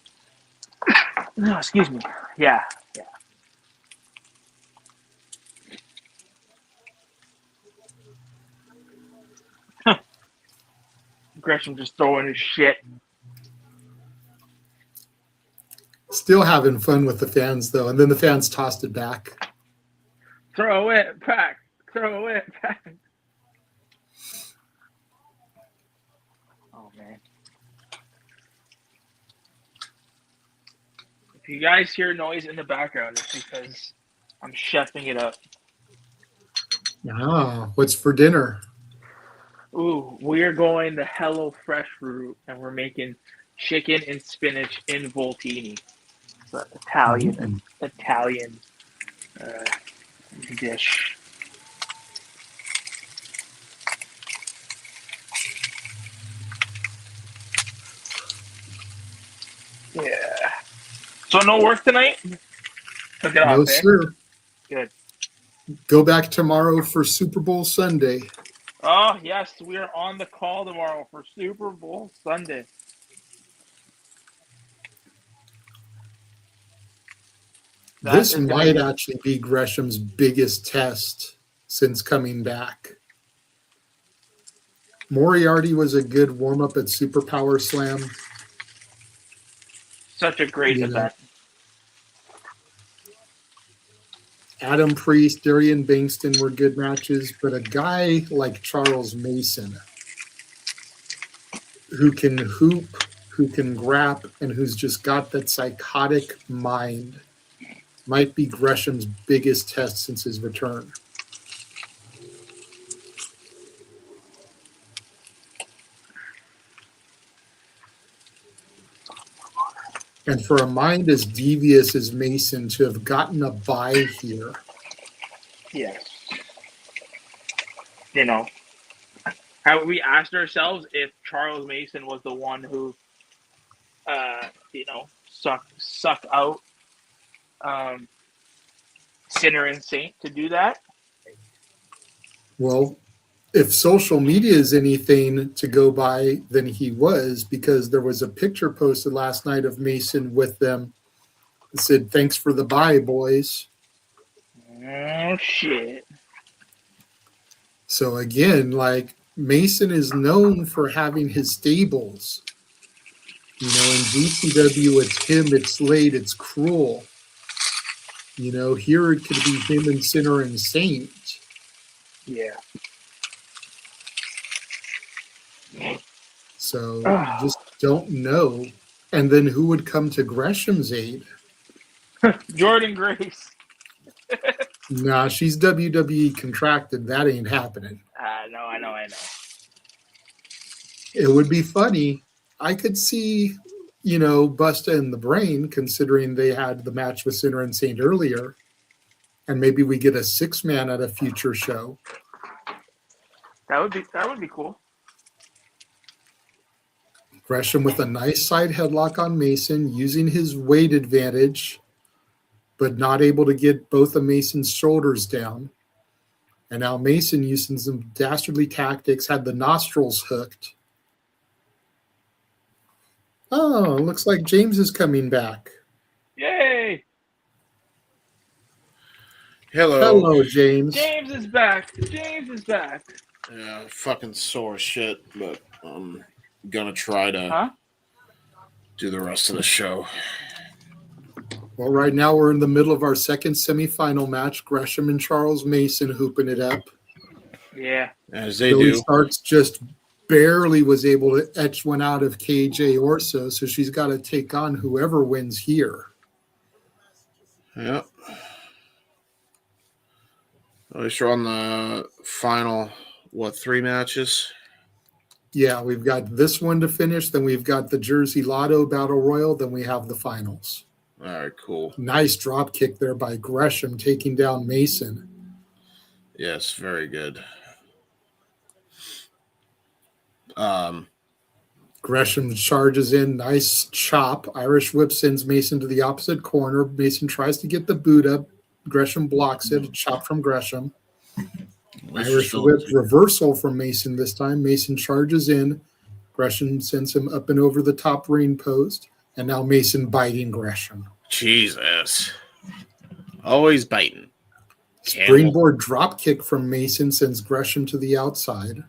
No, excuse me. Yeah. Gresham just throwing his shit. Still having fun with the fans, though, and then the fans tossed it back. Throw it back. Throw it back. Oh, man. If you guys hear noise in the background, it's because I'm chefing it up. Ah, what's for dinner? Ooh, we're going the Hello Fresh route, and we're making chicken and spinach in voltini. It's an Italian dish. Yeah. So no work tonight? Took it No, off, eh? sir. Good. Go back tomorrow for Super Bowl Sunday. Oh, yes, we are on the call tomorrow for Super Bowl Sunday. This might actually be Gresham's biggest test since coming back. Moriarty was a good warm-up at Superpower Slam. Such a great event. Adam Priest, Darian Bengston were good matches, but a guy like Charles Mason, who can hoop, who can grap, and who's just got that psychotic mind, might be Gresham's biggest test since his return. And for a mind as devious as Mason to have gotten a bye here. Yes. You know, have we asked ourselves if Charles Mason was the one who, sucked out Sinner and Saint to do that? Well, if social media is anything to go by, then he was, because there was a picture posted last night of Mason with them. It said, "Thanks for the bye, boys." Oh, shit. So again, like, Mason is known for having his stables. You know, in GCW, it's him, it's Slade, it's Cruel. You know, here it could be him and Sinner and Saint. Yeah. So you just don't know. And then who would come to Gresham's aid? Jordan Grace. Nah, she's WWE contracted. That ain't happening. No, I know. It would be funny. I could see, Busta and the Brain, considering they had the match with Sinner and Saint earlier. And maybe we get a 6-man at a future show. That would be cool. Gresham with a nice side headlock on Mason, using his weight advantage, but not able to get both of Mason's shoulders down. And now Mason, using some dastardly tactics, had the nostrils hooked. Oh, looks like James is coming back. Yay! Hello, James. James is back. James is back. Yeah, fucking sore as shit, but I'm gonna try to do the rest of the show. Well, right now we're in the middle of our second semifinal match. Gresham and Charles Mason hooping it up. Yeah. As they Billie do. Starkz just barely was able to etch one out of KJ Orso, so she's got to take on whoever wins here. Yep. At least we're on the final, 3 matches? Yeah, we've got this one to finish, then we've got the Jersey Lotto Battle Royal, then we have the finals. All right, cool. Nice drop kick there by Gresham, taking down Mason. Yes, very good. Gresham charges in, nice chop. Irish whip sends Mason to the opposite corner. Mason tries to get the boot up. Gresham blocks it. A chop from Gresham. Irish whip reversal from Mason this time. Mason charges in. Gresham sends him up and over the top ring post. And now Mason biting Gresham. Jesus. Always biting. Springboard drop kick from Mason sends Gresham to the outside.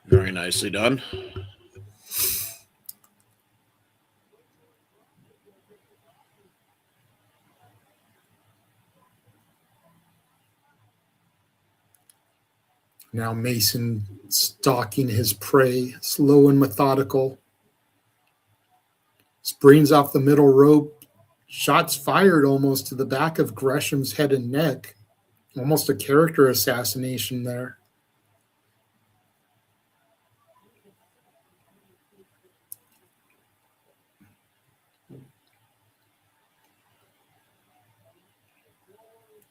Very nicely done. Now Mason stalking his prey, slow and methodical. Springs off the middle rope. Shots fired almost to the back of Gresham's head and neck. Almost a character assassination there.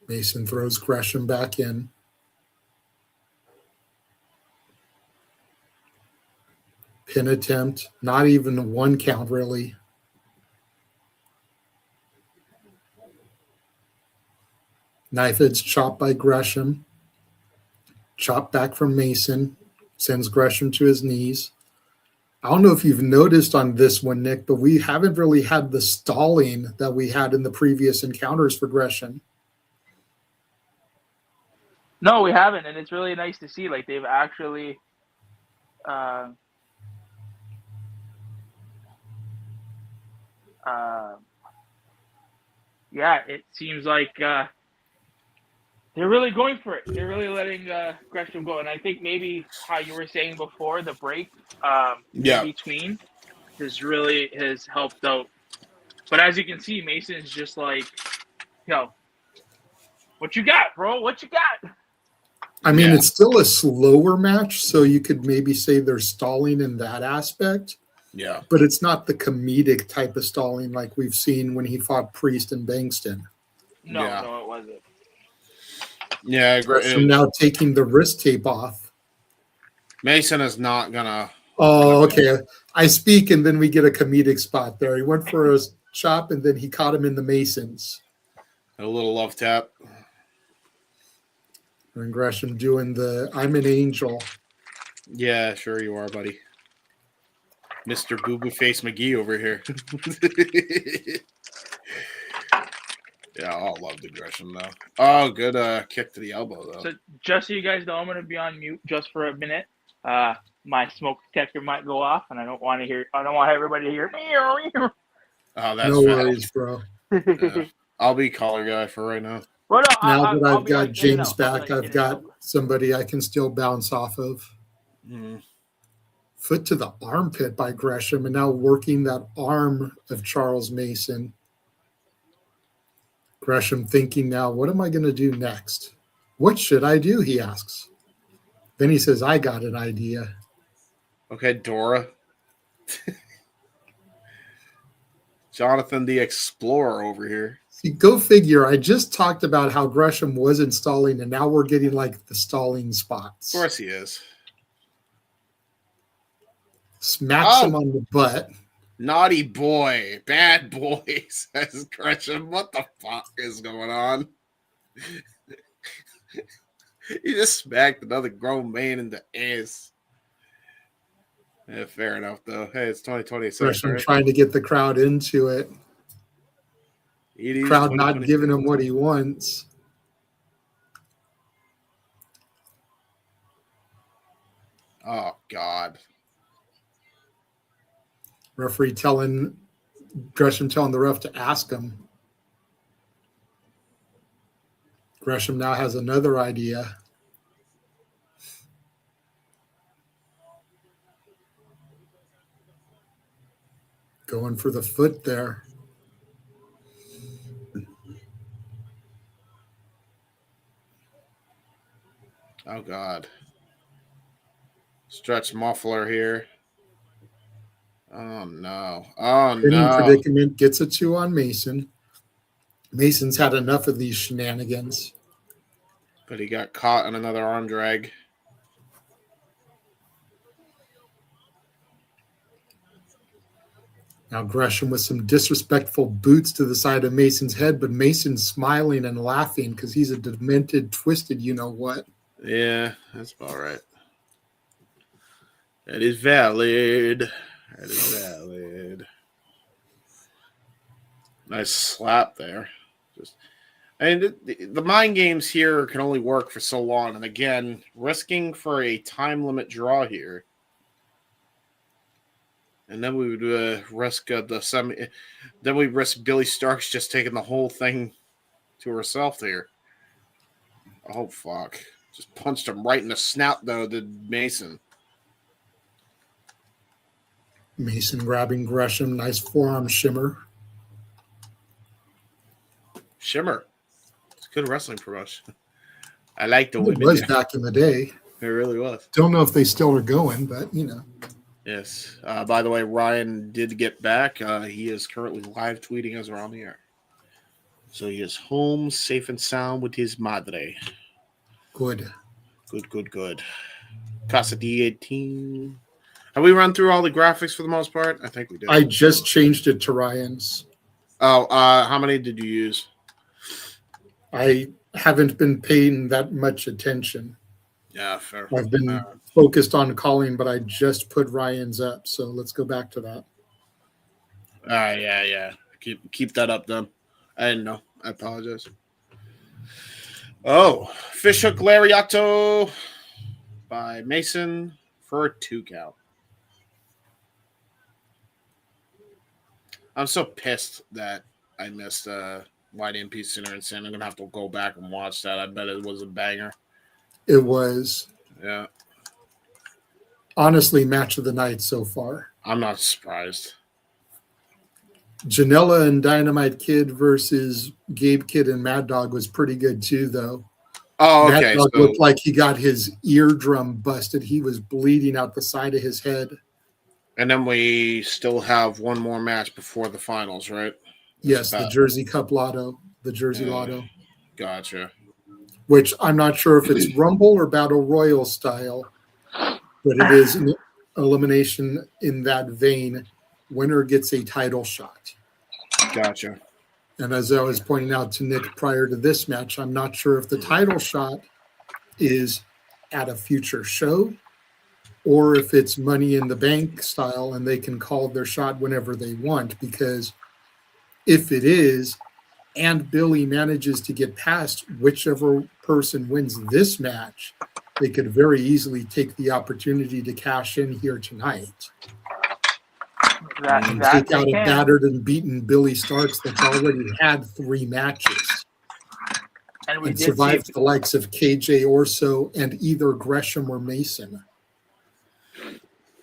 Mason throws Gresham back in. Pin attempt. Not even a 1 count, really. Knife edge chop by Gresham. Chop back from Mason. Sends Gresham to his knees. I don't know if you've noticed on this one, Nick, but we haven't really had the stalling that we had in the previous encounters for Gresham. No, we haven't, and it's really nice to see. Like, they've actually yeah, it seems like they're really going for it. They're really letting Gresham go. And I think maybe how you were saying before, the break in between has helped out. But as you can see, Mason's just like, yo, what you got, bro? What you got? I mean, it's still a slower match, so you could maybe say they're stalling in that aspect. Yeah. But it's not the comedic type of stalling like we've seen when he fought Priest and Bengston. No, it wasn't. Yeah, So now taking the wrist tape off. Mason is not gonna. Oh, okay. I speak, and then we get a comedic spot there. He went for a chop, and then he caught him in the Masons. A little love tap. And Gresham doing the "I'm an angel." Yeah, sure you are, buddy. Mr. Boo Boo Face McGee over here. Yeah, I'll love the Gresham though. Oh, good kick to the elbow though. So just so you guys know, I'm going to be on mute just for a minute. My smoke detector might go off, and I don't want everybody to hear. Oh, that's no worries, bro. I'll be color guy for right now. Well, no, now that I'll I've be got like, James back, I've got somebody I can still bounce off of. Mm-hmm. Foot to the armpit by Gresham, and now working that arm of Charles Mason. Gresham thinking now, what am I going to do next? What should I do? He asks. Then he says, I got an idea. Okay, Dora. Jonathan the Explorer over here. See, go figure. I just talked about how Gresham wasn't stalling, and now we're getting like the stalling spots. Of course he is. Smacks him on the butt. Naughty boy. Bad boy, says Gresham. What the fuck is going on? He just smacked another grown man in the ass. Yeah, fair enough, though. Hey, it's 2026. Gresham right? trying to get the crowd into it. Crowd not giving him what he wants. Oh, God. Gresham telling the ref to ask him. Gresham now has another idea. Going for the foot there. Oh, God. Stretch muffler here. Oh, no. Oh, Pinning no. predicament gets a 2 on Mason. Mason's had enough of these shenanigans. But he got caught in another arm drag. Now Gresham with some disrespectful boots to the side of Mason's head, but Mason's smiling and laughing because he's a demented, twisted you-know-what. Yeah, that's about right. That is valid. That is valid. Nice slap there. The mind games here can only work for so long. And again, risking for a time limit draw here. And then we would risk the semi. Then we risk Billie Starkz just taking the whole thing to herself here. Oh, fuck. Just punched him right in the snout, though, the Mason. Mason grabbing Gresham. Nice forearm shimmer. Shimmer. It's a good wrestling promotion. I like the It women. was back in the day. It really was. Don't know if they still are going, but, you know. Yes. By the way, Ryan did get back. He is currently live tweeting us around the air. So he is home, safe and sound with his madre. Good. Good. Casa D18. Have we run through all the graphics for the most part? I think we did. I just changed it to Ryan's. Oh, how many did you use? I haven't been paying that much attention. Yeah, fair. I've been focused on calling, but I just put Ryan's up. So let's go back to that. Yeah. Keep that up then. I didn't know. I apologize. Oh, fishhook lariato by Mason for a 2 count. I'm so pissed that I missed YDMP Center and Sin. I'm going to have to go back and watch that. I bet it was a banger. It was. Yeah. Honestly, match of the night so far. I'm not surprised. Janela and Dynamite Kid versus Gabe Kid and Mad Dog was pretty good too, though. Oh, okay. Mad Dog looked like he got his eardrum busted. He was bleeding out the side of his head. And then we still have one more match before the finals, right? Yes, the Jersey Cup Lotto, the Jersey Lotto. Gotcha. Which I'm not sure if it's Rumble or Battle Royal style, but it is an elimination in that vein. Winner gets a title shot. Gotcha. And as I was pointing out to Nick prior to this match, I'm not sure if the title shot is at a future show or if it's Money in the Bank style and they can call their shot whenever they want. Because if it is, and Billie manages to get past whichever person wins this match, they could very easily take the opportunity to cash in here tonight. And take out a battered and beaten Billie Starkz that's already had 3 matches. And survived the likes of KJ Orso and either Gresham or Mason.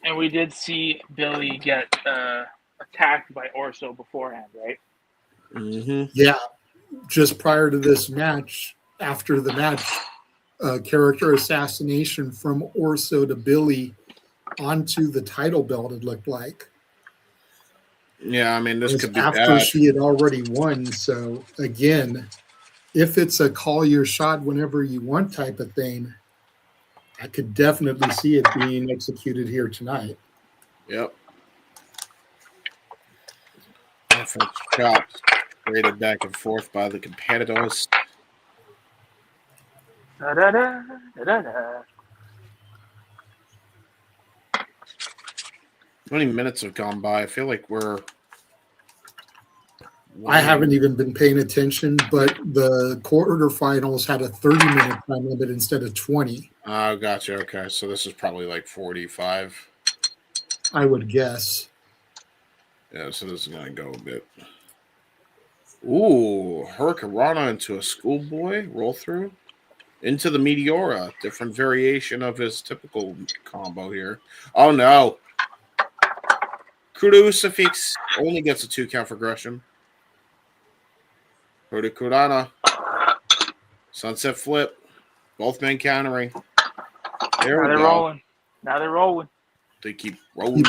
And we did see Billie get attacked by Orso beforehand, right? Mm-hmm. Yeah. Just prior to this match, after the match, character assassination from Orso to Billie onto the title belt, it looked like. Yeah, I mean, this could be after bad. she had already won. So, again, if it's a call your shot whenever you want type of thing, I could definitely see it being executed here tonight. Yep. Offense chops traded back and forth by the competitors. 20 minutes have gone by. I feel like we're I haven't even been paying attention, but the quarterfinals had a 30-minute time limit instead of 20. Oh, gotcha. Okay, so this is probably like 45. I would guess. Yeah, so this is gonna go a bit. Ooh, Hurricanrana into a schoolboy roll through into the Meteora. Different variation of his typical combo here. Oh no! Crucifix only gets a 2 count for Gresham. Hurricanrana. Sunset flip. Both men countering. There we go. Rolling. Now they're rolling. They keep rolling.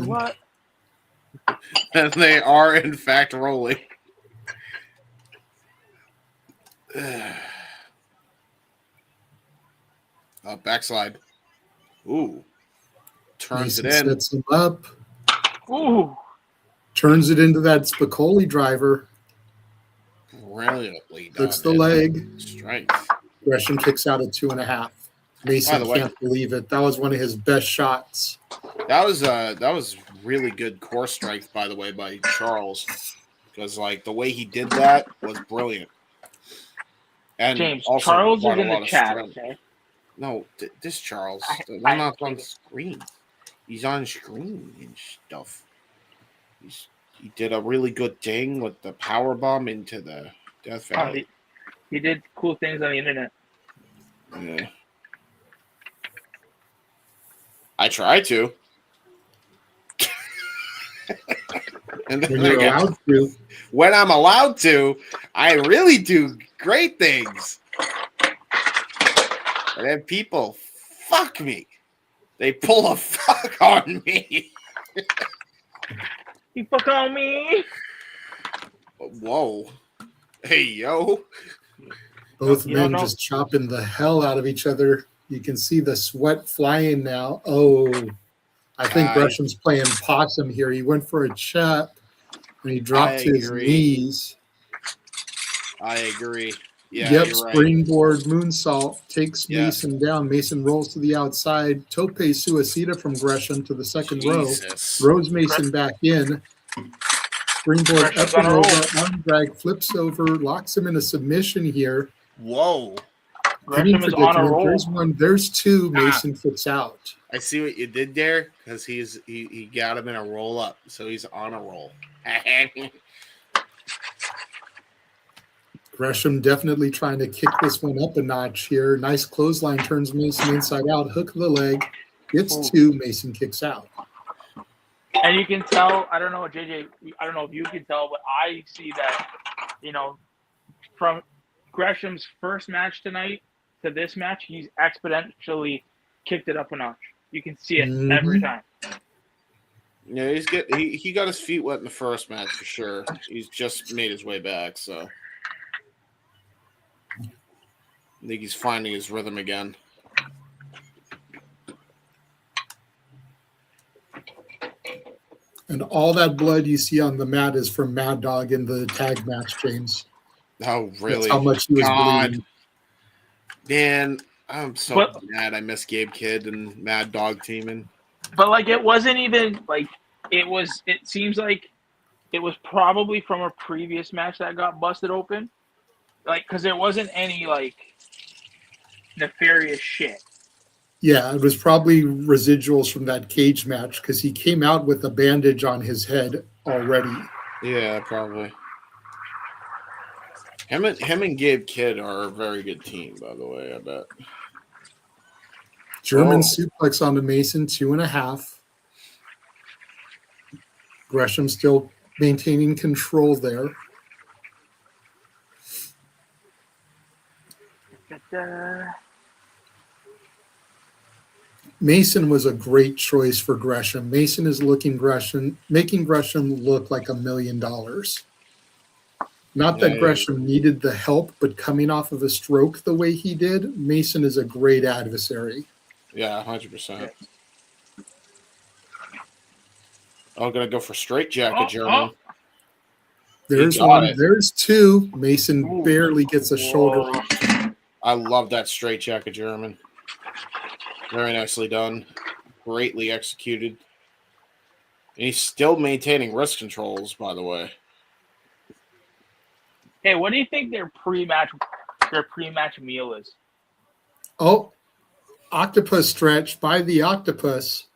What? And they are, in fact, rolling. Backslide. Ooh. Turns Mason it in. Sets him up. Ooh. Turns it into that Spicoli driver. Brilliantly done. Hooks the leg. Strength. Gresham kicks out at 2.5. Mason can't believe it. That was one of his best shots. That was really good core strength, by the way, by Charles, because like the way he did that was brilliant. And James, also Charles is brought a in lot the of chat. strength. Okay. No, this Charles. I'm not on screen. He's on screen and stuff. He did a really good ding with the power bomb into the Death Valley. He did cool things on the internet. Yeah. I try to. And then When you're allowed to. When I'm allowed to, I really do great things. And then people fuck me. They pull a fuck on me. You fuck on me. Whoa. Hey, yo. Both men just chopping the hell out of each other. You can see the sweat flying now. Oh, I think Gresham's playing possum here. He went for a chop, and he dropped to his knees. I agree. Yeah, yep, you're springboard moonsault takes Yeah. Mason down. Mason rolls to the outside. Tope suicida from Gresham to the second row. Throws Mason back in. Springboard up and over. Arm drag flips over. Locks him in a submission here. Whoa. Gresham is on a roll. There's one. There's two. Mason kicks out. I see what you did there because he got him in a roll up, so he's on a roll. Gresham definitely trying to kick this one up a notch here. Nice clothesline, turns Mason inside out. Hook of the leg. Gets two. Mason kicks out. And you can tell, I don't know, JJ, I don't know if you can tell, but I see that, from Gresham's first match tonight to this match, he's exponentially kicked it up a notch. You can see it every time. Yeah, he got his feet wet in the first match for sure. He's just made his way back, so I think he's finding his rhythm again. And all that blood you see on the mat is from Mad Dog in the tag match, James. Oh, really? That's how much he was bleeding. Man, I'm so mad I miss Gabe Kidd and Mad Dog teaming. But, it wasn't even, it seems like it was probably from a previous match that got busted open. Because there wasn't any, nefarious shit. Yeah, it was probably residuals from that cage match because he came out with a bandage on his head already. Yeah, probably. Him and Gabe Kidd are a very good team, by the way, I bet. German suplex onto Mason, 2.5. Gresham still maintaining control there. Mason was a great choice for Gresham. Mason is making Gresham look like $1 million. Not that Gresham needed the help, but coming off of a stroke the way he did, Mason is a great adversary. Yeah, 100%. I'm gonna go for straight jacket, German. There's one. It. There's two. Mason barely gets a shoulder. I love that straight jacket, German. Very nicely done. Greatly executed. He's still maintaining wrist controls, by the way. Hey, what do you think their pre-match meal is? Oh, octopus stretch. Buy the octopus.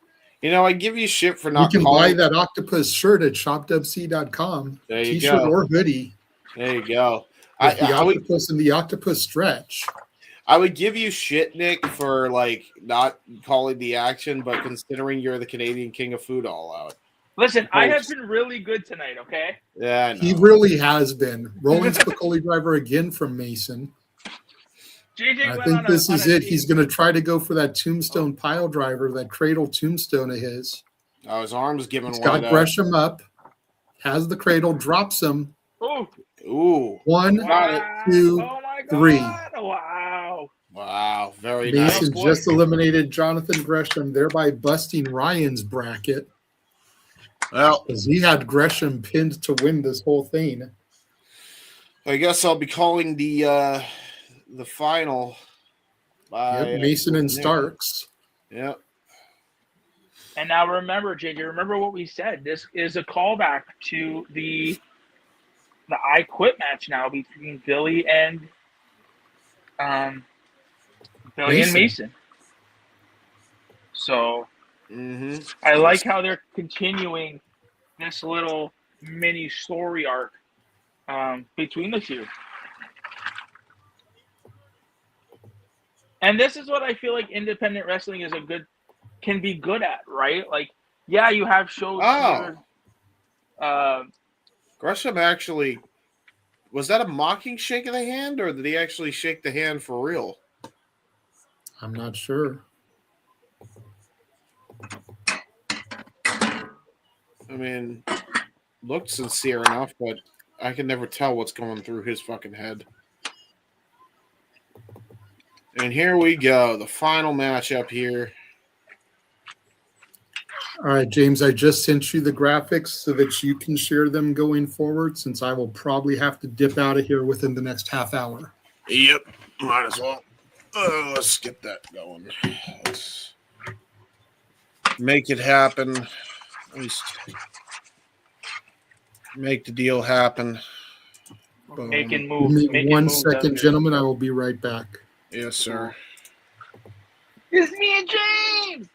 I give you shit for not. You can calling. buy that octopus shirt at shopwc.com. There you T-shirt go. or hoodie. There you go. The octopus and the octopus stretch. I would give you shit, Nick, for not calling the action, but considering you're the Canadian king of food all out. Listen, I have been really good tonight, okay? Yeah, I know. He really has been. Rolling Spicoli driver again from Mason. I think this is it. He's going to try to go for that tombstone pile driver, that cradle tombstone of his. Oh, his arm's giving He's one. got Gresham up, has the cradle, drops him. Ooh. 1, 2, 3. Wow. Very Mason nice. just eliminated Jonathan Gresham, thereby busting Ryan's bracket. Well, because he had Gresham pinned to win this whole thing. I guess I'll be calling the final by Mason and Starkz. Yep. And now remember, JJ, remember what we said. This is a callback to the I Quit match now between Billie and Mason. So I like how they're continuing this little mini story arc between the two. And this is what I feel like independent wrestling can be good at, right? Like, yeah, you have shows here. Gresham actually, was that a mocking shake of the hand, or did he actually shake the hand for real? I'm not sure. I mean, looked sincere enough, but I can never tell what's going through his fucking head. And here we go, the final matchup here. All right, James, I just sent you the graphics so that you can share them going forward, since I will probably have to dip out of here within the next half hour. Yep, might as well. Let's get that going. Let's make it happen. At least make the deal happen. Making moves. Give me 1 second, gentlemen. I will be right back. Yes, sir. It's me and James.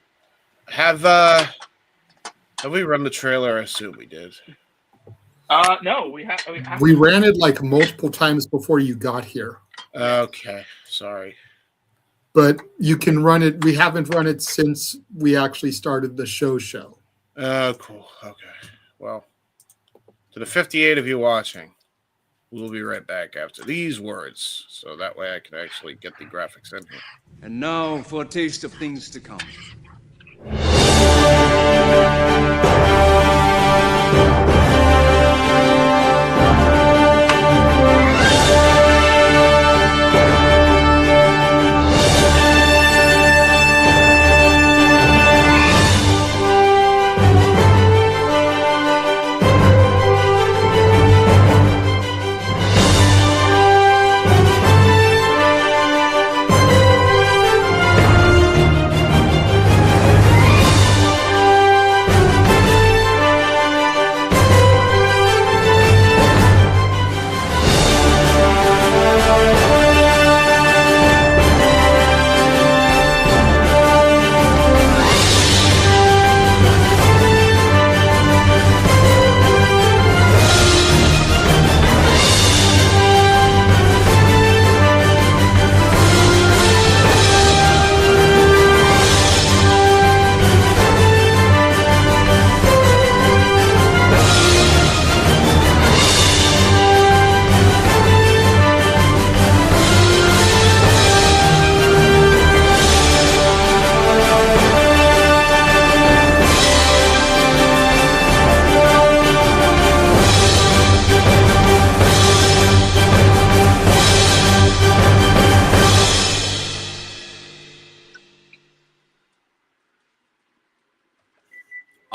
Have we run the trailer? I assume we did. No, we have. We ran it like multiple times before you got here. Okay, sorry. But you can run it. We haven't run it since we actually started the show. Oh, cool. Okay. Well, to the 58 of you watching, we'll be right back after these words, so that way I can actually get the graphics in here. And now for a taste of things to come.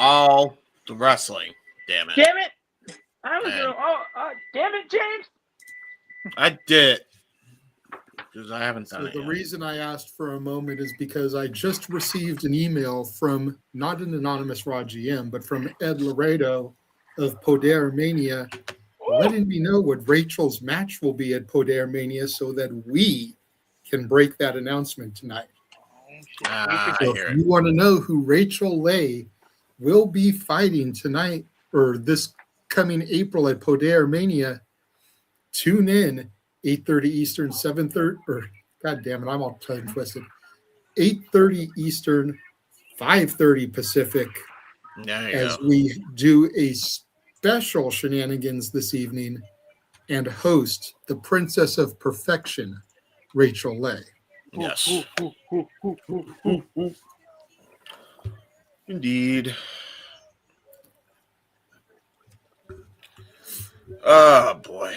All the wrestling. Damn it. Damn it! I was gonna. Damn it, James! I did. Because I haven't done So it the yet. reason I asked for a moment is because I just received an email from not an anonymous Raw GM, but from Ed Laredo of Poder Mania, letting me know what Rachel's match will be at Poder Mania so that we can break that announcement tonight. I So hear if it. you want to know who Rachel Leigh will be fighting tonight or this coming April at Poder Mania, tune in 8:30 Eastern, 7:30, or God damn it, I'm all tongue twisted. 8:30 Eastern, 5:30 Pacific, There you as go. we do a special shenanigans this evening and host the Princess of Perfection, Rachel Leigh. Yes. Indeed. Oh boy.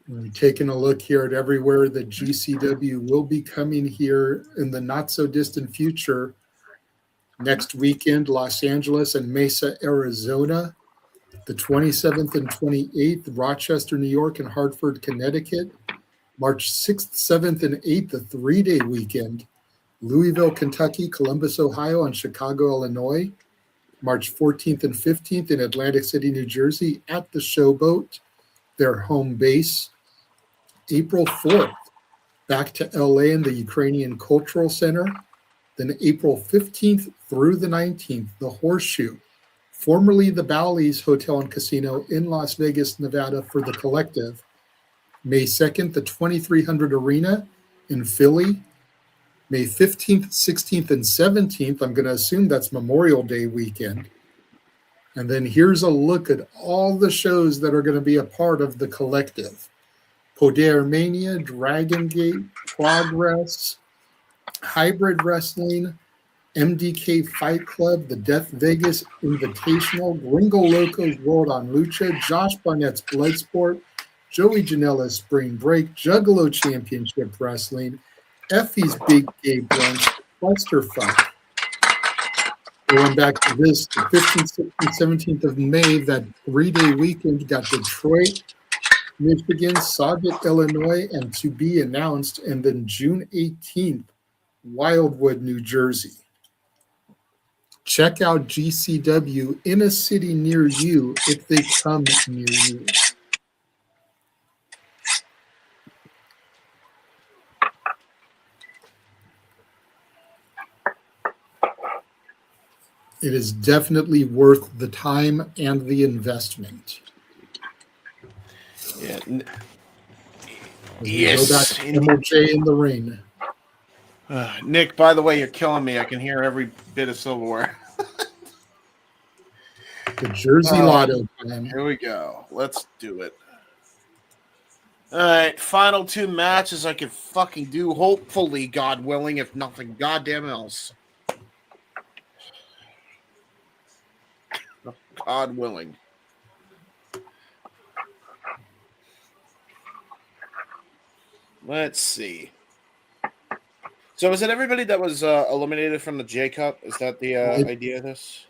We're taking a look here at everywhere that GCW will be coming here in the not so distant future. Next weekend, Los Angeles and Mesa, Arizona. The 27th and 28th, Rochester, New York, and Hartford, Connecticut. March 6th, 7th, and 8th, a 3-day weekend. Louisville, Kentucky, Columbus, Ohio, and Chicago, Illinois. March 14th and 15th in Atlantic City, New Jersey at the Showboat, their home base. April 4th, back to LA in the Ukrainian Cultural Center. Then April 15th through the 19th, the Horseshoe, formerly the Bally's Hotel and Casino in Las Vegas, Nevada for the Collective. May 2nd, the 2300 Arena in Philly. May 15th, 16th, and 17th, I'm going to assume that's Memorial Day weekend. And then here's a look at all the shows that are going to be a part of the Collective. Poder Mania, Dragon Gate, Progress, Hybrid Wrestling, MDK Fight Club, the Death Vegas Invitational, Gringo Loco's World on Lucha, Josh Barnett's Bloodsport, Joey Janela's Spring Break, Juggalo Championship Wrestling, Effie's Big Gabe Brunch, Clusterfuck. Going back to this, the 15th, 16th, 17th of May, that 3-day weekend, got Detroit, Michigan, Sauget, Illinois, and to be announced. And then June 18th, Wildwood, New Jersey. Check out GCW in a city near you if they come near you. It is definitely worth the time and the investment. Yeah. Yes. Go back to MLJ in the ring. Nick, by the way, you're killing me. I can hear every bit of silverware. The Jersey Lotto time. Here we go. Let's do it. All right, final 2 matches I can fucking do. Hopefully, God willing, if nothing goddamn else. God willing. Let's see. So is it everybody that was eliminated from the J Cup? Is that the idea of this?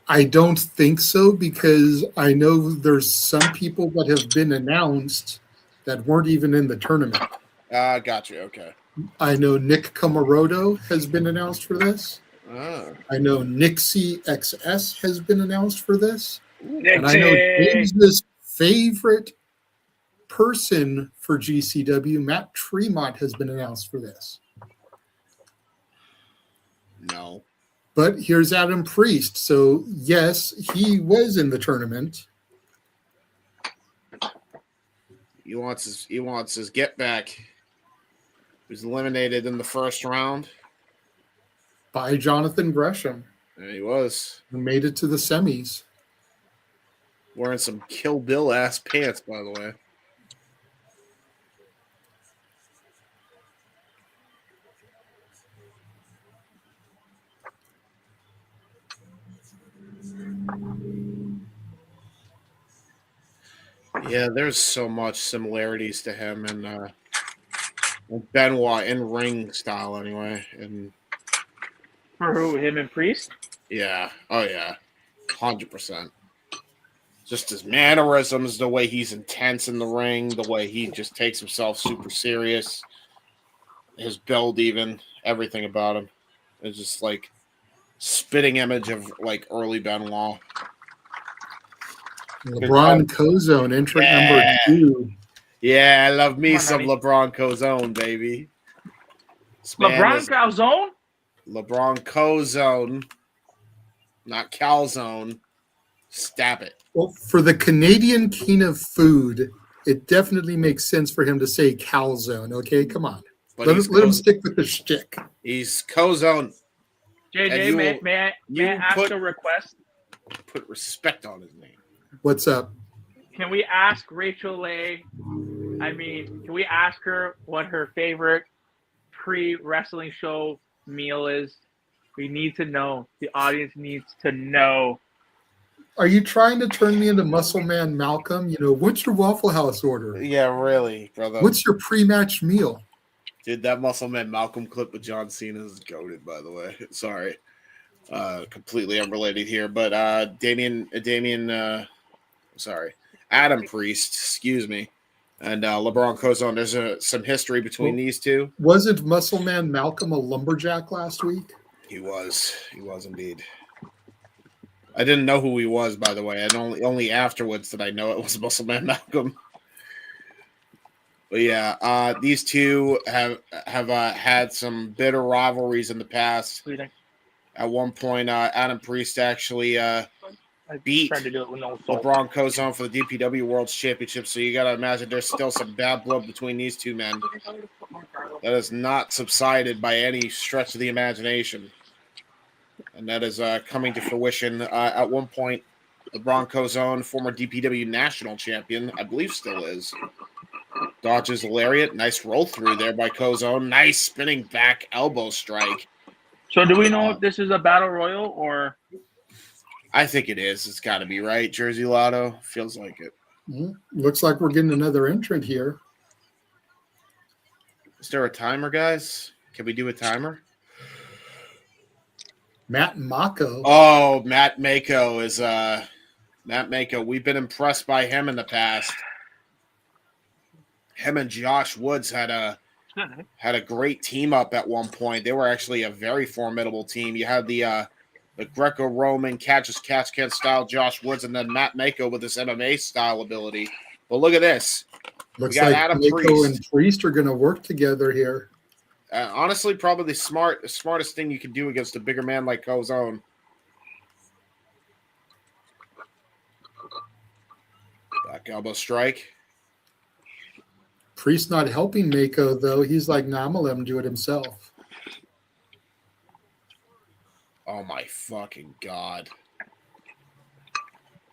I don't think so, because I know there's some people that have been announced that weren't even in the tournament. Gotcha. Okay. I know Nick Camaroto has been announced for this. I know Nixie XS has been announced for this. Nixie! And I know James's favorite person for GCW, Matt Tremont, has been announced for this. No. But here's Adam Priest. So, yes, he was in the tournament. He wants his get back. He was eliminated in the first round By Jonathan Gresham. There he was. Who made it to the semis. Wearing some Kill Bill ass pants, by the way. Yeah, there's so much similarities to him and Benoit in ring style, anyway. And for who? Him and Priest? yeah, oh yeah, 100%. Just his mannerisms, the way he's intense in the ring, the way he just takes himself super serious, his build, even everything about him. It's just like spitting image of like early Benoit. LeBron Cozone, entrant number 2. Yeah, I love me some LeBron Cozone, baby. LeBron Calzone? LeBron Cozone, not calzone. Stab it. Well, for the Canadian king of food, it definitely makes sense for him to say calzone. Okay, come on. But Let him stick with the shtick. He's Cozone. JJ, may I ask a request? Put respect on his name. What's up? Can we ask Rachel Leigh? Can we ask her what her favorite pre-wrestling show meal is? We need to know. The audience needs to know. Are you trying to turn me into Muscle Man Malcolm? What's your Waffle House order? Yeah, really, brother. What's your pre-match meal? Dude, that Muscle Man Malcolm clip with John Cena is goated, by the way. Sorry. Completely unrelated here. But Adam Priest, excuse me, and LeBron Cozone, there's some history between these two. Wasn't Muscle Man Malcolm a lumberjack last week? He was indeed. I didn't know who he was, by the way. Only afterwards did I know it was Muscle Man Malcolm. But yeah, these two have had some bitter rivalries in the past. At one point, Adam Priest actually beat LeBron Cozone for the DPW World Championship. So you got to imagine there's still some bad blood between these two men. That has not subsided by any stretch of the imagination. And that is coming to fruition. At one point, LeBron Cozone, former DPW national champion, I believe still is, dodges a lariat. Nice roll through there by Cozone. Nice spinning back elbow strike. So do we know if this is a battle royal or? I think it is. It's got to be, right? Jersey Lotto. Feels like it. Looks like we're getting another entrant here. Is there a timer, guys? Can we do a timer? Matt Mako. Oh, Matt Mako is Matt Mako. We've been impressed by him in the past. Him and Josh Woods had a great team up at one point. They were actually a very formidable team. You had the Greco-Roman catch-as-catch-can style Josh Woods, and then Matt Mako with his MMA style ability. But look at this. Looks like Adam Mako and Priest are going to work together here. Honestly, probably the smartest thing you can do against a bigger man like Cozone. Back elbow strike. Priest not helping Mako, though. He's like, nah, I'm going to let him do it himself. Oh, my fucking God.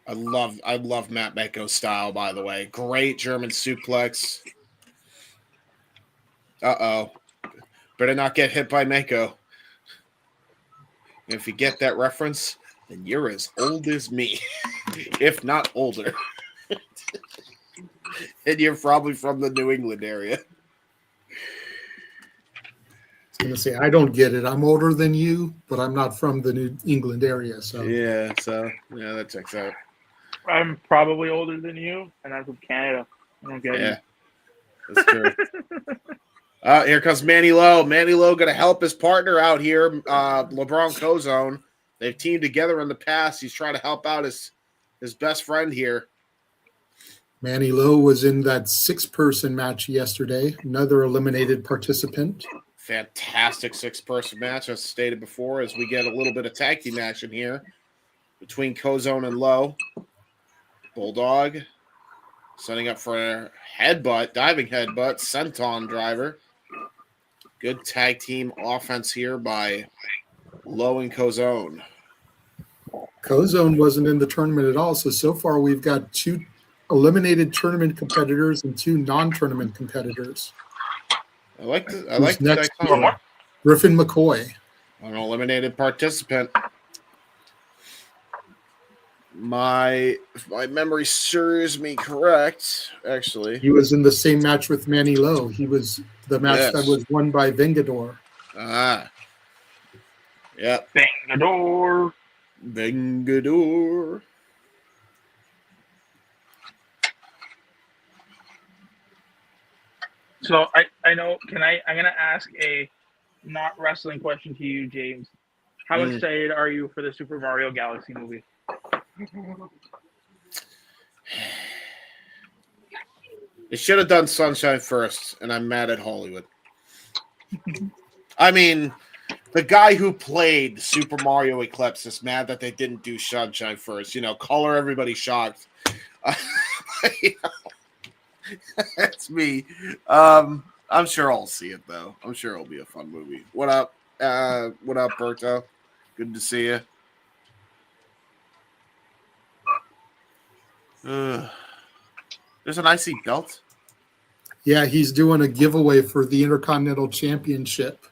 I love Matt Mako's style, by the way. Great German suplex. Uh-oh. Better not get hit by Mako. And if you get that reference, then you're as old as me, if not older. And you're probably from the New England area. I was going to say, I don't get it. I'm older than you, but I'm not from the New England area. So yeah, that checks out. I'm probably older than you, and I'm from Canada. I don't get it. That's true. Here comes Manny Lowe. Manny Lowe going to help his partner out here, LeBron Cozone. They've teamed together in the past. He's trying to help out his best friend here. Manny Lowe was in that 6-person match yesterday. Another eliminated participant. Fantastic 6-person match, as stated before, as we get a little bit of tag team action here between Cozone and Lowe. Bulldog setting up for a headbutt, diving headbutt, senton driver. Good tag team offense here by Lowe and Cozone. Cozone wasn't in the tournament at all, so far we've got 2 eliminated tournament competitors and 2 non-tournament competitors. I like this next. Griffin McCoy, an eliminated participant. If my memory serves me correct, actually. He was in the same match with Manny Lowe. He was the match that was won by Vengador. Yep. Vengador. So I know. I'm gonna ask a not wrestling question to you, James. How excited are you for the Super Mario Galaxy movie? They should have done Sunshine first, and I'm mad at Hollywood. I mean, the guy who played Super Mario Eclipse is mad that they didn't do Sunshine first. You know, color everybody shocked. You know, that's me. I'm sure I'll see it though. I'm sure it'll be a fun movie. What up? What up, Berto? Good to see you. There's an IC belt. Yeah, he's doing a giveaway for the Intercontinental Championship.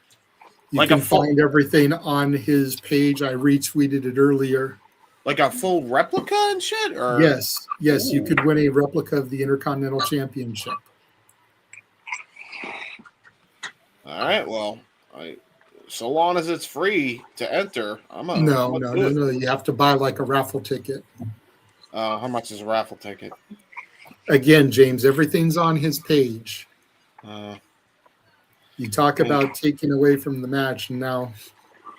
You can find everything on his page. I retweeted it earlier. Like a full replica and shit? Or Yes, you could win a replica of the Intercontinental Championship. All right, well, so long as it's free to enter, No. You have to buy like a raffle ticket. How much is a raffle ticket? Again, James, everything's on his page. You talk about taking away from the match, and now.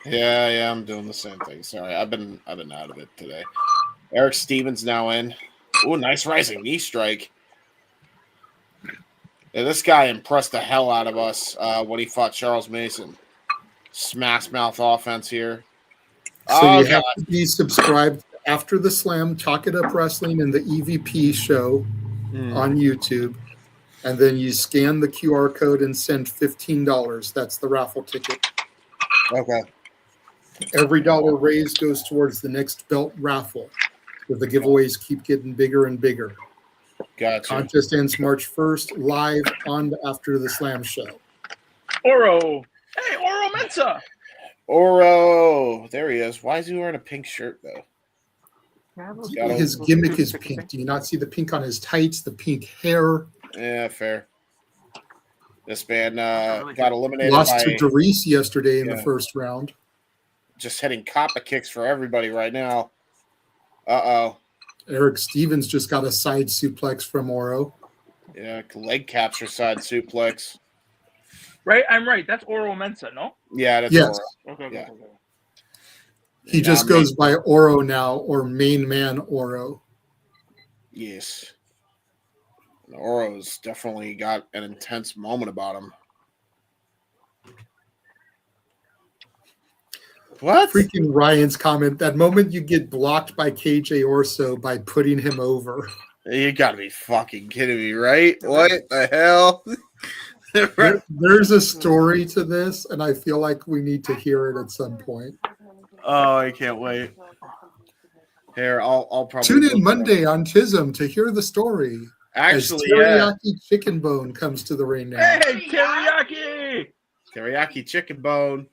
Yeah, I'm doing the same thing. Sorry, I've been out of it today. Eric Stevens now in. Ooh, nice rising knee strike. Yeah, this guy impressed the hell out of us when he fought Charles Mason. Smash mouth offense here. So you have to be subscribed after the Slam, Talk It Up Wrestling, and the EVP show on YouTube. And then you scan the QR code and send $15. That's the raffle ticket. Okay. Every dollar raised goes towards the next belt raffle. So the giveaways keep getting bigger and bigger. Gotcha. Contest ends March 1st, live on After the Slam show. Oro. Hey, Oro Mensa. Oro. There he is. Why is he wearing a pink shirt, though? His gimmick is pink. Do you not see the pink on his tights, the pink hair? Yeah, fair. This man got eliminated. Lost to Dereiss yesterday in the first round. Just hitting copper kicks for everybody right now. Uh-oh. Eric Stevens just got a side suplex from Oro. Yeah, leg capture side suplex. Right? I'm right. That's Oro Mensa, no? Yeah, that's Yes. Oro. Okay. Yeah. He just goes by Oro now, or Main Man Oro. Yes. And Oro's definitely got an intense moment about him. What? Freaking Ryan's comment. That moment you get blocked by KJ Orso by putting him over. You gotta be fucking kidding me, right? What the hell? There's a story to this, and I feel like we need to hear it at some point. Oh, I can't wait. Here, I'll probably tune in Monday on TISM to hear the story. Actually, Teriyaki Chicken Bone comes to the ring now. Hey, teriyaki! Teriyaki chicken bone.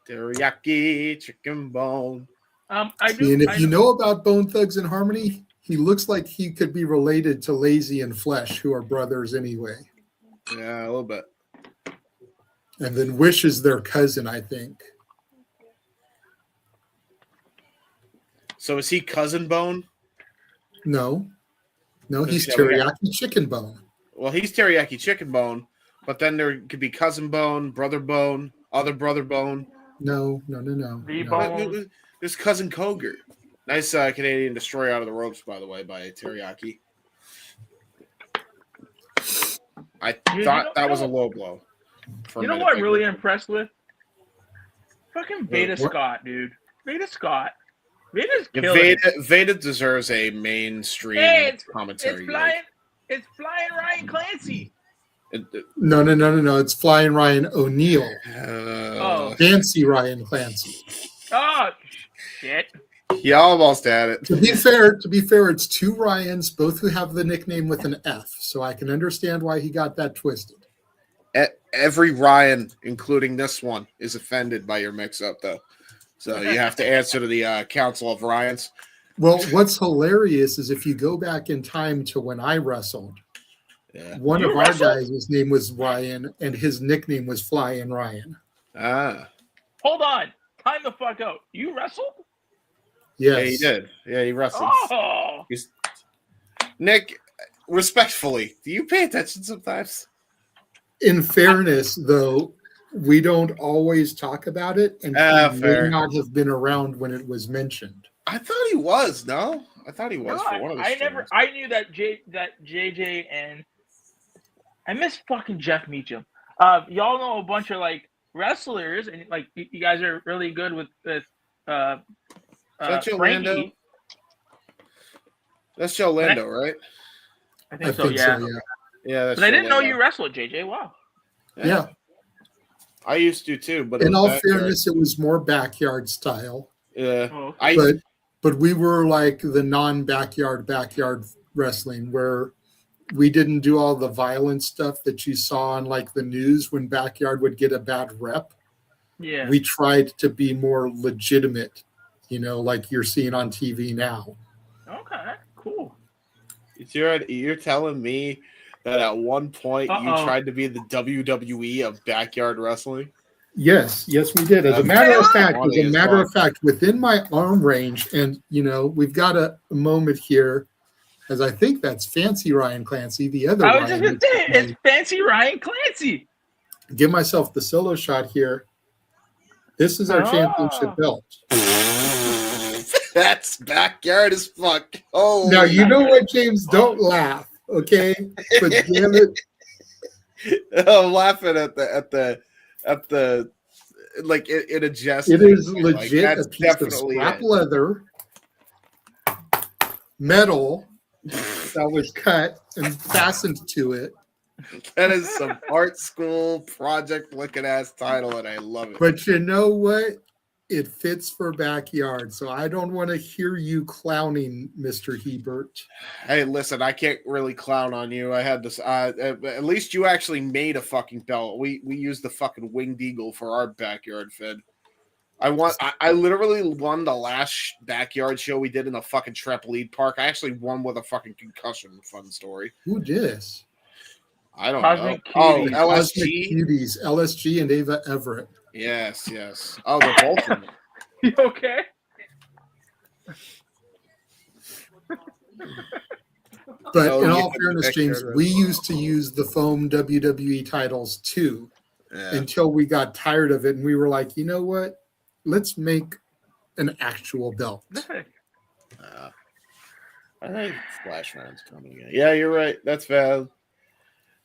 Teriyaki chicken bone. If you know about Bone Thugs and Harmony, he looks like he could be related to Lazy and Flesh, who are brothers anyway. Yeah, a little bit. And then Wish is their cousin, I think. So is he Cousin Bone? No, he's Teriyaki Chicken Bone. Well, he's Teriyaki Chicken Bone, but then there could be Cousin Bone, Brother Bone, Other Brother Bone. No. Bone. There's Cousin Koger. Nice Canadian destroyer out of the ropes, by the way, by Teriyaki. I thought that was a low blow. You know what I'm really impressed with? Fucking Veda Scott, dude. Veda Scott. Veda's killing Veda deserves a mainstream commentary. It's flying Ryan Clancy. No. It's Flying Ryan O'Neal. Fancy Ryan Clancy. Oh, shit. You almost had it. To be fair, it's two Ryans, both who have the nickname with an F, so I can understand why he got that twisted. Every Ryan, including this one, is offended by your mix-up, though. So you have to answer to the Council of Ryans. Well, what's hilarious is if you go back in time to when I wrestled, one of our guys, his name was Ryan, and his nickname was Flying Ryan. Ah. Hold on. Time the fuck out. You wrestled? Yes. Yeah, he did. Yeah, he wrestled. Oh. Nick, respectfully, do you pay attention sometimes? In fairness, though, we don't always talk about it, and he may not have been around when it was mentioned. I thought he was. No, I thought he was for one of the streams. I knew that JJ and I miss fucking Jeff Meacham. Y'all know a bunch of like wrestlers, and like you guys are really good with That's Frankie. That's Joe Lando, right? I think so. Yeah. Yeah, that's but I didn't know you wrestled, JJ. Wow. Yeah. I used to too, but in all fairness, it was more backyard style. Yeah. Oh, okay. But we were like the non-backyard wrestling where we didn't do all the violent stuff that you saw on like the news when backyard would get a bad rep. Yeah. We tried to be more legitimate, like you're seeing on TV now. Okay, cool. You're telling me that at one point you tried to be the WWE of backyard wrestling? Yes, we did. As a matter of fact, within my arm range, and we've got a moment here, as I think that's Fancy Ryan Clancy. The other I was just gonna say it's Fancy Ryan Clancy. Give myself the solo shot here. This is our championship belt. That's backyard as fuck. Oh, now you know what, James? Don't laugh, okay? But damn it, I'm laughing at the like it adjusts. It is legit a piece of scrap leather, metal that was cut and fastened to it. That is some art school project looking ass title, and I love it. But you know what? It fits for backyard, so I don't want to hear you clowning, Mr. Hebert. Hey, listen, I can't really clown on you. I had this. At least you actually made a fucking belt. We used the fucking winged eagle for our backyard fed. I literally won the last backyard show we did in a fucking trampoline park. I actually won with a fucking concussion. Fun story. Who did this? I don't Cosmic know. Oh, Cuties. LSG. Cuties, LSG and Ava Everett. Yes. Oh, they're both in it. You okay? But in all fairness, James, we used to use the foam WWE titles too, until we got tired of it, and we were like, you know what? Let's make an actual belt. I think Splash Round's coming again. Yeah, you're right. That's valid.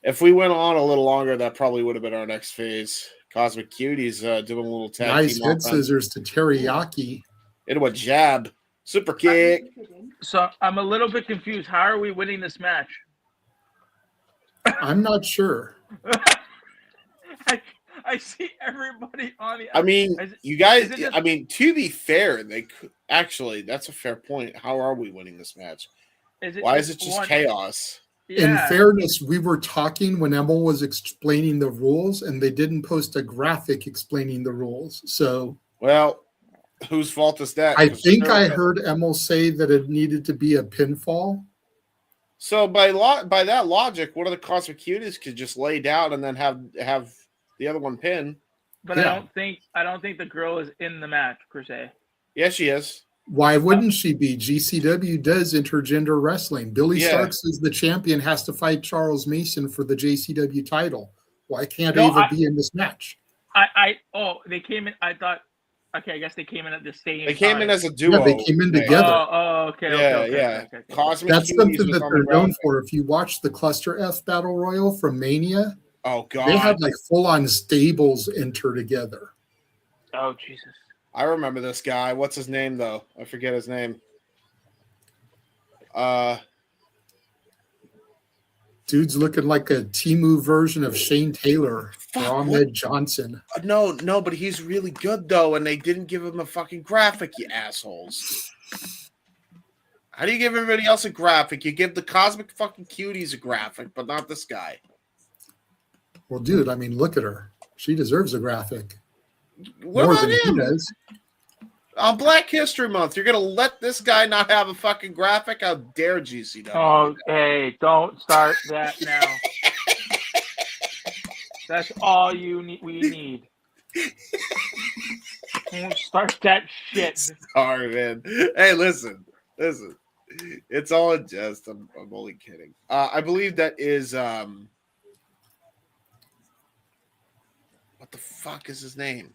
If we went on a little longer, that probably would have been our next phase. Cosmic Cuties doing a little tag nice team head scissors to teriyaki. Into a jab. Super kick. So I'm a little bit confused. How are we winning this match? I'm not sure. I see everybody on the. I mean, you guys. I mean, to be fair, they could, actually. That's a fair point. How are we winning this match? Why is it just chaos? Yeah. In fairness, we were talking when Emil was explaining the rules, and they didn't post a graphic explaining the rules. So, well, whose fault is that? I think I heard Emil say that it needed to be a pinfall. So by that logic, one of the Cosmic Cuties could just lay down and then have the other one pin. But yeah. I don't think the girl is in the match per se. Yes, she is. Why wouldn't she be? GCW does intergender wrestling. Billie Starkz is the champion, has to fight Charles Mason for the JCW title. Why can't Ava be in this match? They came in. I thought, okay, I guess they came in at the same. They came in as a duo. Yeah, they came in together. Okay. Okay. Cosmic That's Cuties something that they're known for. If you watch the Cluster F Battle Royal from Mania, oh god, they had like full-on stables enter together. Oh Jesus. I remember this guy. What's his name, though? I forget his name. Dude's looking like a Temu version of Shane Taylor or Ahmed Johnson. No, but he's really good, though, and they didn't give him a fucking graphic, you assholes. How do you give everybody else a graphic? You give the Cosmic fucking Cuties a graphic, but not this guy. Well, dude, I mean, look at her. She deserves a graphic. What more about than him? He does. On Black History Month, you're gonna let this guy not have a fucking graphic? How dare GCW? Oh, hey, don't start that now. That's all you need. We need. Don't start that shit. Sorry, man. Hey, listen. It's all in jest. I'm only kidding. I believe that is What the fuck is his name?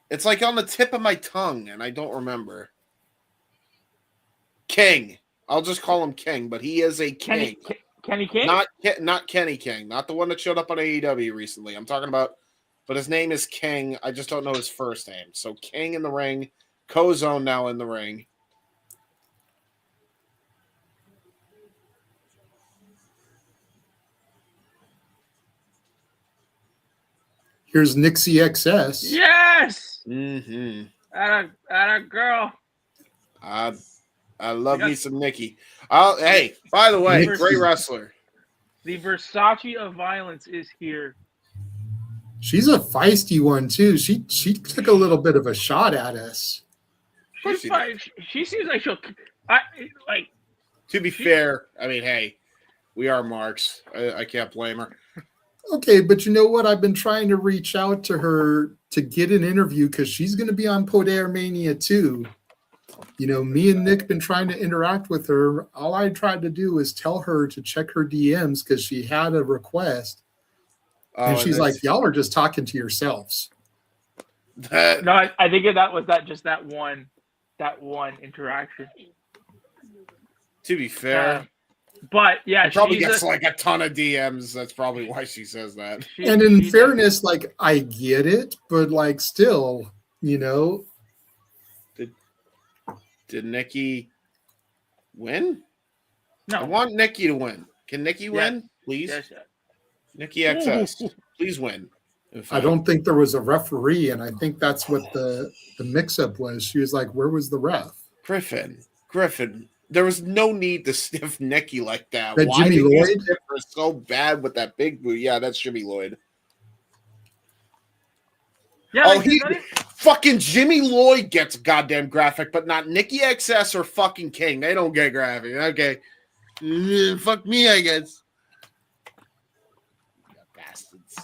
It's like on the tip of my tongue, and I don't remember. King. I'll just call him King, but he is a king. Kenny King? Not Kenny King, not the one that showed up on AEW recently. I'm talking about, but his name is King. I just don't know his first name. So King in the ring, Kozone now in the ring. Here's Nixie XS. Yes. Mm-hmm. At a girl. I love me some Nikki. Hey, by the way, great wrestler. The Versace of violence is here. She's a feisty one too. She took a little bit of a shot at us. She seems like she'll. To be fair, I mean, hey, we are marks. I can't blame her. Okay, but you know what? I've been trying to reach out to her to get an interview because she's going to be on Poder Mania too. You know, me and Nick been trying to interact with her. All I tried to do is tell her to check her DMs because she had a request. And she's like, y'all are just talking to yourselves. No, I think that was that one interaction. To be fair. But yeah, she probably gets like a ton of DMs. That's probably why she says that. And in fairness, like I get it, but like still, you know. Did Nikki win? No. I want Nikki to win. Can Nikki win, please? Yes. Nikki XS, please win. I don't think there was a referee, and I think that's what the mix-up was. She was like, where was the ref? Griffin. There was no need to sniff Nikki like that. That Why Jimmy did Lloyd? you sniff her so bad with that big boot? Yeah, that's Jimmy Lloyd. Yeah, fucking Jimmy Lloyd gets goddamn graphic, but not Nikki XS or fucking King. They don't get graphic. Okay. Fuck me, I guess. Bastards.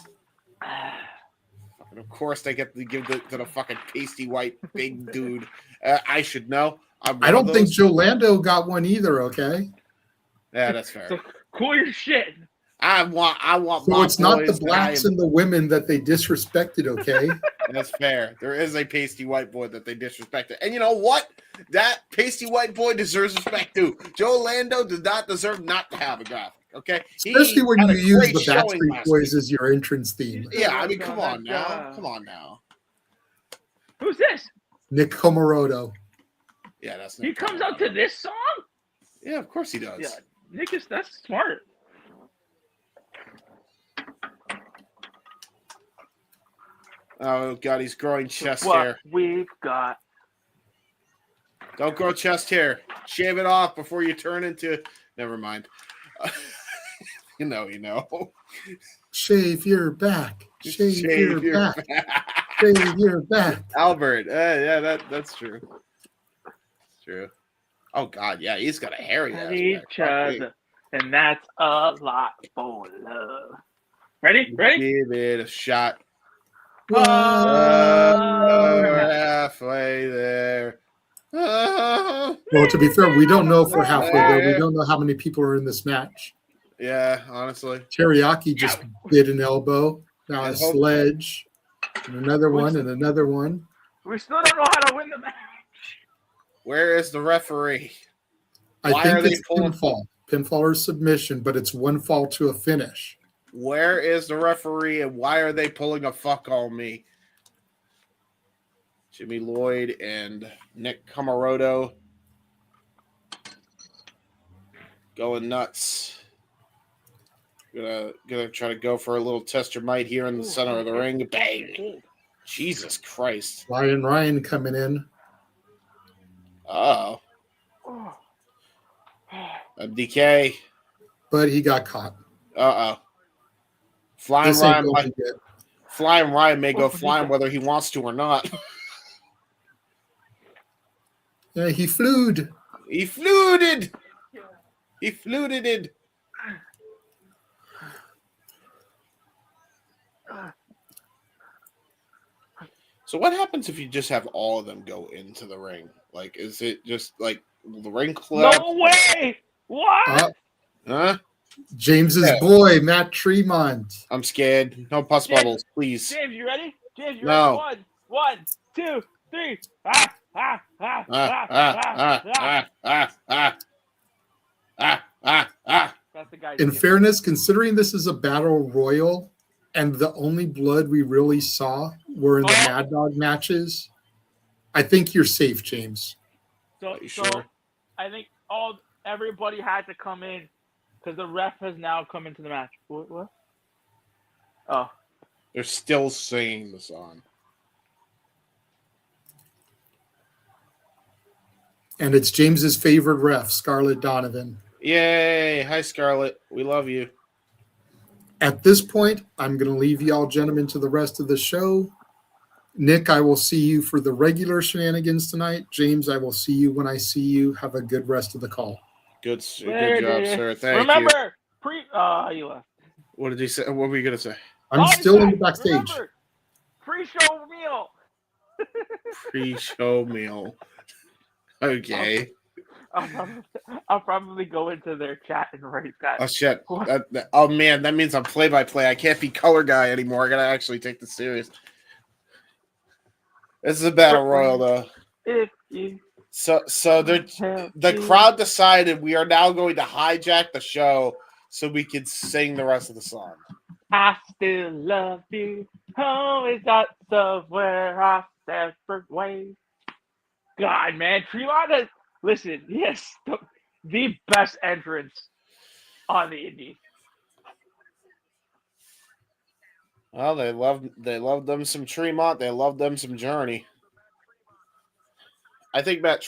Fucking, of course they get to give to the fucking pasty white big dude. I should know. I don't think Joe Lando got one either, okay? Yeah, that's fair. So cool your shit. I want So it's not the blacks and the women that they disrespected, okay? That's fair. There is a pasty white boy that they disrespected. And you know what? That pasty white boy deserves respect too. Joe Lando does not deserve not to have a graphic, okay? Especially when you use the Backstreet Boys as your entrance theme. Yeah, I mean, come on now. Who's this? Nick Comoroto. Yeah, that's He comes out to this song? Yeah, of course he does. Yeah, Nick that's smart. Oh god, he's growing chest what hair. We've got. Don't grow chest hair. Shave it off before you turn into. Never mind. You know. Shave your back. Shave your back. Shave your back. Albert. Yeah, that's true. It's true. Oh god, yeah, he's got a hairy ass Each other, and that's a lot for love. Ready? Give it a shot. Whoa. We're halfway there. Well, to be fair, we don't know if we're halfway there. We don't know how many people are in this match. Yeah, honestly. Teriyaki just bit an elbow. Now a sledge. And another one and another one. We still don't know how to win the match. Where is the referee? I think it's pinfall. Pinfall or submission, but it's one fall to a finish. Where is the referee and why are they pulling a fuck on me? Jimmy Lloyd and Nick Comoroto going nuts. Gonna try to go for a little test your might here in the center of the ring. Bang! Jesus Christ. Ryan coming in. Uh-oh. MDK. But he got caught. Uh-oh. Flying Ryan may go flying whether he wants to or not. Yeah, he flued. He fluted. He fluted. So what happens if you just have all of them go into the ring? Like, is it just like the ring clip? No way! What? Huh? James's boy, Matt Tremont. I'm scared. No pus bubbles, please. James, you ready? James, you No. ready? 1, 2, 3. Ah, ah, ah, ah, ah, ah, ah. That's the guy. In fairness, considering this is a battle royal and the only blood we really saw were in the Mad Dog matches, I think you're safe, James. So Sure? I think everybody had to come in because the ref has now come into the match. What? Oh. They're still singing the song. And it's James's favorite ref, Scarlett Donovan. Yay. Hi, Scarlett. We love you. At this point, I'm going to leave y'all gentlemen to the rest of the show. Nick, I will see you for the regular shenanigans tonight. James, I will see you when I see you. Have a good rest of the call. Good job, sir. Thank Remember, you. you left. What did he say? What were you going to say? I'm still in the backstage. Remember, pre-show meal. Pre-show meal. Okay. I'll probably go into their chat and write that. Oh, shit. Oh, man, that means I'm play-by-play. I can't be color guy anymore. I got to actually take this serious. This is a battle royal, though. So the crowd decided we are now going to hijack the show so we can sing the rest of the song. I still love you. Always got somewhere our separate ways. God, man, Tremont, listen, yes, the best entrance on the indie. Well, they love them some Tremont. They love them some Journey. I think Nick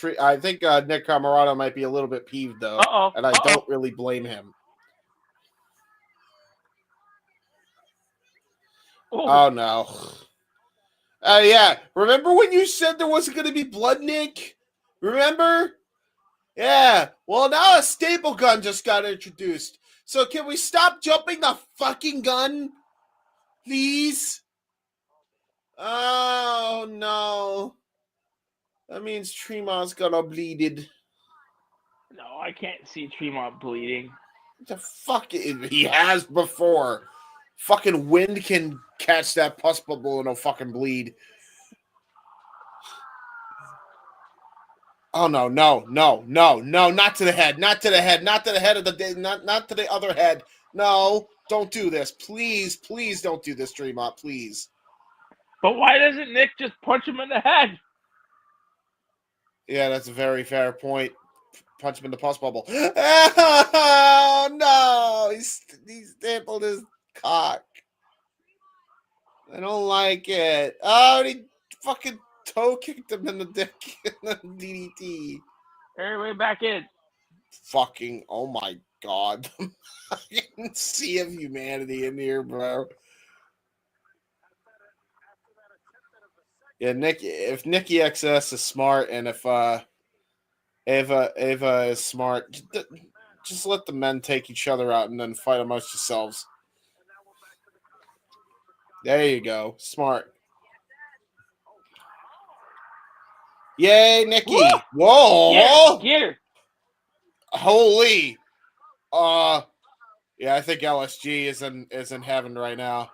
Camarado might be a little bit peeved though, and I don't really blame him. Oh no! Yeah, remember when you said there wasn't going to be blood, Nick? Remember? Yeah. Well, now a staple gun just got introduced. So can we stop jumping the fucking gun? Please? Oh, no. That means Tremont's gonna bleeded. No, I can't see Tremont bleeding. The fuck? He has before. Fucking wind can catch that pus bubble and it'll fucking bleed. Oh, no, not to the head, not to the head of the, not to the other head. No, don't do this. Please don't do this, Tremont, please. But why doesn't Nick just punch him in the head? Yeah, that's a very fair point. Punch him in the pus bubble. Oh, no, he stapled his cock. I don't like it. Oh, he fucking toe kicked him in the dick in the DDT. Everybody back in. Fucking, oh my God. Fucking sea of humanity in here, bro. Yeah, if Nikki XS is smart and if Ava is smart, just let the men take each other out and then fight amongst yourselves. There you go. Smart. Yay, Nikki. Woo! Whoa. Get her. Holy. Yeah, I think LSG is in heaven right now.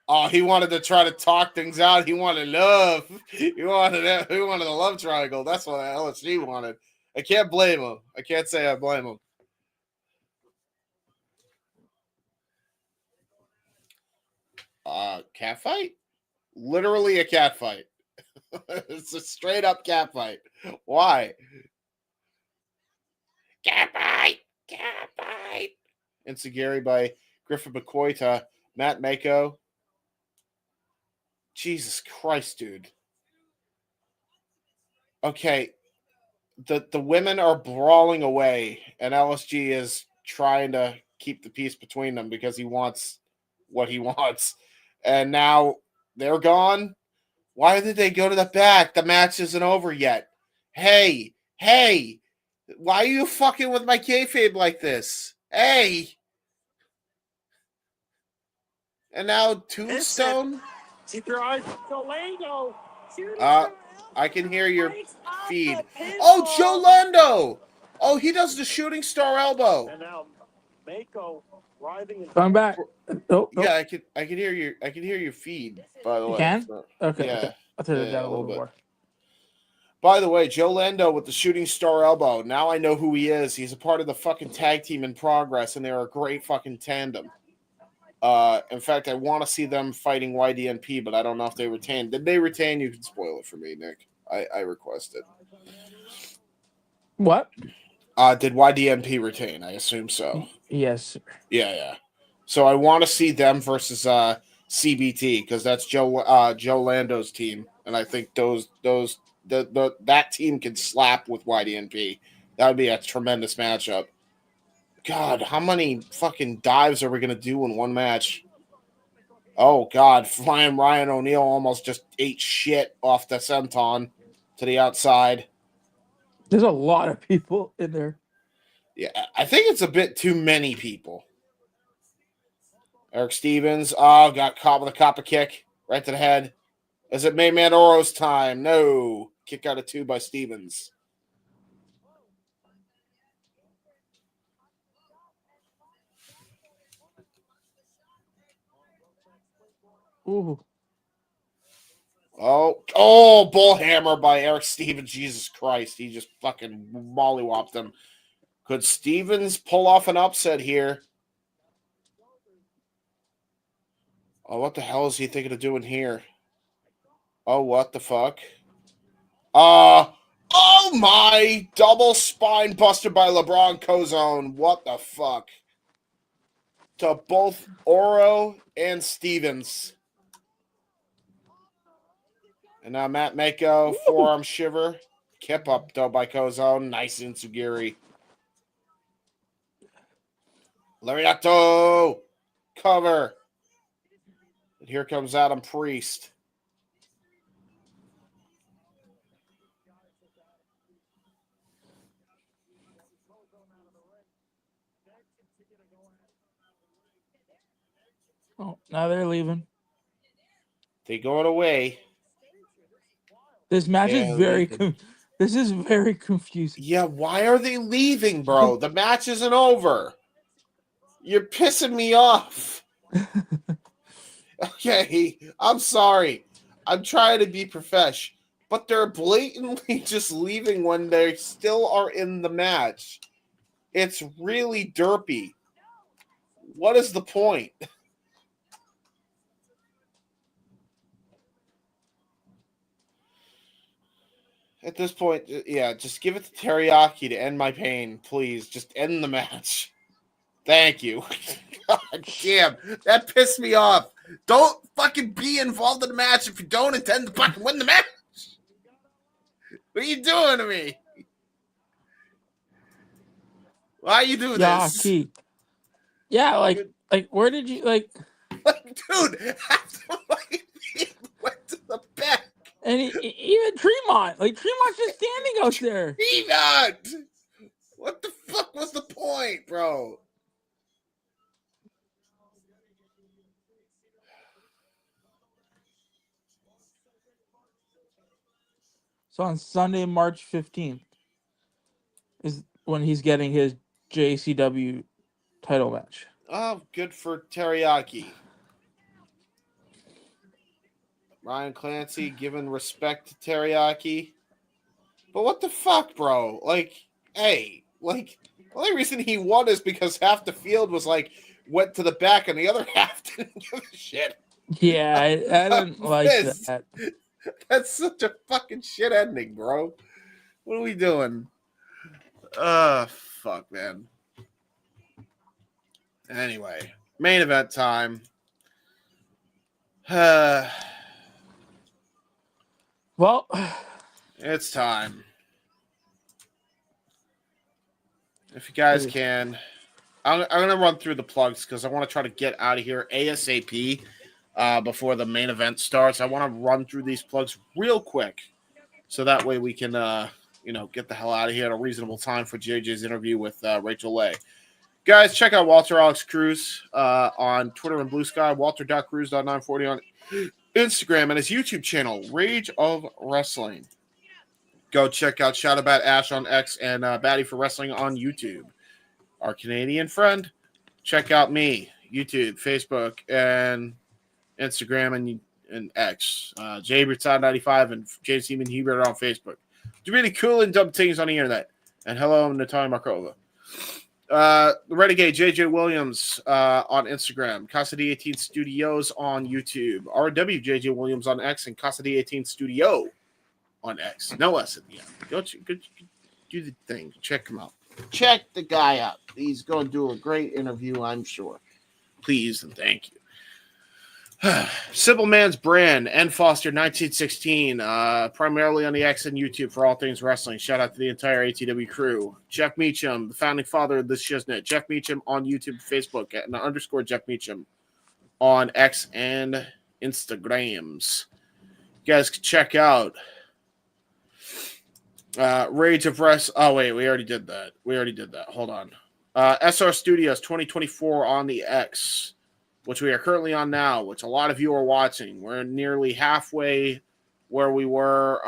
Oh, he wanted to try to talk things out. He wanted love. He wanted a love triangle. That's what LSG wanted. I can't blame him. I can't say I blame him. Cat fight? Literally a cat fight. It's a straight up cat fight. Why? Cat fight! Cat fight! Insecurity by Griffin McCoy to Matt Mako. Jesus Christ, dude. Okay. The women are brawling away, and LSG is trying to keep the peace between them because he wants what he wants. And now they're gone. Why did they go to the back? The match isn't over yet. Hey, why are you fucking with my kayfabe like this? Hey. And now Tombstone. Keep your eyes on I can hear your feed. Oh, Joe Lando. Oh, he does the shooting star elbow. And now Mako writhing in Going back. Oh, yeah, I can hear your feed, by the You way. can? So, Okay. yeah. Okay. I'll turn it down a little bit more. By the way, Joe Lando with the shooting star elbow. Now I know who he is. He's a part of the fucking tag team in progress, and they're a great fucking tandem. In fact, I want to see them fighting YDNP, but I don't know if they retain. Did they retain? You can spoil it for me, Nick. I requested. What? Did YDNP retain? I assume so. Yes, sir. Yeah. So I want to see them versus CBT because that's Joe Lando's team, and I think that team can slap with YDNP. That would be a tremendous matchup. God, how many fucking dives are we gonna do in one match? Oh God, flying Ryan O'Neal almost just ate shit off the senton to the outside. There's a lot of people in there. Yeah, I think it's a bit too many people. Eric Stevens, got caught with a copper kick right to the head. Is it Main Man Oro's time? No. Kick out of 2 by Stevens. Ooh. Oh, bull hammer by Eric Stevens. Jesus Christ. He just fucking mollywopped him. Could Stevens pull off an upset here? Oh, what the hell is he thinking of doing here? Oh, what the fuck? Oh my! Double spine buster by LeBron Cozone. What the fuck? To both Oro and Stevens. And now Matt Mako, forearm shiver. Kept up, though, by Cozone. Nice Insugiri. Lariato! Cover. And here comes Adam Priest. Oh, now they're leaving. They going away. This match is this is very confusing. Yeah, why are they leaving, bro? The match isn't over. You're pissing me off. Okay, I'm sorry. I'm trying to be profesh, but they're blatantly just leaving when they still are in the match. It's really derpy. What is the point? At this point, yeah, just give it to Teriyaki to end my pain, please. Just end the match. Thank you. God damn, that pissed me off. Don't fucking be involved in the match if you don't intend to fucking win the match. What are you doing to me? Why are you doing this? Yeah, like where did you like dude, after he went to the back. And even Tremont, Tremont's just standing out there. Tremont! What the fuck was the point, bro? So on Sunday, March 15th is when he's getting his JCW title match. Oh, good for Teriyaki. Ryan Clancy giving respect to Teriyaki. But what the fuck, bro? The only reason he won is because half the field went to the back and the other half didn't give a shit. Yeah, I didn't like that. That's such a fucking shit ending, bro. What are we doing? Fuck, man. Anyway, main event time. Well, it's time. If you guys can, I'm going to run through the plugs because I want to try to get out of here ASAP before the main event starts. I want to run through these plugs real quick so that way we can, get the hell out of here at a reasonable time for JJ's interview with Rachel Leigh. Guys, check out Walter Alex Cruz on Twitter and Blue Sky, walter.cruz.940 on Instagram, and his YouTube channel, Rage of Wrestling. Go check out Shout About Ash on X and Batty for Wrestling on YouTube. Our Canadian friend, check out me, YouTube, Facebook, and Instagram and X. JHebertSide95 and JC and Hebert on Facebook. Do really cool and dumb things on the internet. And hello, I'm Natalia Markova. The Renegade JJ Williams on Instagram, Casa D18 Studios on YouTube, RW JJ Williams on X, and Casa D18 Studio on X. No S at the end. Go do the thing. Check him out. Check the guy out. He's going to do a great interview, I'm sure. Please and thank you. Simple Man's Brand and Foster 1916, primarily on the X and YouTube for all things wrestling. Shout out to the entire ATW crew. Jeff Meacham, the founding father of this shiznit. Jeff Meacham on YouTube, Facebook, and _ Jeff Meacham on X and Instagrams. You guys can check out Rage of Wrestling. Oh, wait, we already did that. Hold on. SR Studios 2024 on the X, which we are currently on now, which a lot of you are watching. We're nearly halfway where we were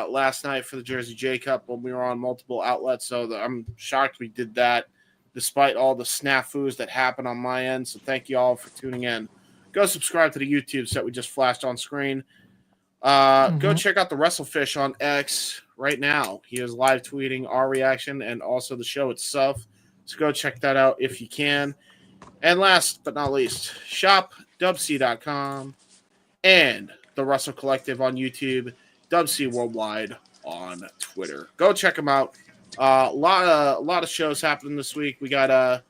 last night for the Jersey J Cup when we were on multiple outlets. So I'm shocked we did that despite all the snafus that happened on my end. So thank you all for tuning in. Go subscribe to the YouTube set we just flashed on screen. Go check out the WrestleFish on X right now. He is live tweeting our reaction and also the show itself. So go check that out if you can. And last but not least, shopdubc.com and the Wrestle Collective on YouTube, Dubc Worldwide on Twitter. Go check them out. A lot of shows happening this week. We got a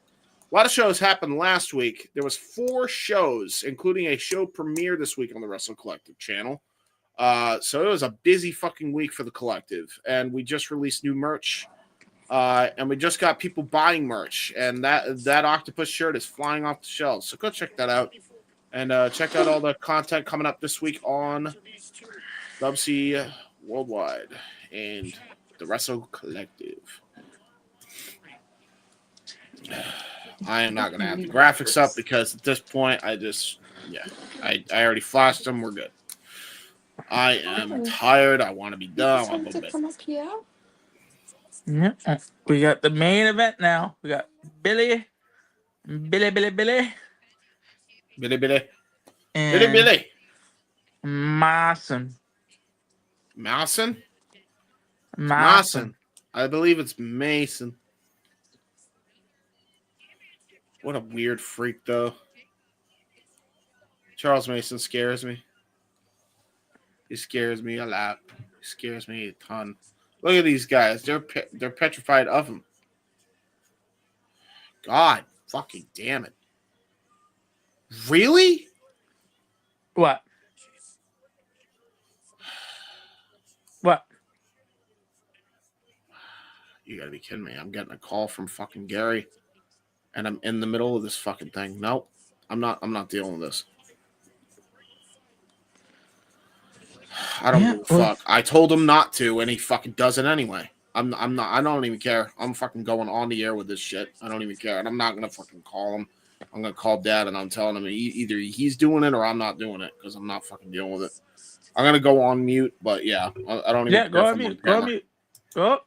lot of shows happened last week. There was 4 shows, including a show premiere this week on the Wrestle Collective channel. So it was a busy fucking week for the collective, and we just released new merch. And we just got people buying merch, and that octopus shirt is flying off the shelves. So go check that out, and check out all the content coming up this week on WC Worldwide and the Wrestle Collective. I am not going to have the graphics up because at this point, I already flashed them. We're good. I am tired. I want to be done. I want to go to bed. Yeah. We got the main event now. We got Billie. And Mason. I believe it's Mason. What a weird freak, though. Charles Mason scares me. He scares me a lot. He scares me a ton. Look at these guys. They're petrified of him. God fucking damn it. Really? What? What? You gotta be kidding me. I'm getting a call from fucking Gary, and I'm in the middle of this fucking thing. Nope. I'm not dealing with this. I don't give a fuck. I told him not to, and he fucking does it anyway. I'm not. I don't even care. I'm fucking going on the air with this shit. I don't even care, and I'm not gonna fucking call him. I'm gonna call Dad, and I'm telling him either he's doing it or I'm not doing it because I'm not fucking dealing with it. I'm gonna go on mute, but yeah, I don't even. Yeah, go on mute. Go on mute. Oh,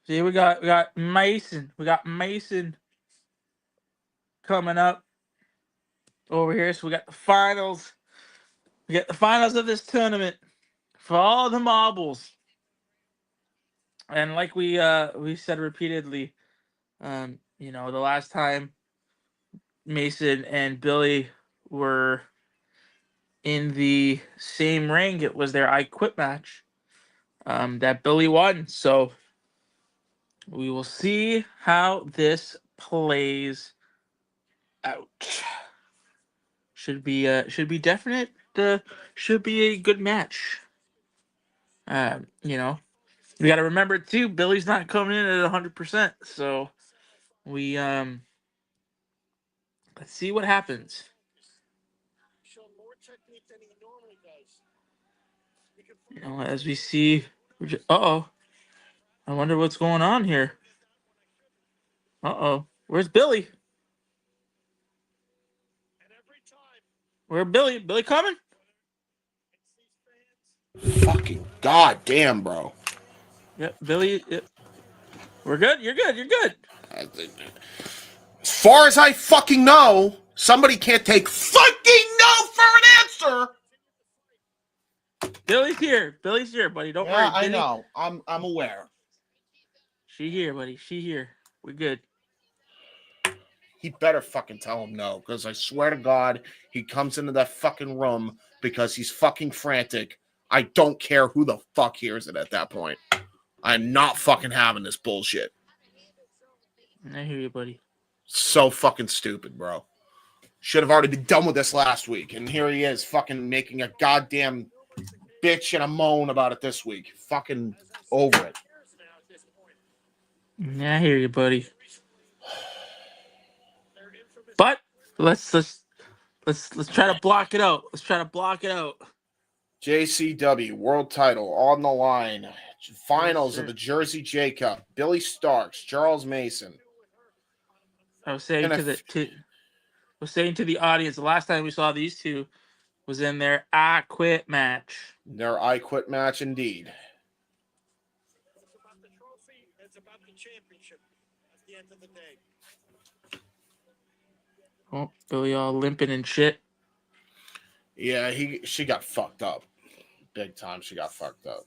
see, we got Mason. We got Mason coming up over here. So we got the finals. We got the finals of this tournament for all the marbles. And like we said repeatedly, the last time Mason and Billie were in the same ring, it was their I Quit match that Billie won. So we will see how this plays out. Should be definite. Should be a good match. We got to remember too, Billie's not coming in at 100%. So we let's see what happens. As we see, I wonder what's going on here. Where's Billie? Where Billie? Billie coming? Fucking goddamn, bro. Yep, Billie. Yep. We're good. You're good. You're good. As far as I fucking know, somebody can't take fucking no for an answer. Billie's here. Billie's here, buddy. Don't worry. Yeah, I Billie. know. I'm aware. She here, buddy. She here. We're good. He better fucking tell him no, because I swear to God, he comes into that fucking room because he's fucking frantic. I don't care who the fuck hears it at that point. I'm not fucking having this bullshit. I hear you, buddy. So fucking stupid, bro. Should have already been done with this last week. And here he is fucking making a goddamn bitch and a moan about it this week. Fucking over it. I hear you, buddy. But let's try to block it out. Let's try to block it out. JCW World Title on the line. Finals of the Jersey J Cup. Billie Starkz, Charles Mason. I was saying to the audience, the last time we saw these two was in their I Quit match. Their I Quit match, indeed. It's about the trophy. It's about the championship at the end of the day. Oh, Billie all limping and shit. Yeah, she got fucked up. Big time, she got fucked up.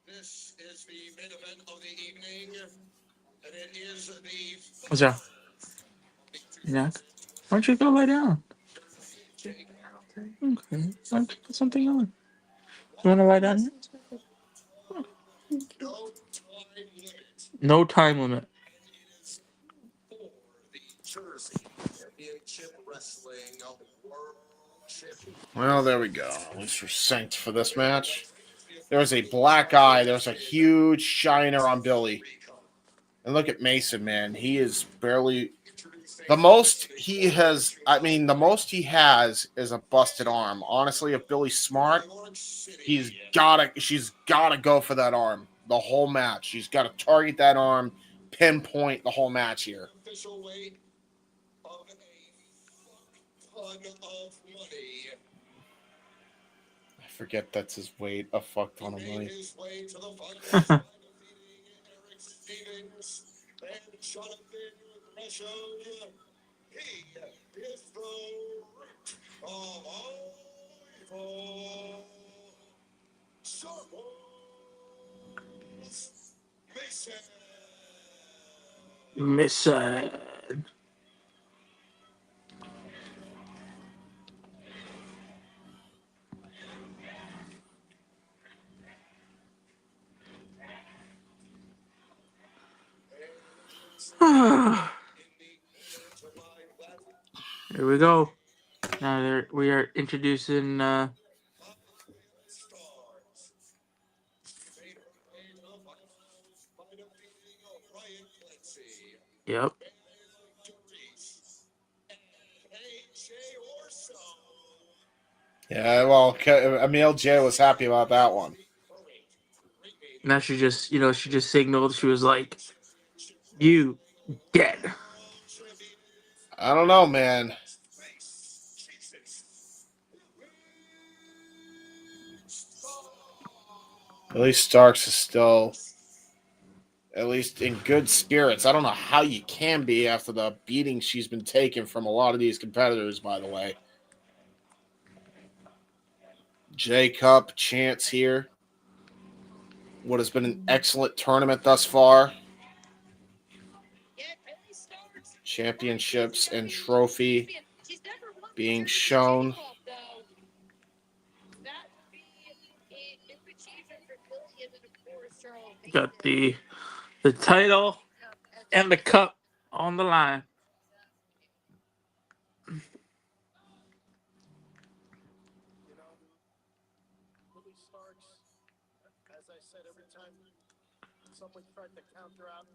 This is the main event of the evening, and it is the... What's up? Yeah. Why don't you go lie down? Okay. Why don't you put something on? You want to lie down here? No time limit. Well, there we go. At least we're synced for this match. There's a black eye. There's a huge shiner on Billie. And look at Mason, man. He is barely... The most he has is a busted arm. Honestly, if Billie's smart, she's gotta go for that arm the whole match. She's got to target that arm, pinpoint the whole match here. I forget that's his weight, a fuck ton of money. Mason. Here we go. Now we are introducing Yep. Yeah, well, Emil J was happy about that one. Now she just signaled. She was like, "You dead." I don't know, man. At least Starkz is still, at least in good spirits. I don't know how you can be after the beating she's been taking from a lot of these competitors, by the way. J Cup chance here. What has been an excellent tournament thus far. Championships and trophy being shown. Got the title and the cup on the line. Billie Starkz, as I said, every time someone tried to counter out,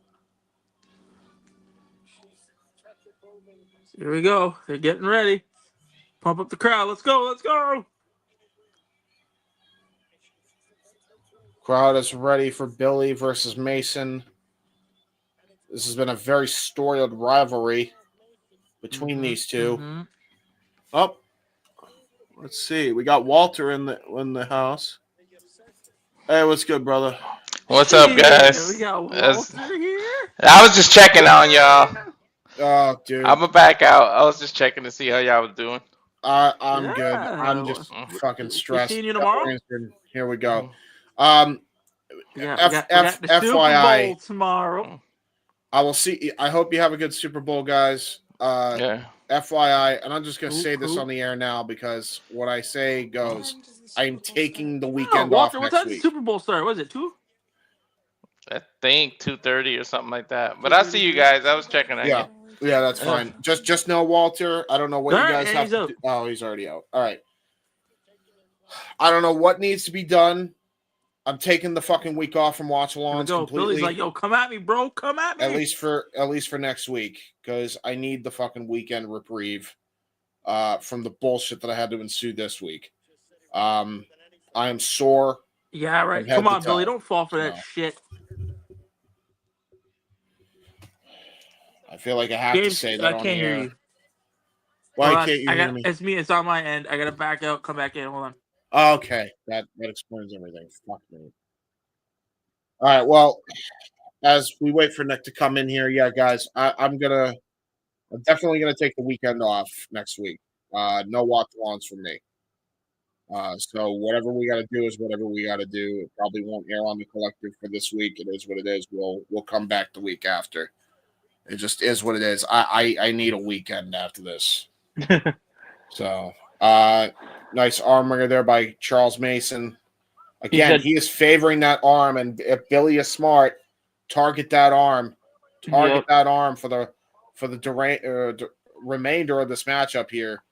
she's kept it moving. Here we go. They're getting ready. Pump up the crowd. Let's go. Let's go. Crowd is ready for Billie versus Mason. This has been a very storied rivalry between these two. Mm-hmm. Oh, let's see. We got Walter in the house. Hey, what's good, brother? What's up, guys? We got Walter here. I was just checking on y'all. Oh, dude. I'm back out. I was just checking to see how y'all was doing. I'm good. I'm just fucking stressed. Seeing you tomorrow? Here we go. We got the Super FYI, Bowl tomorrow. I will see. I hope you have a good Super Bowl, guys. Yeah. FYI, and I'm just gonna say this on the air now because what I say goes. I'm taking the weekend off Walter, what next time does the week. Super Bowl start? Was it 2? I think 2:30 or something like that. But I'll see you guys. I was checking on you. Yeah, that's fine. Just know, Walter. I don't know what you guys have to do. Oh, he's already out. All right. I don't know what needs to be done. I'm taking the fucking week off from watch-alongs completely. Billy's like, yo, come at me, bro. Come at me. At least for next week, because I need the fucking weekend reprieve from the bullshit that I had to ensue this week. I am sore. Yeah, right. Come on, Billy. Don't fall for that shit. I feel like I have to say that on the air. I can't hear you. Why can't you hear me? It's me. It's on my end. I gotta back out. Come back in. Hold on. Okay, that explains everything. Fuck me. All right. Well, as we wait for Nick to come in here, yeah, guys, I'm definitely gonna take the weekend off next week. No watch-alongs from me. So whatever we got to do is whatever we got to do. It probably won't air on the collective for this week. It is what it is. We'll come back the week after. It just is what it is. I need a weekend after this. So nice arm ringer there by Charles Mason. Again, he is favoring that arm, and if Billie is smart, target that arm. Target that arm for the remainder of this matchup here.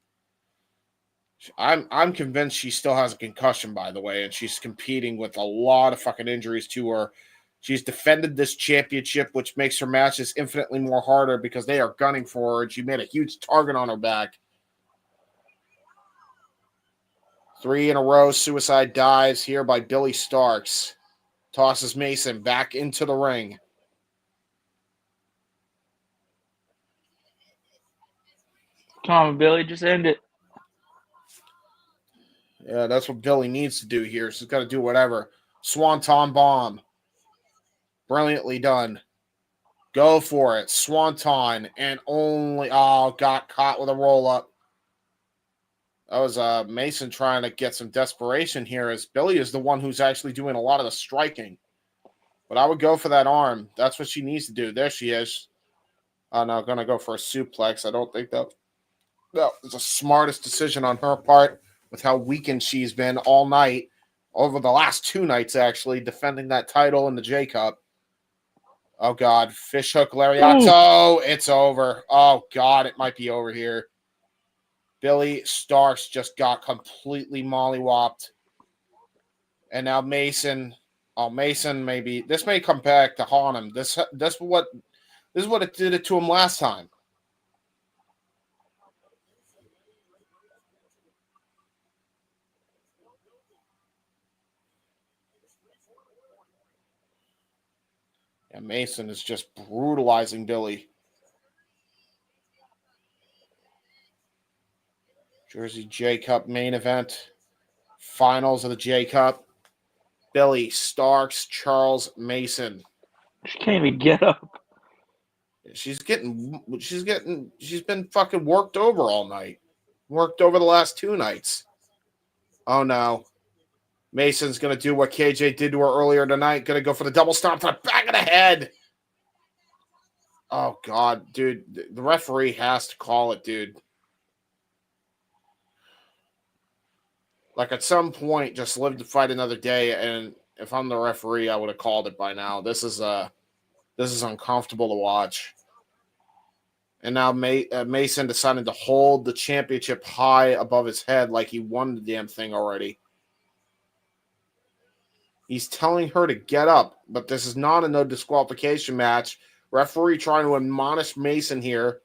I'm convinced she still has a concussion, by the way, and she's competing with a lot of fucking injuries to her. She's defended this championship, which makes her matches infinitely more harder because they are gunning for her, and she made a huge target on her back. 3 in a row, suicide dives here by Billie Starkz. Tosses Mason back into the ring. Come on, Billy, just end it. Yeah, that's what Billie needs to do here. She's got to do whatever. Swanton bomb. Brilliantly done. Go for it. Swanton. And only... Oh, got caught with a roll-up. That was Mason trying to get some desperation here as Billie is the one who's actually doing a lot of the striking. But I would go for that arm. That's what she needs to do. There she is. Oh, no, going to go for a suplex. I don't think that was the smartest decision on her part with how weakened she's been all night, over the last 2 nights, actually, defending that title in the J-Cup. Oh, God. Fishhook Lariato. It's over. Oh, God. It might be over here. Billie Starkz just got completely mollywopped. And now Mason. Oh, Mason maybe. This may come back to haunt him. This is what it did it to him last time. And Mason is just brutalizing Billie. Jersey J-Cup main event. Finals of the J-Cup. Billie Starkz, Charles Mason. She can't even get up. She's been fucking worked over all night. Worked over the last 2 nights. Oh, no. Mason's going to do what KJ did to her earlier tonight. Going to go for the double stomp to the back of the head. Oh, God, dude. The referee has to call it, dude. Like, at some point, just live to fight another day, and if I'm the referee, I would have called it by now. This is uncomfortable to watch. And now Mason decided to hold the championship high above his head like he won the damn thing already. He's telling her to get up, but this is not a no disqualification match. Referee trying to admonish Mason here.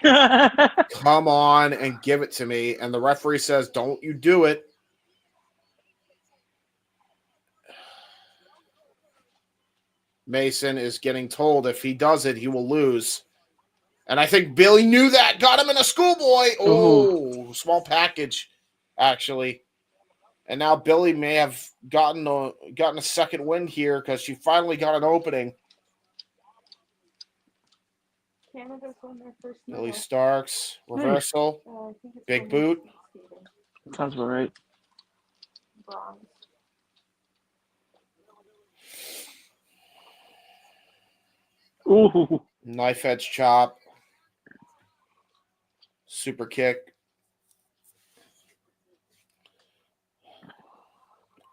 Come on and give it to me. And the referee says, don't you do it. Mason is getting told if he does it, he will lose. And I think Billie knew that. Got him in a schoolboy. Oh, small package. actually. And now Billie may have gotten a second win here because she finally got an opening. Canada's won their first Billie medal. Starkz, reversal, I think it's big women's boot. skating. Sounds about right. Bronze. Ooh. Knife edge chop. Super kick.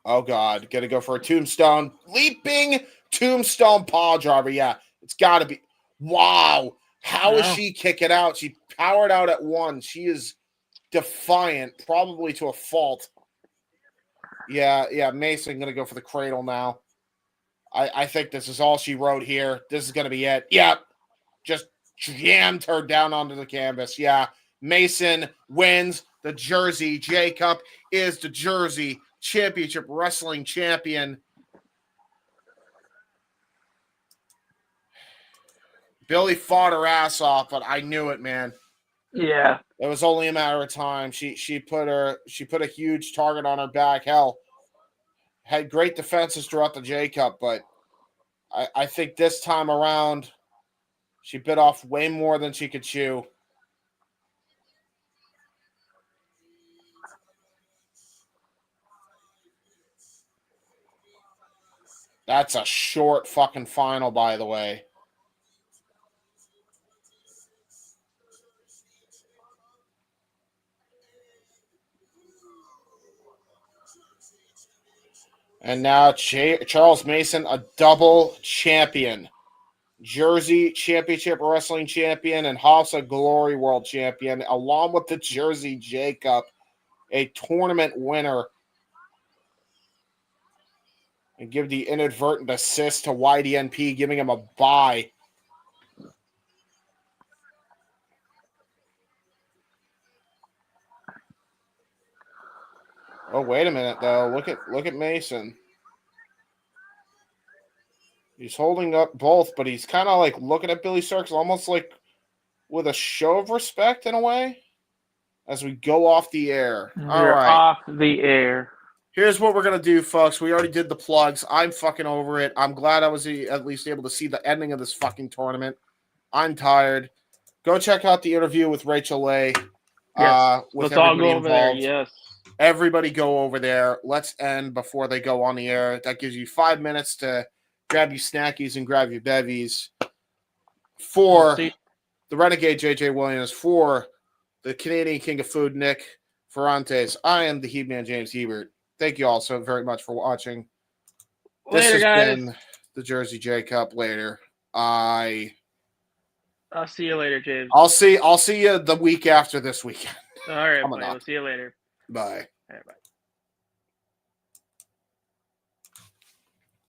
Oh, God. Gonna go for a tombstone. Leaping tombstone paw driver. Yeah, it's got to be. Wow. How is she kicking out? She powered out at one. She is defiant, probably to a fault. Yeah, Mason going to go for the cradle now. I think this is all she wrote here. This is going to be it. Yep. Just jammed her down onto the canvas. Yeah. Mason wins the Jersey J Cup, is the Jersey Championship Wrestling Champion. Billie fought her ass off, but I knew it, man. Yeah. It was only a matter of time. She put a huge target on her back. Hell, had great defenses throughout the J Cup, but I think this time around she bit off way more than she could chew. That's a short fucking final, by the way. And now Charles Mason, a double champion. Jersey Championship Wrestling Champion and House of Glory World Champion, along with the Jersey J Cup, a tournament winner. And give the inadvertent assist to YDNP, giving him a bye. Oh, wait a minute, though. Look at Mason. He's holding up both, but he's kind of like looking at Billie Starkz almost like with a show of respect in a way as we go off the air. All right. Off the air. Here's what we're going to do, folks. We already did the plugs. I'm fucking over it. I'm glad I was at least able to see the ending of this fucking tournament. I'm tired. Go check out the interview with Rachel Leigh. Yes. With Let's all everybody go over there. involved. Yes. Everybody go over there. Let's end before they go on the air. That gives you 5 minutes to grab your snackies and grab your bevies. For the Renegade JJ Williams, for the Canadian King of Food, Nick Ferrantes, I am the Heb Man James Hebert. Thank you all so very much for watching. This Later, has guys. been the Jersey J Cup. Later. I'll see you later, James. I'll see you the week after this weekend. All right, Coming buddy. up. We'll see you later. Bye. All right, bye.